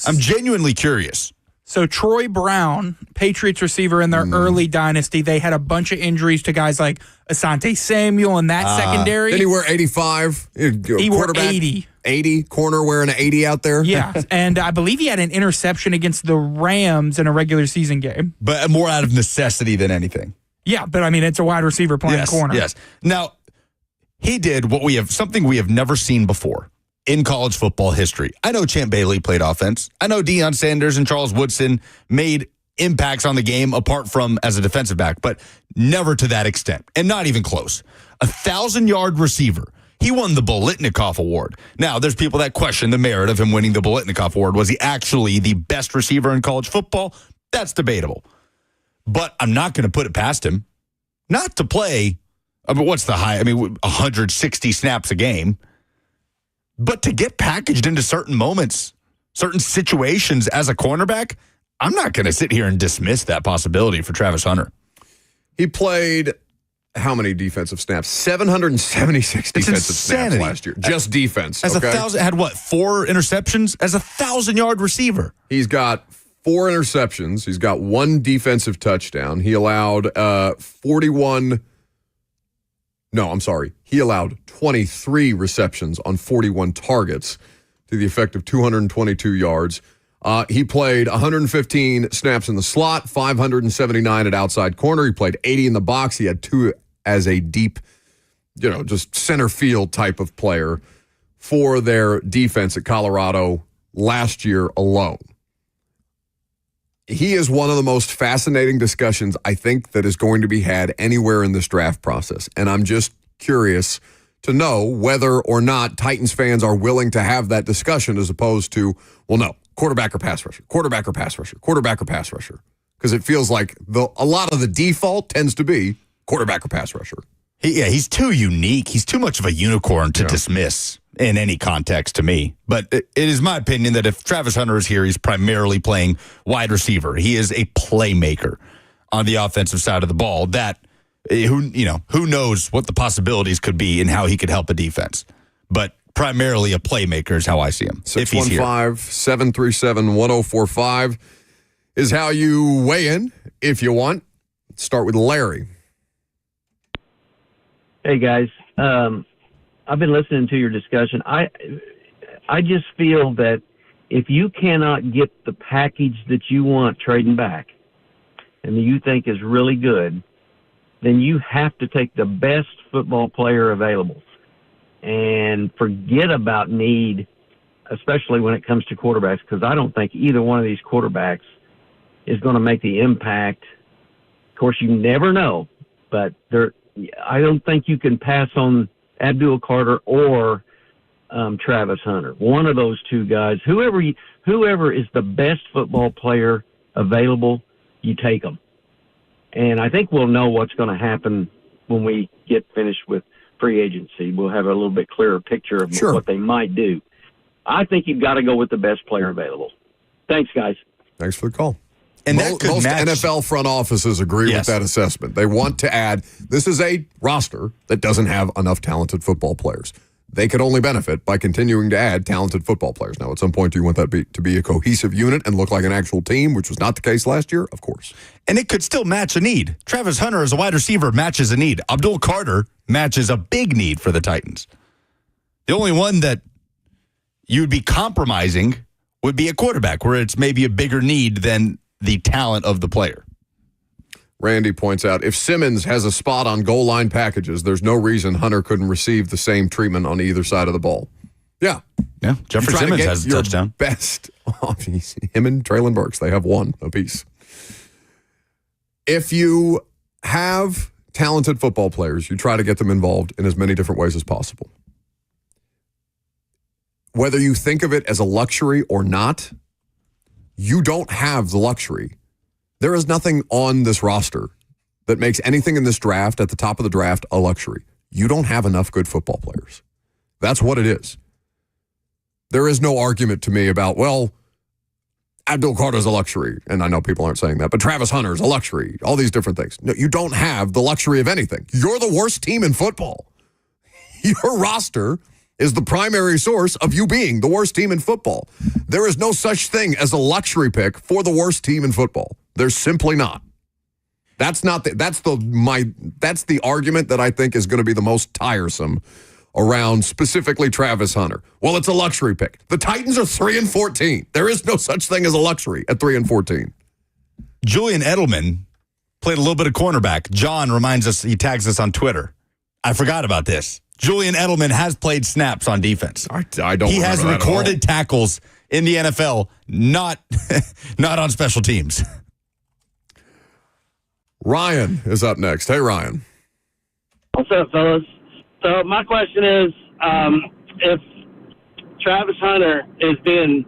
I'm genuinely curious. So Troy Brown, Patriots receiver in their early dynasty, they had a bunch of injuries to guys like Asante Samuel and that secondary. Did he wear 85? He wore 80. 80, corner wearing an 80 out there? Yeah, and I believe he had an interception against the Rams in a regular season game. But more out of necessity than anything. Yeah, but it's a wide receiver playing corner. Yes. Now, he did something we have never seen before in college football history. I know Champ Bailey played offense. I know Deion Sanders and Charles Woodson made impacts on the game apart from as a defensive back, but never to that extent, and not even close. 1,000-yard receiver. He won the Bolitnikoff Award. Now, there's people that question the merit of him winning the Bolitnikoff Award. Was he actually the best receiver in college football? That's debatable. But I'm not going to put it past him not to play, what's the high? 160 snaps a game. But to get packaged into certain moments, certain situations as a cornerback, I'm not going to sit here and dismiss that possibility for Travis Hunter. He played how many defensive snaps? 776 defensive snaps last year. Just defense. As 1,000, had 4 interceptions as 1,000-yard receiver. He's got 4 interceptions. He's got 1 defensive touchdown. He allowed 41 No, I'm sorry. He allowed 23 receptions on 41 targets to the effect of 222 yards. He played 115 snaps in the slot, 579 at outside corner. He played 80 in the box. He had 2 as a deep, just center field type of player for their defense at Colorado last year alone. He is one of the most fascinating discussions, I think, that is going to be had anywhere in this draft process. And I'm just curious to know whether or not Titans fans are willing to have that discussion as opposed to, well, no, quarterback or pass rusher, quarterback or pass rusher, quarterback or pass rusher. Because it feels like a lot of the default tends to be quarterback or pass rusher. He's too unique. He's too much of a unicorn to dismiss in any context to me. But it is my opinion that if Travis Hunter is here, he's primarily playing wide receiver. He is a playmaker on the offensive side of the ball that who knows what the possibilities could be and how he could help a defense. But primarily a playmaker is how I see him. 615-737-1045 is how you weigh in if you want. Let's start with Larry. Hey, guys. I've been listening to your discussion. I just feel that if you cannot get the package that you want trading back and that you think is really good, then you have to take the best football player available and forget about need, especially when it comes to quarterbacks, because I don't think either one of these quarterbacks is going to make the impact. Of course, you never know, but I don't think you can pass on Abdul Carter or Travis Hunter. One of those two guys, whoever is the best football player available, you take them. And I think we'll know what's going to happen when we get finished with free agency. We'll have a little bit clearer picture of what they might do. I think you've got to go with the best player available. Thanks, guys. Thanks for the call. And most NFL front offices agree with that assessment. They want to add, this is a roster that doesn't have enough talented football players. They could only benefit by continuing to add talented football players. Now, at some point, do you want that to be a cohesive unit and look like an actual team, which was not the case last year? Of course. And it could still match a need. Travis Hunter as a wide receiver matches a need. Abdul Carter matches a big need for the Titans. The only one that you'd be compromising would be a quarterback, where it's maybe a bigger need than the talent of the player. Randy points out, if Simmons has a spot on goal line packages, there's no reason Hunter couldn't receive the same treatment on either side of the ball. Yeah. Yeah. Jeffrey Simmons has a touchdown. Best. Him and Traylon Burks, they have one apiece. If you have talented football players, you try to get them involved in as many different ways as possible. Whether you think of it as a luxury or not, you don't have the luxury. There is nothing on this roster that makes anything in this draft, at the top of the draft, a luxury. You don't have enough good football players. That's what it is. There is no argument to me about, well, Abdul Carter's a luxury, and I know people aren't saying that, but Travis Hunter's a luxury, all these different things. No, you don't have the luxury of anything. You're the worst team in football. Your roster is the primary source of you being the worst team in football. There is no such thing as a luxury pick for the worst team in football. There's simply not. That's the argument that I think is going to be the most tiresome around specifically Travis Hunter. Well, it's a luxury pick. The Titans are 3-14. There is no such thing as a luxury at 3-14. Julian Edelman played a little bit of cornerback. John reminds us, he tags us on Twitter. I forgot about this. Julian Edelman has played snaps on defense. I don't. He has recorded tackles in the NFL, not on special teams. Ryan is up next. Hey, Ryan. What's up, fellas? So my question is, if Travis Hunter is being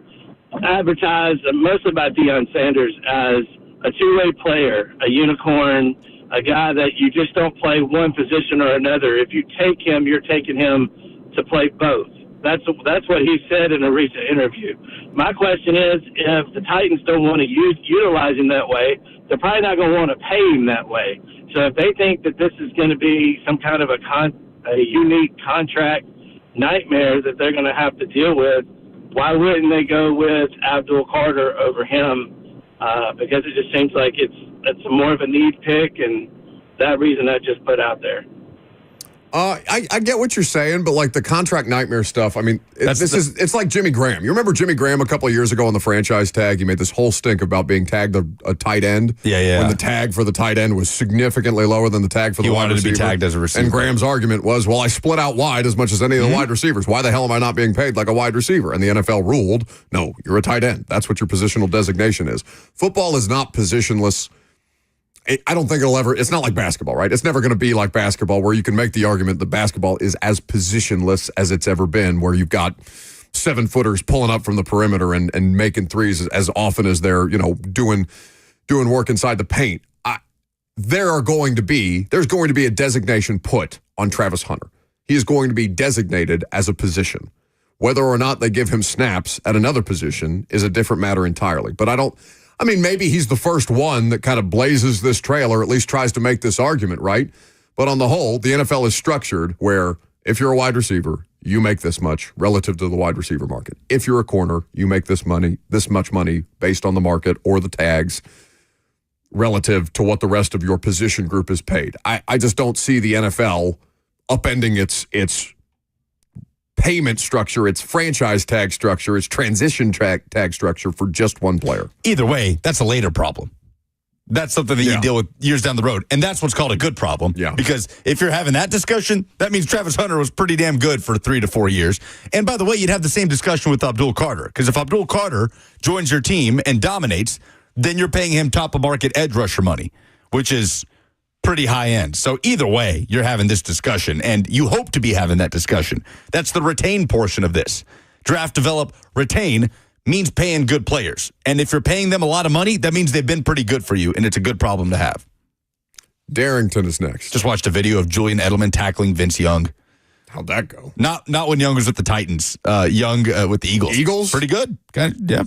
advertised mostly by Deion Sanders as a two-way player, a unicorn, a guy that you just don't play one position or another. If you take him, you're taking him to play both. That's what he said in a recent interview. My question is, if the Titans don't want to utilize him that way, they're probably not going to want to pay him that way. So if they think that this is going to be some kind of a unique contract nightmare that they're going to have to deal with, why wouldn't they go with Abdul Carter over him? Because it just seems like it's more of a need pick, and that reason I just put out there. I get what you're saying, but like the contract nightmare stuff, I mean, it's like Jimmy Graham. You remember Jimmy Graham a couple of years ago on the franchise tag? He made this whole stink about being tagged a tight end. Yeah. When the tag for the tight end was significantly lower than the tag for the wide receiver. He wanted to be tagged as a receiver. And Graham's argument was, well, I split out wide as much as any of the wide receivers. Why the hell am I not being paid like a wide receiver? And the NFL ruled, no, you're a tight end. That's what your positional designation is. Football is not positionless. I don't think it's not like basketball, right? It's never going to be like basketball where you can make the argument that basketball is as positionless as it's ever been, where you've got 7-footers pulling up from the perimeter and making threes as often as they're, doing work inside the paint. There's going to be a designation put on Travis Hunter. He is going to be designated as a position. Whether or not they give him snaps at another position is a different matter entirely. But maybe he's the first one that kind of blazes this trail or at least tries to make this argument, right? But on the whole, the NFL is structured where if you're a wide receiver, you make this much relative to the wide receiver market. If you're a corner, you make this much money based on the market or the tags relative to what the rest of your position group is paid. I just don't see the NFL upending its payment structure, its franchise tag structure, its transition tag structure for just one player. Either way, that's a later problem. That's something that you deal with years down the road. And that's what's called a good problem. Yeah. Because if you're having that discussion, that means Travis Hunter was pretty damn good for 3 to 4 years. And by the way, you'd have the same discussion with Abdul Carter. Because if Abdul Carter joins your team and dominates, then you're paying him top of market edge rusher money, which is pretty high end. So either way, you're having this discussion, and you hope to be having that discussion. That's the retain portion of this. Draft, develop, retain means paying good players. And if you're paying them a lot of money, that means they've been pretty good for you, and it's a good problem to have. Darrington is next. Just watched a video of Julian Edelman tackling Vince Young. How'd that go? Not when Young was with the Titans. Young with the Eagles. Eagles? Pretty good.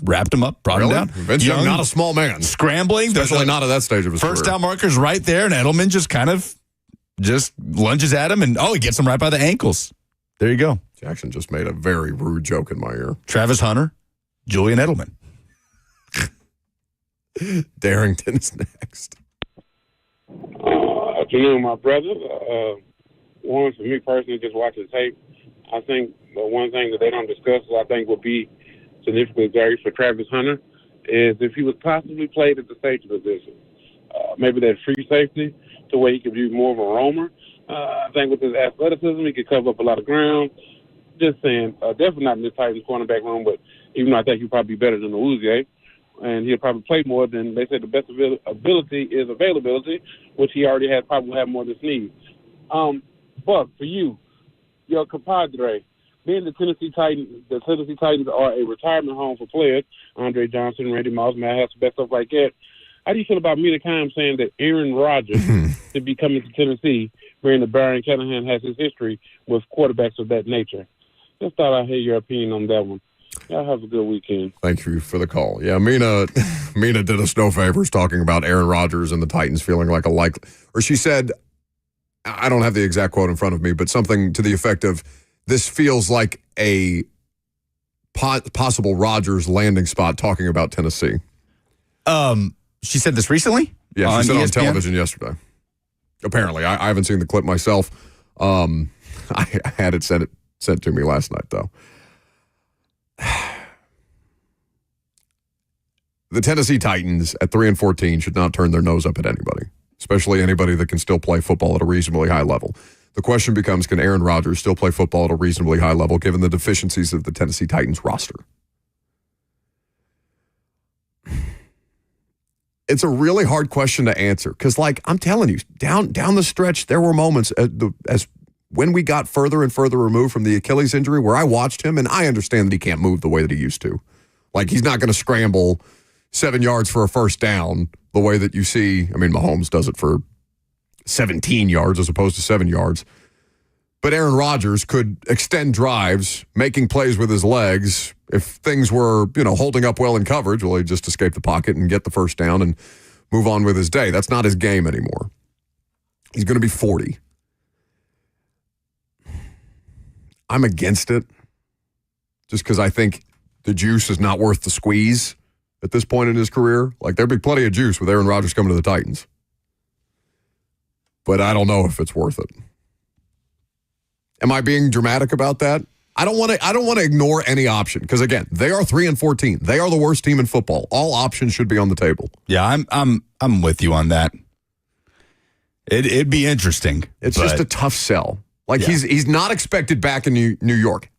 Wrapped him up, brought him down. Vince Young, not a small man. Scrambling. Especially not at that stage of his first career. down marker's right there, and Edelman just lunges at him, and he gets him right by the ankles. There you go. Jackson just made a very rude joke in my ear. Travis Hunter, Julian Edelman. Darrington is next. Afternoon, my brother. One, for me personally, just watching tape, I think the one thing that they don't discuss, I think would be significantly varies for Travis Hunter, is if he was possibly played at the safety position. Maybe that free safety to where he could be more of a roamer. I think with his athleticism, he could cover up a lot of ground. Just saying, definitely not in this Titans cornerback room, but even though I think he'd probably be better than Uzier, and he'll probably play more than, they said the best ability is availability, which he already has, probably have more than needs. But for you, your compadre, being the Tennessee Titans are a retirement home for players, Andre Johnson, Randy Moss, Matt Hess, stuff like that. How do you feel about Mina Kimes saying that Aaron Rodgers should be coming to Tennessee, being that Brian Callahan has his history with quarterbacks of that nature? Just thought I'd hear your opinion on that one. Y'all have a good weekend. Thank you for the call. Yeah, Mina did us no favors talking about Aaron Rodgers and the Titans feeling like or she said, I don't have the exact quote in front of me, but something to the effect of, this feels like a possible Rodgers landing spot talking about Tennessee. She said this recently? Yeah, she said on television yesterday. Apparently. I haven't seen the clip myself. I had it sent to me last night, though. The Tennessee Titans at 3-14 should not turn their nose up at anybody, especially anybody that can still play football at a reasonably high level. The question becomes, can Aaron Rodgers still play football at a reasonably high level given the deficiencies of the Tennessee Titans roster? It's a really hard question to answer because, I'm telling you, down the stretch, there were moments as when we got further and further removed from the Achilles injury where I watched him, and I understand that he can't move the way that he used to. He's not going to scramble 7 yards for a first down the way that you see. I mean, Mahomes does it for 17 yards as opposed to 7 yards. But Aaron Rodgers could extend drives, making plays with his legs. If things were, holding up well in coverage, well, he'd just escape the pocket and get the first down and move on with his day. That's not his game anymore. He's going to be 40. I'm against it just because I think the juice is not worth the squeeze at this point in his career. There'd be plenty of juice with Aaron Rodgers coming to the Titans. But I don't know if it's worth it. Am I being dramatic about that? I don't want to ignore any option because again, they are 3-14. They are the worst team in football. All options should be on the table. Yeah, I'm with you on that. It'd be interesting. It's just a tough sell. Like he's not expected back in New York.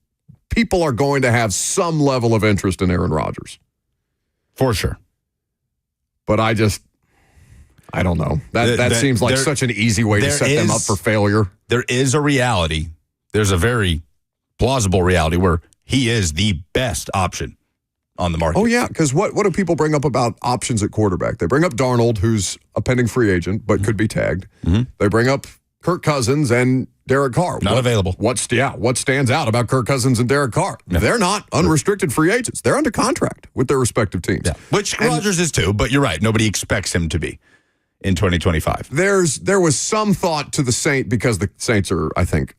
People are going to have some level of interest in Aaron Rodgers. For sure. But I don't know. That seems like such an easy way to set them up for failure. There is a reality. There's a very plausible reality where he is the best option on the market. Oh, yeah, because what do people bring up about options at quarterback? They bring up Darnold, who's a pending free agent, but could be tagged. Mm-hmm. They bring up Kirk Cousins and Derek Carr. Not available. What stands out about Kirk Cousins and Derek Carr? No. They're not unrestricted free agents. They're under contract with their respective teams. Yeah. Which Rodgers is too, but you're right. Nobody expects him to be in 2025. There was some thought to the Saints because the Saints are, I think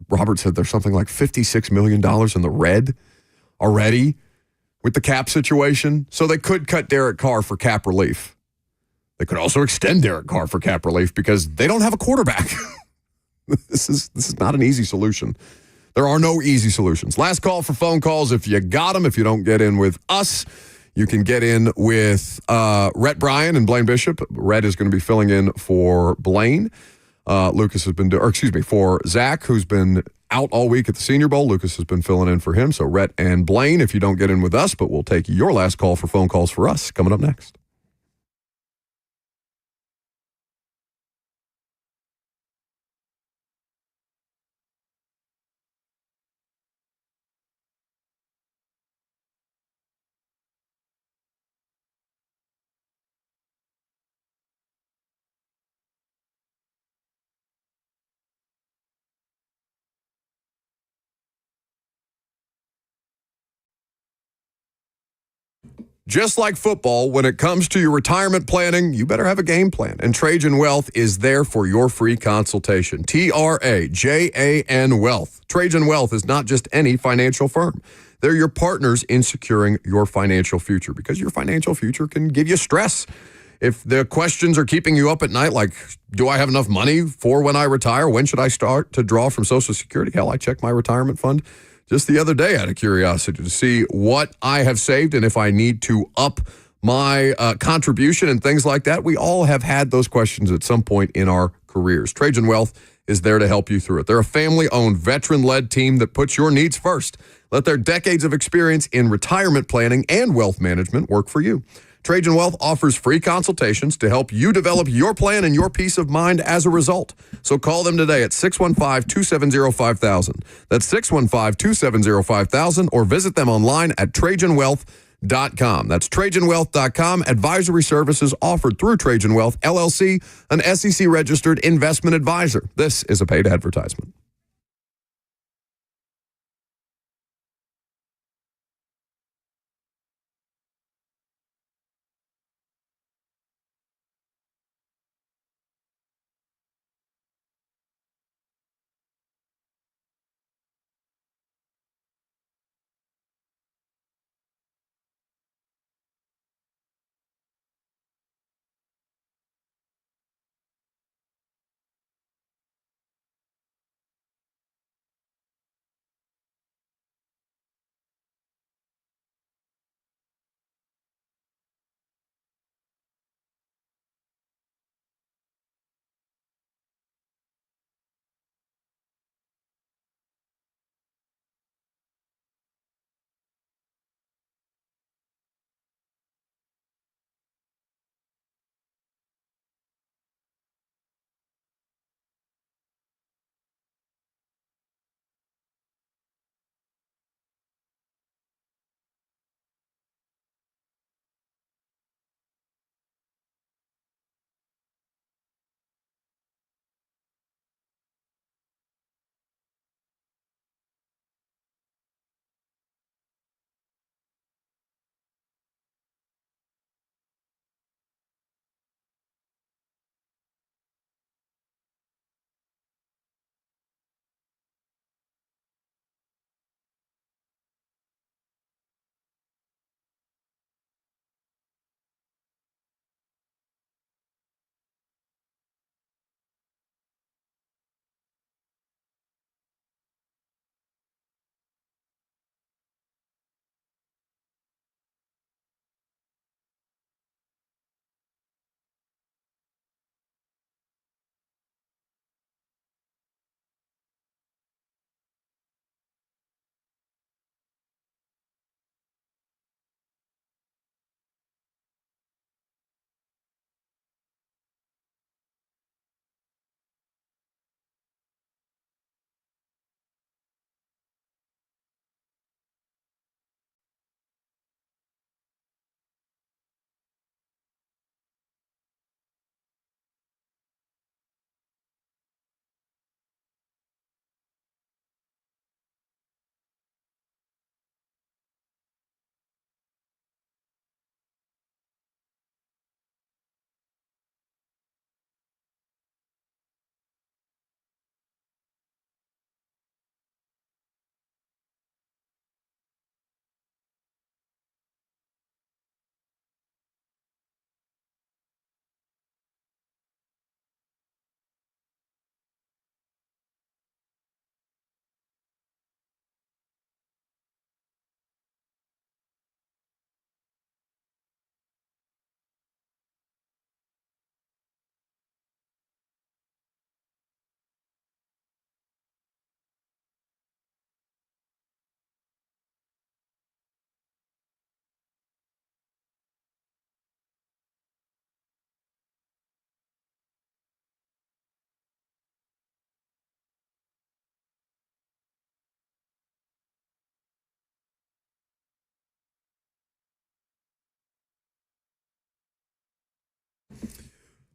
Robert said there's something like $56 million in the red already with the cap situation. So they could cut Derek Carr for cap relief. They could also extend Derek Carr for cap relief because they don't have a quarterback. This is not an easy solution. There are no easy solutions. Last call for phone calls. If you got them, if you don't get in with us, you can get in with Rhett Bryan and Blaine Bishop. Rhett is going to be filling in for Blaine. Lucas has been, for Zach, who's been out all week at the Senior Bowl. Lucas has been filling in for him. So Rhett and Blaine, if you don't get in with us, but we'll take your last call for phone calls for us coming up next. Just like football, when it comes to your retirement planning, you better have a game plan. And Trajan Wealth is there for your free consultation. TRAJAN Wealth. Trajan Wealth is not just any financial firm. They're your partners in securing your financial future because your financial future can give you stress. If the questions are keeping you up at night, like, do I have enough money for when I retire? When should I start to draw from Social Security? Hell, I checked my retirement fund just the other day out of curiosity to see what I have saved and if I need to up my contribution and things like that. We all have had those questions at some point in our careers. Trajan Wealth is there to help you through it. They're a family-owned, veteran-led team that puts your needs first. Let their decades of experience in retirement planning and wealth management work for you. Trajan Wealth offers free consultations to help you develop your plan and your peace of mind as a result. So call them today at 615-270-5000. That's 615-270-5000 or visit them online at TrajanWealth.com. That's TrajanWealth.com. Advisory services offered through Trajan Wealth, LLC, an SEC-registered investment advisor. This is a paid advertisement.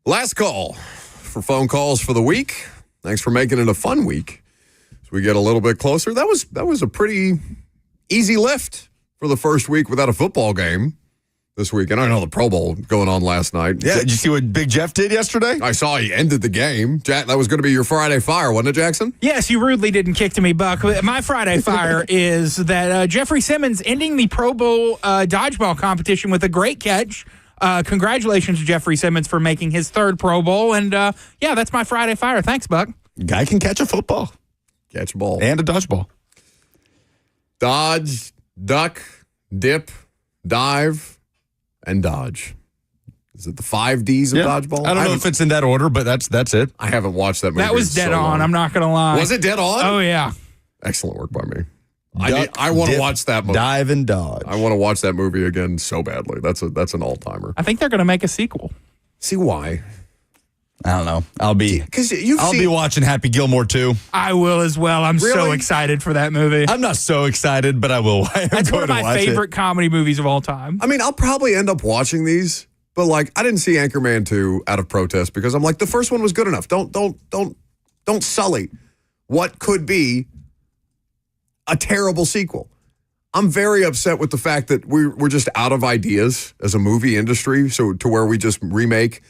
Last call for phone calls for the week. Thanks for making it a fun week. As we get a little bit closer, that was a pretty easy lift for the first week without a football game this week. And I know the Pro Bowl going on last night. Yeah, did you see what Big Jeff did yesterday? I saw he ended the game. Jack, that was going to be your Friday Fire, wasn't it, Jackson? Yes, you rudely didn't kick to me, Buck. My Friday Fire is that Jeffrey Simmons ending the Pro Bowl dodgeball competition with a great catch. Congratulations to Jeffrey Simmons for making his third Pro Bowl. And, yeah, that's my Friday Fire. Thanks, Buck. Guy can catch a football. Catch a ball. And a dodgeball. Dodge, duck, dip, dive, and dodge. Is it the 5 Ds of dodgeball? I don't know if it's in that order, but that's it. I haven't watched that movie. That was dead on. I'm not going to lie. Was it dead on? Oh, yeah. Excellent work by me. Duck, I want to dip, watch that movie. Dive and dodge. I want to watch that movie again so badly. That's an all-timer. I think they're going to make a sequel. See why? I don't know. I'll be watching Happy Gilmore too. I will as well. I'm so Really? excited for that movie. I'm not so excited, but I will. That's one of my favorite comedy movies of all time. I mean, I'll probably end up watching these, but like I didn't see Anchorman 2 out of protest because I'm like the first one was good enough. Don't sully what could be a terrible sequel. I'm very upset with the fact that we're just out of ideas as a movie industry. So to where we just remake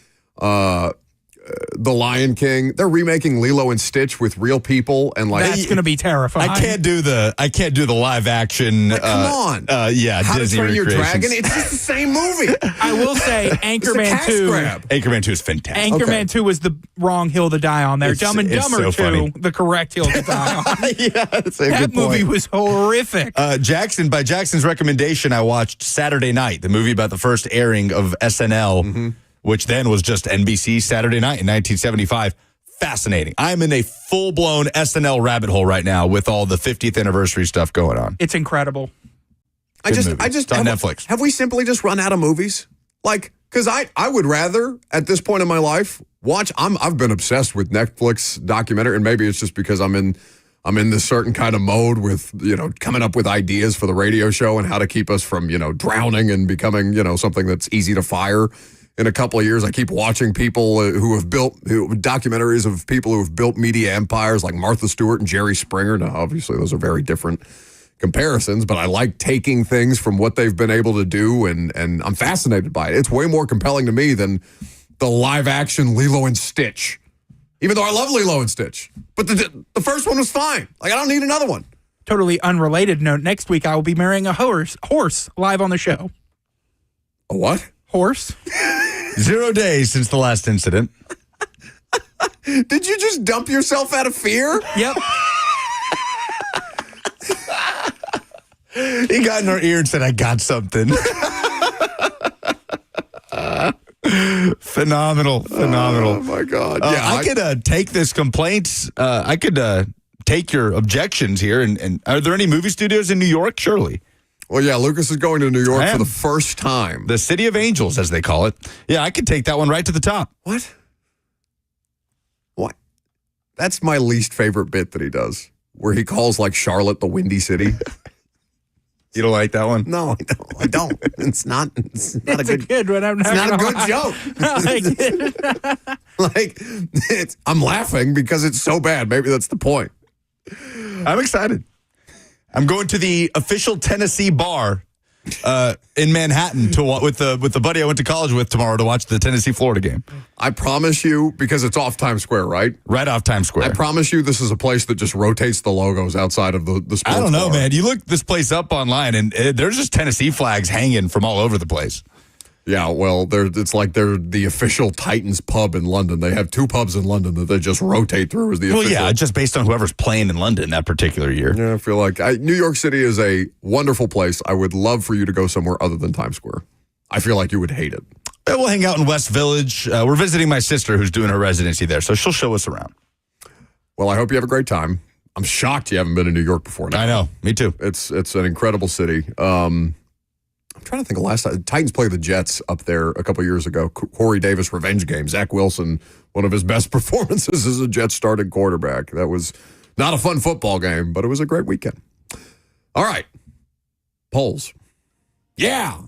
The Lion King. They're remaking Lilo and Stitch with real people, and like that's going to be terrifying. I can't do the live action. Come on, yeah, How Disney to Train Your recreations. Dragon. It's just the same movie. I will say Anchorman 2. Anchorman 2 is fantastic. Anchorman 2 was the wrong hill to die on there. Dumb and Dumber 2, funny. the correct hill to die on. Yeah, that's a That good point. movie was horrific. By Jackson's recommendation, I watched Saturday Night, the movie about the first airing of SNL, which then was just NBC Saturday Night in 1975. Fascinating. I'm in a full-blown SNL rabbit hole right now with all the 50th anniversary stuff going on. It's incredible. I just It's on Netflix. Have we simply just run out of movies? Like, because I would rather at this point in my life watch. I've been obsessed with Netflix documentary, and maybe it's just because I'm in this certain kind of mode with coming up with ideas for the radio show and how to keep us from drowning and becoming something that's easy to fire. In a couple of years, I keep watching people who have built documentaries of people who have built media empires like Martha Stewart and Jerry Springer. Now, obviously, those are very different comparisons, but I like taking things from what they've been able to do, and I'm fascinated by it. It's way more compelling to me than the live-action Lilo and Stitch, even though I love Lilo and Stitch. But the first one was fine. Like, I don't need another one. Totally unrelated note. Next week, I will be marrying a horse live on the show. A what? Horse. 0 days since the last incident. Did you just dump yourself out of fear? Yep. He got in our ear and said, I got something. Phenomenal. Oh, my God. Yeah, I could take this complaint. I could take your objections here. And are there any movie studios in New York? Surely. Well, yeah, Lucas is going to New York for the first time. The City of Angels, as they call it. Yeah, I could take that one right to the top. What? That's my least favorite bit that he does, where he calls like Charlotte the Windy City. You don't like that one? No, I don't. It's not a good but I'm not. It's not a good joke. I like it. I'm laughing because it's so bad. Maybe that's the point. I'm excited. I'm going to the official Tennessee bar in Manhattan with the buddy I went to college with tomorrow to watch the Tennessee-Florida game. I promise you, because it's off Times Square, right? Right off Times Square. I promise you this is a place that just rotates the logos outside of the sports I don't know, bar. man. You look this place up online, and there's just Tennessee flags hanging from all over the place. Yeah, well, it's like they're the official Titans pub in London. They have 2 pubs in London that they just rotate through as the official. Well, yeah, just based on whoever's playing in London that particular year. Yeah, I feel like New York City is a wonderful place. I would love for you to go somewhere other than Times Square. I feel like you would hate it. We'll hang out in West Village. We're visiting my sister who's doing her residency there, so she'll show us around. Well, I hope you have a great time. I'm shocked you haven't been to New York before now. I know. Me too. It's an incredible city. I'm trying to think of last time. Titans played the Jets up there a couple years ago. Corey Davis revenge game. Zach Wilson, one of his best performances as a Jets starting quarterback. That was not a fun football game, but it was a great weekend. All right. Polls. Yeah.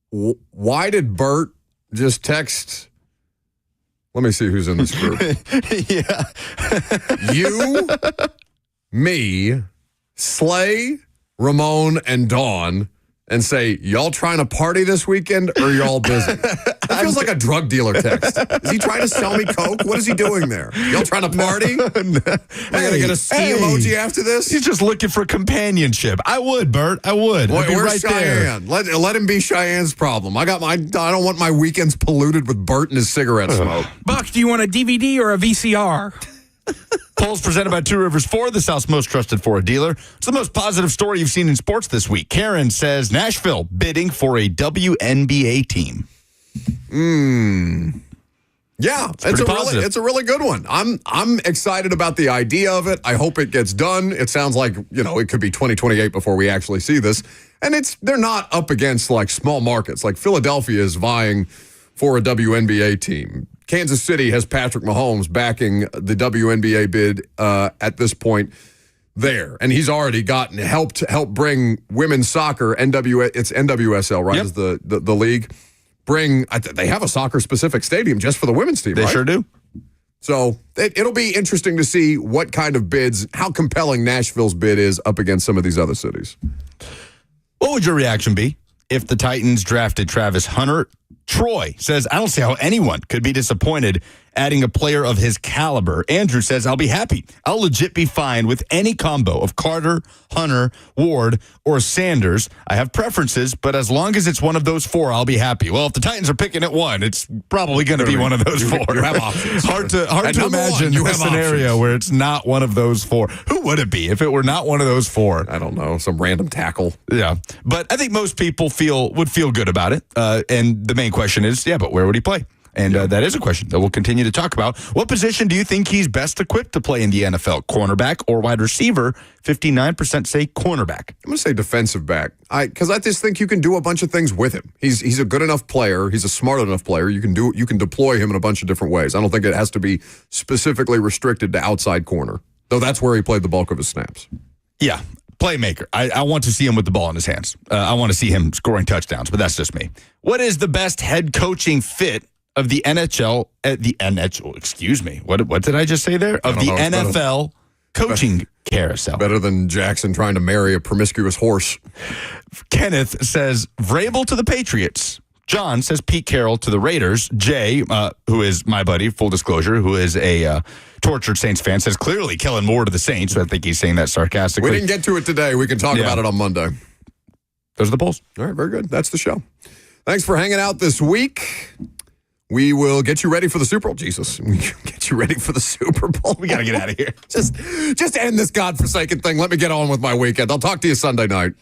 why did Bert just text? Let me see who's in this group. Yeah. You, me, Slay, Ramon, and Dawn, and say, y'all trying to party this weekend or y'all busy? That feels like a drug dealer text. Is he trying to sell me coke? What is he doing there? Y'all trying to party? Am I going to get a ski emoji after this? He's just looking for companionship. I would, Bert. I would. Boy, where's right Cheyenne? there. Let him be Cheyenne's problem. I don't want my weekends polluted with Bert and his cigarette smoke. Buck, do you want a DVD or a VCR? Polls presented by Two Rivers Ford, the South's most trusted Ford dealer. It's the most positive story you've seen in sports this week. Karen says Nashville bidding for a WNBA team. Yeah, it's a really good one. I'm excited about the idea of it. I hope it gets done. It sounds like, it could be 2028 before we actually see this. And they're not up against like small markets. Like Philadelphia is vying for a WNBA team. Kansas City has Patrick Mahomes backing the WNBA bid at this point there. And he's already helped bring women's soccer, it's NWSL, right? Yep. Is the league. They have a soccer-specific stadium just for the women's team, They right? sure do. So it'll be interesting to see what kind of bids, how compelling Nashville's bid is up against some of these other cities. What would your reaction be if the Titans drafted Travis Hunter? Troy says, I don't see how anyone could be disappointed adding a player of his caliber. Andrew says, I'll be happy. I'll legit be fine with any combo of Carter, Hunter, Ward, or Sanders. I have preferences, but as long as it's one of those four, I'll be happy. Well, if the Titans are picking at one, it's probably going to be one of those four. You have options. Hard to imagine a scenario where it's not one of those four. Who would it be if it were not one of those four? I don't know. Some random tackle. Yeah. But I think most people would feel good about it. And the main question is, but where would he play? And that is a question that we'll continue to talk about. What position do you think he's best equipped to play in the NFL? Cornerback or wide receiver? 59% say cornerback. I'm going to say defensive back. Because I just think you can do a bunch of things with him. He's a good enough player. He's a smart enough player. You can deploy him in a bunch of different ways. I don't think it has to be specifically restricted to outside corner, though that's where he played the bulk of his snaps. Yeah. Playmaker. I want to see him with the ball in his hands. I want to see him scoring touchdowns, but that's just me. What is the best head coaching fit of the NHL at the NHL? Excuse me. What did I just say there? Of the NFL coaching carousel. Better than Jackson trying to marry a promiscuous horse. Kenneth says Vrabel to the Patriots. John says Pete Carroll to the Raiders. Jay, who is my buddy, full disclosure, who is a tortured Saints fan, says clearly Kellen Moore to the Saints. So I think he's saying that sarcastically. We didn't get to it today. We can talk about it on Monday. Those are the polls. All right, very good. That's the show. Thanks for hanging out this week. We will get you ready for the Super Bowl. Jesus, we get you ready for the Super Bowl. We got to get out of here. Just end this godforsaken thing. Let me get on with my weekend. I'll talk to you Sunday night.